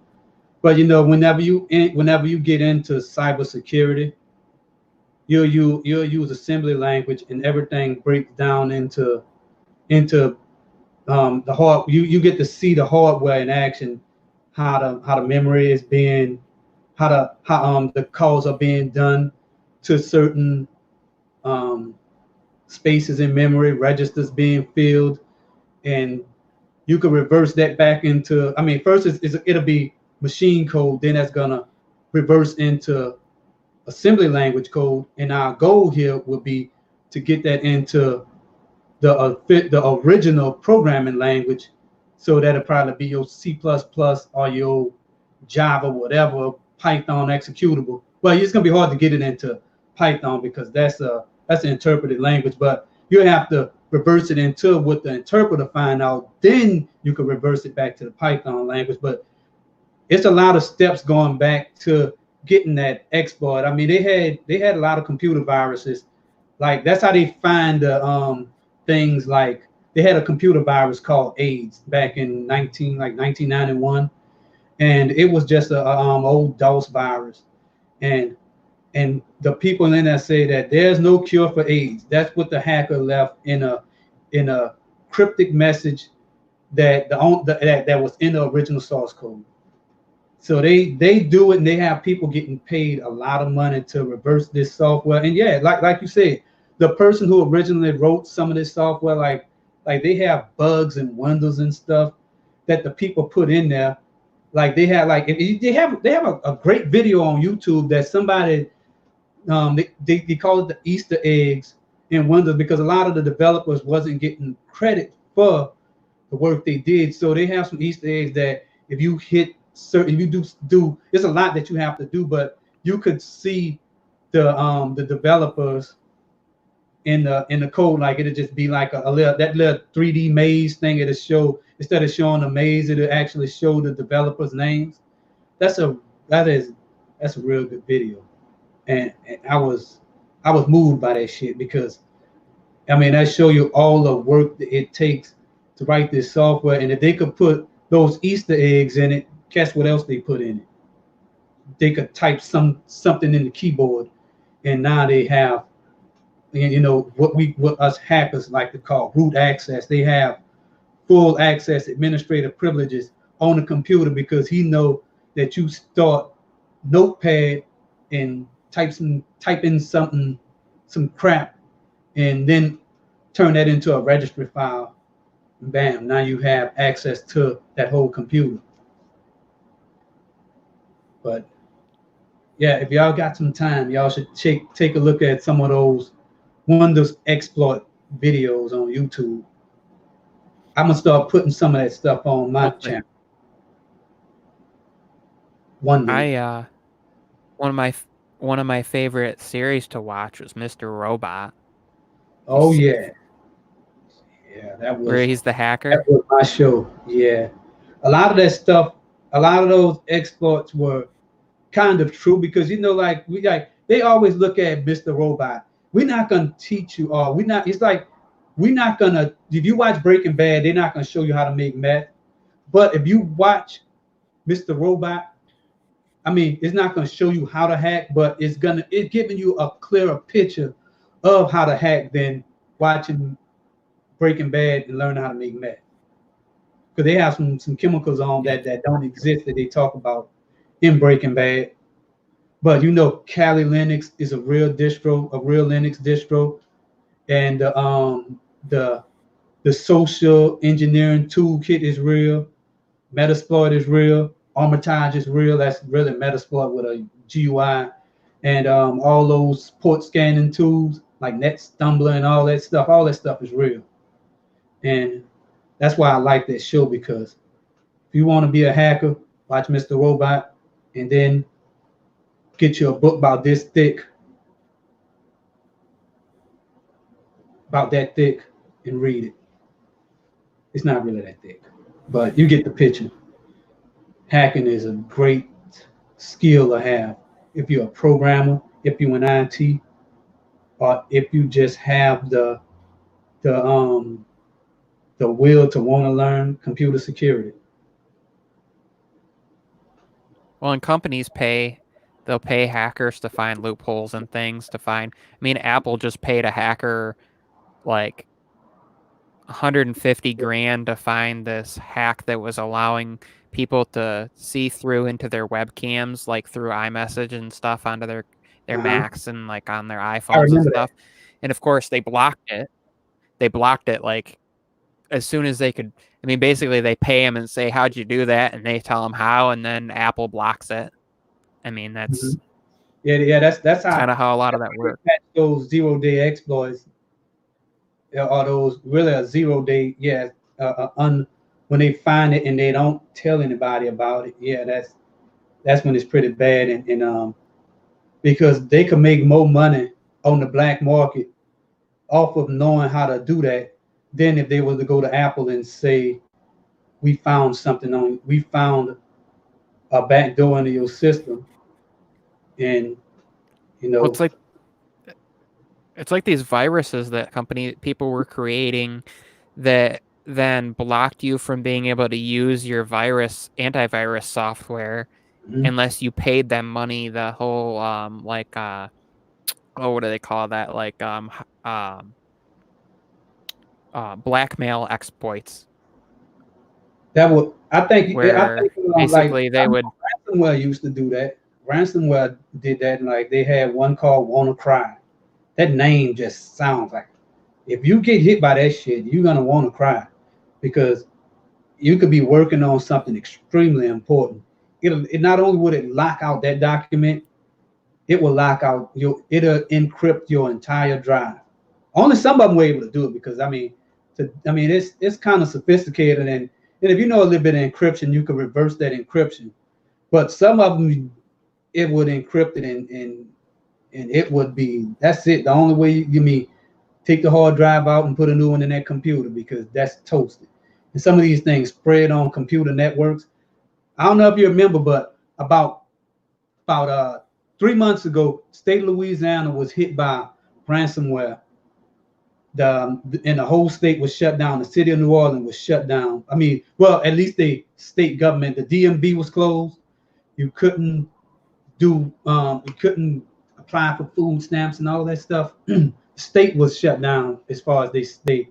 C: you know, whenever you get into cybersecurity, you'll use assembly language, and everything breaks down into the hard. You get to see the hardware in action, how the memory is being, how the calls are being done to certain um, spaces in memory, registers being filled, and you could reverse that back into. I mean, first it'll be machine code, then that's gonna reverse into assembly language code, and our goal here would be to get that into the original programming language, so that'll probably be your C++ or your Java, whatever, Python executable. Well, it's gonna be hard to get it into Python because that's an interpreted language, but you have to reverse it into what the interpreter find out. Then you can reverse it back to the Python language. But it's a lot of steps going back to getting that exploit. I mean, they had a lot of computer viruses. Like that's how they find the things. Like they had a computer virus called AIDS back in 1991, and it was just a old DOS virus. And the people in there say that there's no cure for AIDS. That's what the hacker left in a cryptic message that that was in the original source code. So they do it, and they have people getting paid a lot of money to reverse this software. And yeah, like you said, the person who originally wrote some of this software, like they have bugs and windows and stuff that the people put in there. Like they have they have a great video on YouTube that somebody they call it the Easter eggs in Windows, because a lot of the developers wasn't getting credit for the work they did. So they have some Easter eggs that if you hit certain, if you do there's a lot that you have to do, but you could see the developers in the code. Like it'll just be like a little 3D maze thing. It'll show, instead of showing the maze, it'll actually show the developers' names. That's a real good video. And I was moved by that shit, because I mean, that show you all the work that it takes to write this software. And if they could put those Easter eggs in it, guess what else they put in it? They could type something in the keyboard, and now they have, you know, what us hackers like to call root access. They have full access, administrative privileges on the computer, because he know that you start Notepad and type in some crap, and then turn that into a registry file. Bam! Now you have access to that whole computer. But yeah, if y'all got some time, y'all should take a look at some of those Windows exploit videos on YouTube. I'm gonna start putting some of that stuff on my channel. One day.
A: One of my favorite series to watch was Mr. Robot.
C: Oh yeah, that was
A: where he's the hacker.
C: That was my show. Yeah, a lot of that stuff, a lot of those exploits were kind of true, because you know, they always look at Mr. Robot. We're not gonna teach you, or we're not. It's like we're not gonna. If you watch Breaking Bad, they're not gonna show you how to make meth. But if you watch Mr. Robot, I mean, it's not gonna show you how to hack, but it's giving you a clearer picture of how to hack than watching Breaking Bad and learning how to make meth. Because they have some chemicals on that don't exist, that they talk about in Breaking Bad. But you know, Kali Linux is a real distro, a real Linux distro, and the social engineering toolkit is real. Metasploit is real. Armitage is real. That's really Metasploit with a GUI, and all those port scanning tools like NetStumbler and all that stuff is real. And that's why I like that show, because if you want to be a hacker, watch Mr. Robot, and then get you a book about this thick, about that thick, and read it. It's not really that thick, but you get the picture. Hacking is a great skill to have if you're a programmer, if you're in IT, or if you just have the the will to want to learn computer security.
A: Well, and companies they'll pay hackers to find loopholes and things to find. I mean, Apple just paid a hacker like 150 grand to find this hack that was allowing people to see through into their webcams, like through iMessage and stuff onto their Macs and like on their iPhones and
C: remember that.
A: stuff. And of course, they blocked it. They blocked it like as soon as they could. I mean, basically, they pay them and say, "How'd you do that?" And they tell them how, and then Apple blocks it. I mean, that's
C: that's how
A: kind of how a lot of that works.
C: Those 0-day exploits are those really a 0-day, when they find it and they don't tell anybody about it, that's when it's pretty bad, and because they can make more money on the black market off of knowing how to do that than if they were to go to Apple and say, we found a back door into your system, and
A: Well, it's like these viruses that people were creating that then blocked you from being able to use your antivirus software unless you paid them money. The whole what do they call that? Like blackmail exploits.
C: That would
A: where basically they would.
C: Ransomware used to do that. Ransomware did that, and like they had one called WannaCry. That name just sounds like, if you get hit by that shit, you're gonna want to cry, because you could be working on something extremely important. It not only would it lock out that document, it will lock out it'll encrypt your entire drive. Only some of them were able to do it, because it's kind of sophisticated, and if you know a little bit of encryption, you can reverse that encryption. But some of them, it would encrypt it, and it would be, that's it. The only way you take the hard drive out and put a new one in that computer, because that's toasted. And some of these things spread on computer networks. I don't know if you remember, but about 3 months ago, state of Louisiana was hit by ransomware. And the whole state was shut down. The city of New Orleans was shut down. I mean, well, at least the state government, the DMV was closed. You couldn't apply for food stamps and all that stuff. The state was shut down as far as the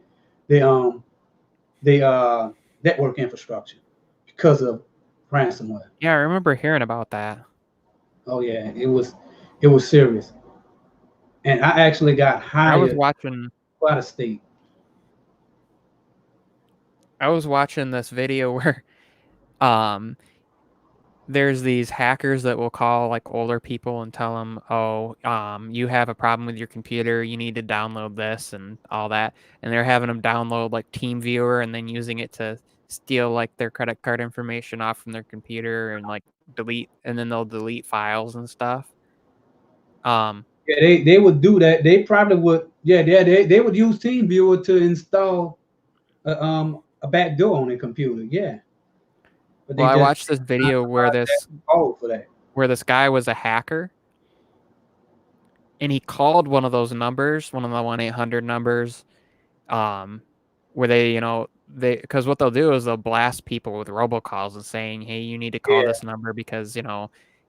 C: network infrastructure because of ransomware.
A: Yeah, I remember hearing about that.
C: Oh yeah, it was serious. And I actually got hired.
A: I was watching
C: out of state.
A: I was watching this video where there's these hackers that will call like older people and tell them, you have a problem with your computer, you need to download this and all that. And they're having them download like TeamViewer and then using it to steal like their credit card information off from their computer and like then they'll delete files and stuff.
C: Yeah, they would do that. They probably would. Yeah, they would use TeamViewer to install a backdoor on their computer. Yeah.
A: Well, I watched this video where this guy was a hacker, and he called one of those numbers, one of the 1-800 numbers, where because what they'll do is they'll blast people with robocalls and saying, hey, you need to call this number because,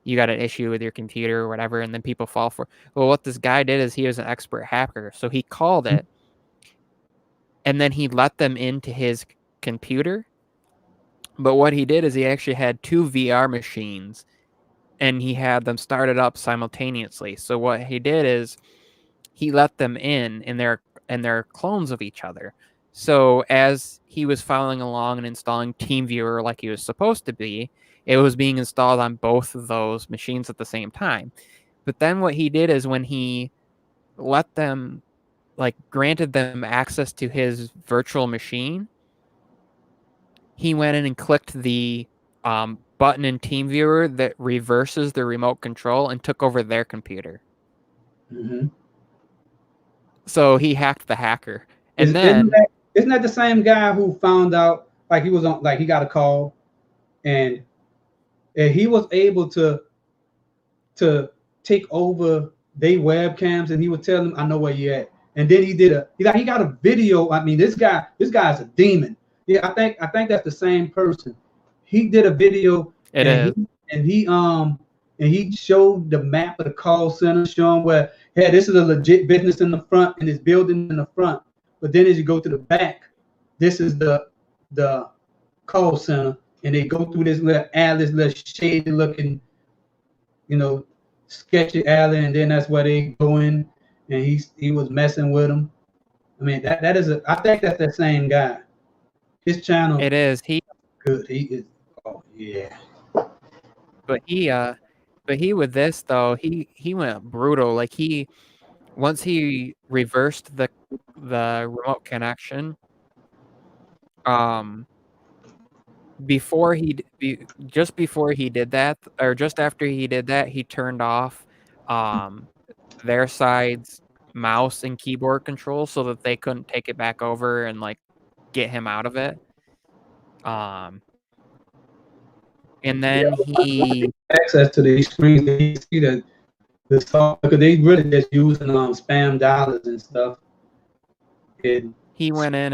A: you got an issue with your computer or whatever, and then people fall for. Well, what this guy did is he was an expert hacker, so he called it, and then he let them into his computer. But what he did is he actually had 2 VR machines, and he had them started up simultaneously. So what he did is he let them in, and they're clones of each other. So as he was following along and installing TeamViewer like he was supposed to be, it was being installed on both of those machines at the same time. But then what he did is when he let them, granted them access to his virtual machine, he went in and clicked the button in TeamViewer that reverses the remote control and took over their computer.
C: Mm-hmm.
A: So he hacked the hacker. And
C: isn't that the same guy who found out, he was on, he got a call, and he was able to take over their webcams, and he would tell them, I know where you're at. And then he got a video. I mean, this guy's a demon. Yeah, I think that's the same person. He did a video.
A: It
C: and
A: is.
C: he showed the map of the call center, showing where, hey, this is a legit business in the front and this building in the front. But then as you go to the back, this is the call center, and they go through this little alley, this little shady looking, sketchy alley, and then that's where they go in, and he was messing with them. I mean, I think that's the same guy. His channel.
A: It is.
C: Good. He is. Oh yeah.
A: But he with this though, he went brutal. Like once he reversed the remote connection, just before he did that, or just after he did that, he turned off their side's mouse and keyboard control so that they couldn't take it back over and like get him out of it. And then he
C: access to these screens. They see that the stuff, because they really just using spam dollars and stuff. And
A: he went in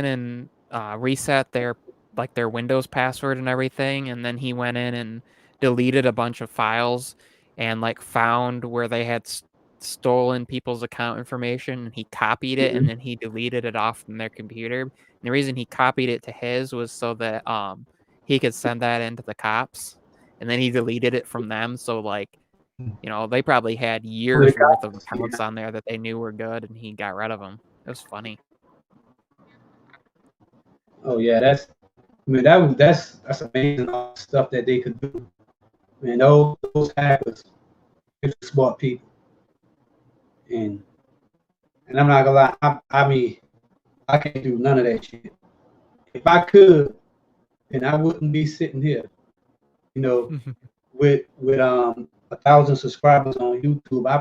A: and reset their Windows password and everything, and then he went in and deleted a bunch of files and like found where they had stolen people's account information, and he copied it and then he deleted it off from their computer. And the reason he copied it to his was so that he could send that into the cops, and then he deleted it from them. So like, they probably had years worth of accounts on there that they knew were good, and he got rid of them. It was funny.
C: Oh yeah, that's amazing, all the stuff that they could do. Man, those hackers, they're smart people. And I'm not gonna lie, I mean, I can't do none of that shit. If I could, then I wouldn't be sitting here, with 1,000 subscribers on YouTube. I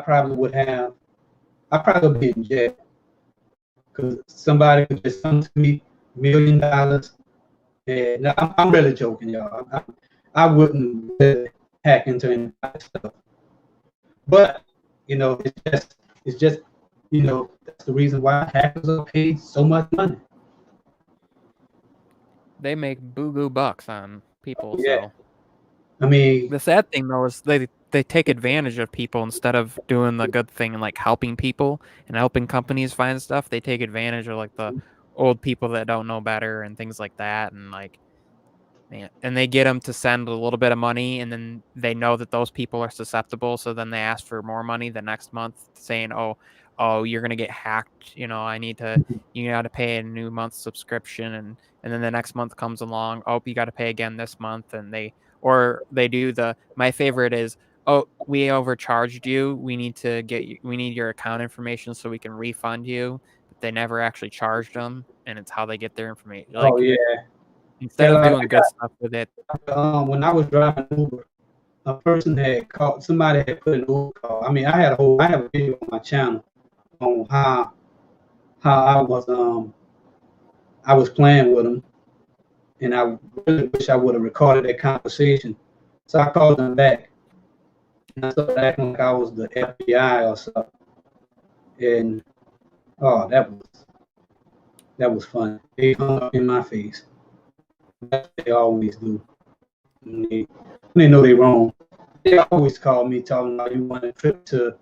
C: probably be in jail, because somebody could just come to me $1 million. And no, I'm really joking, y'all. I wouldn't really hack into any stuff. But it's just that's the reason why hackers are paid so much money.
A: They make boo-goo bucks on people.
C: Yeah.
A: So
C: I mean,
A: the sad thing though is they take advantage of people instead of doing the good thing and like helping people and helping companies find stuff. They take advantage of like the old people that don't know better and things like that, and like, man, and they get them to send a little bit of money, and then they know that those people are susceptible, so then they ask for more money the next month, saying, oh, you're gonna get hacked, you got to pay a new month subscription, and then the next month comes along, oh, you got to pay again this month, and they do my favorite is, oh, we overcharged you, we need your account information so we can refund you. But they never actually charged them, and it's how they get their information. Like,
C: oh yeah.
A: Instead of doing good stuff with it.
C: When I was driving Uber, a person had called. Somebody had put an Uber call. I mean, I have a video on my channel on how I was playing with them, and I really wish I would have recorded that conversation. So I called them back, and I started acting like I was the FBI or something. And that was fun. They hung up in my face. They always do. When they know they're wrong, they always call me talking about, you want a trip to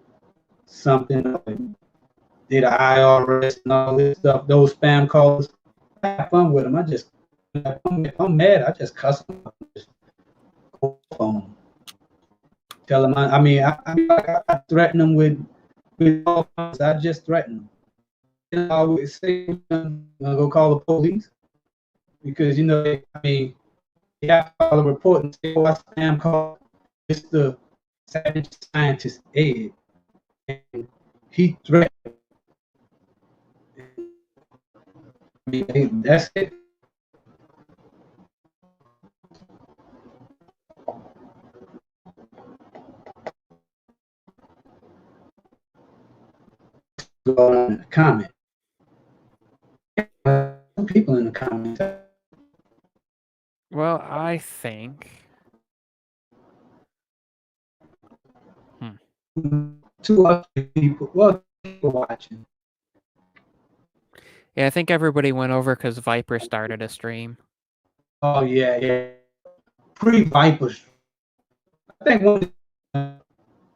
C: something, or did the IRS and all this stuff. Those spam calls, I have fun with them. If I'm mad, I just cuss them. Just go phone. Tell them. I threaten them with all kinds. I just threaten them. I always say, I'm gonna go call the police. Because they have to file a report and say, I spam call. It's the savage scientist Ed, and he threatened. That's it. Go on in the comment. People in the comments.
A: Well, I think
C: two other people. Well, people watching.
A: Yeah, I think everybody went over because Viper started a stream.
C: Oh yeah. Pre-Vipers. I think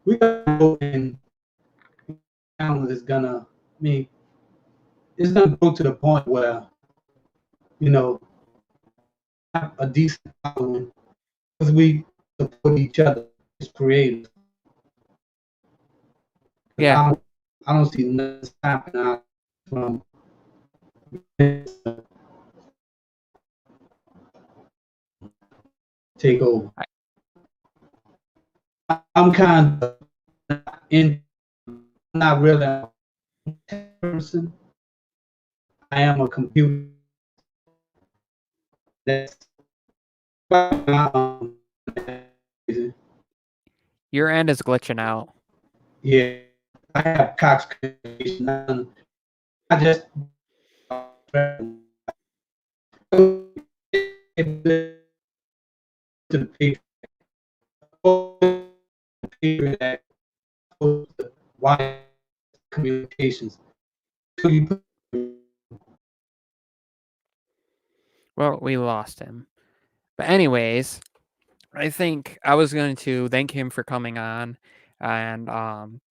C: we gotta go and channel is gonna. I mean, it's gonna go to the point where have a decent following because we support each other as creators.
A: Yeah.
C: I don't see nothing stopping us from take over. I'm kind of not really a person. I am a computer. That's
A: Your end is glitching out.
C: yeah. I have Cox communication. I just to the paper that why communications.
A: Well, we lost him. But anyways, I think I was going to thank him for coming on, and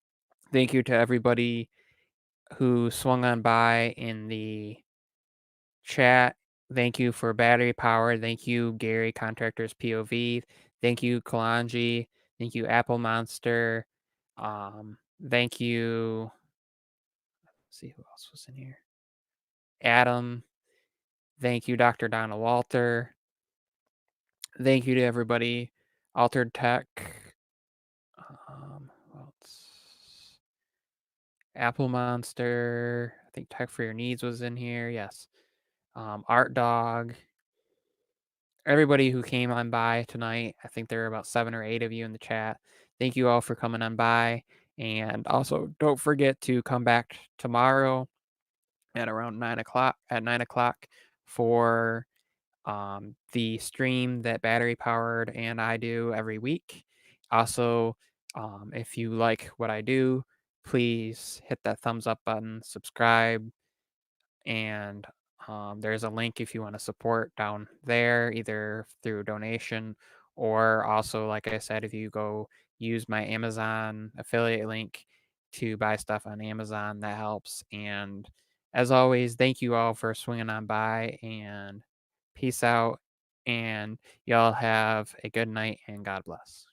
A: thank you to everybody who swung on by in the chat. Thank you for Battery Power. Thank you, Gary Contractors POV. Thank you, Kalanji. Thank you, Apple Monster. Thank you. Let's see who else was in here. Adam. Thank you, Dr. Donna Walter. Thank you to everybody. Altered Tech. What else? Apple Monster. I think Tech for Your Needs was in here. Yes. Art Dog. Everybody who came on by tonight. I think there are about 7 or 8 of you in the chat. Thank you all for coming on by. And also, don't forget to come back tomorrow at around 9 o'clock for the stream that Battery Powered and I do every week. Also, if you like what I do, please hit that thumbs up button, subscribe, and there's a link if you want to support down there, either through donation or also, like I said, if you go use my Amazon affiliate link to buy stuff on Amazon, that helps. And as always, thank you all for swinging on by, and peace out. And y'all have a good night, and God bless.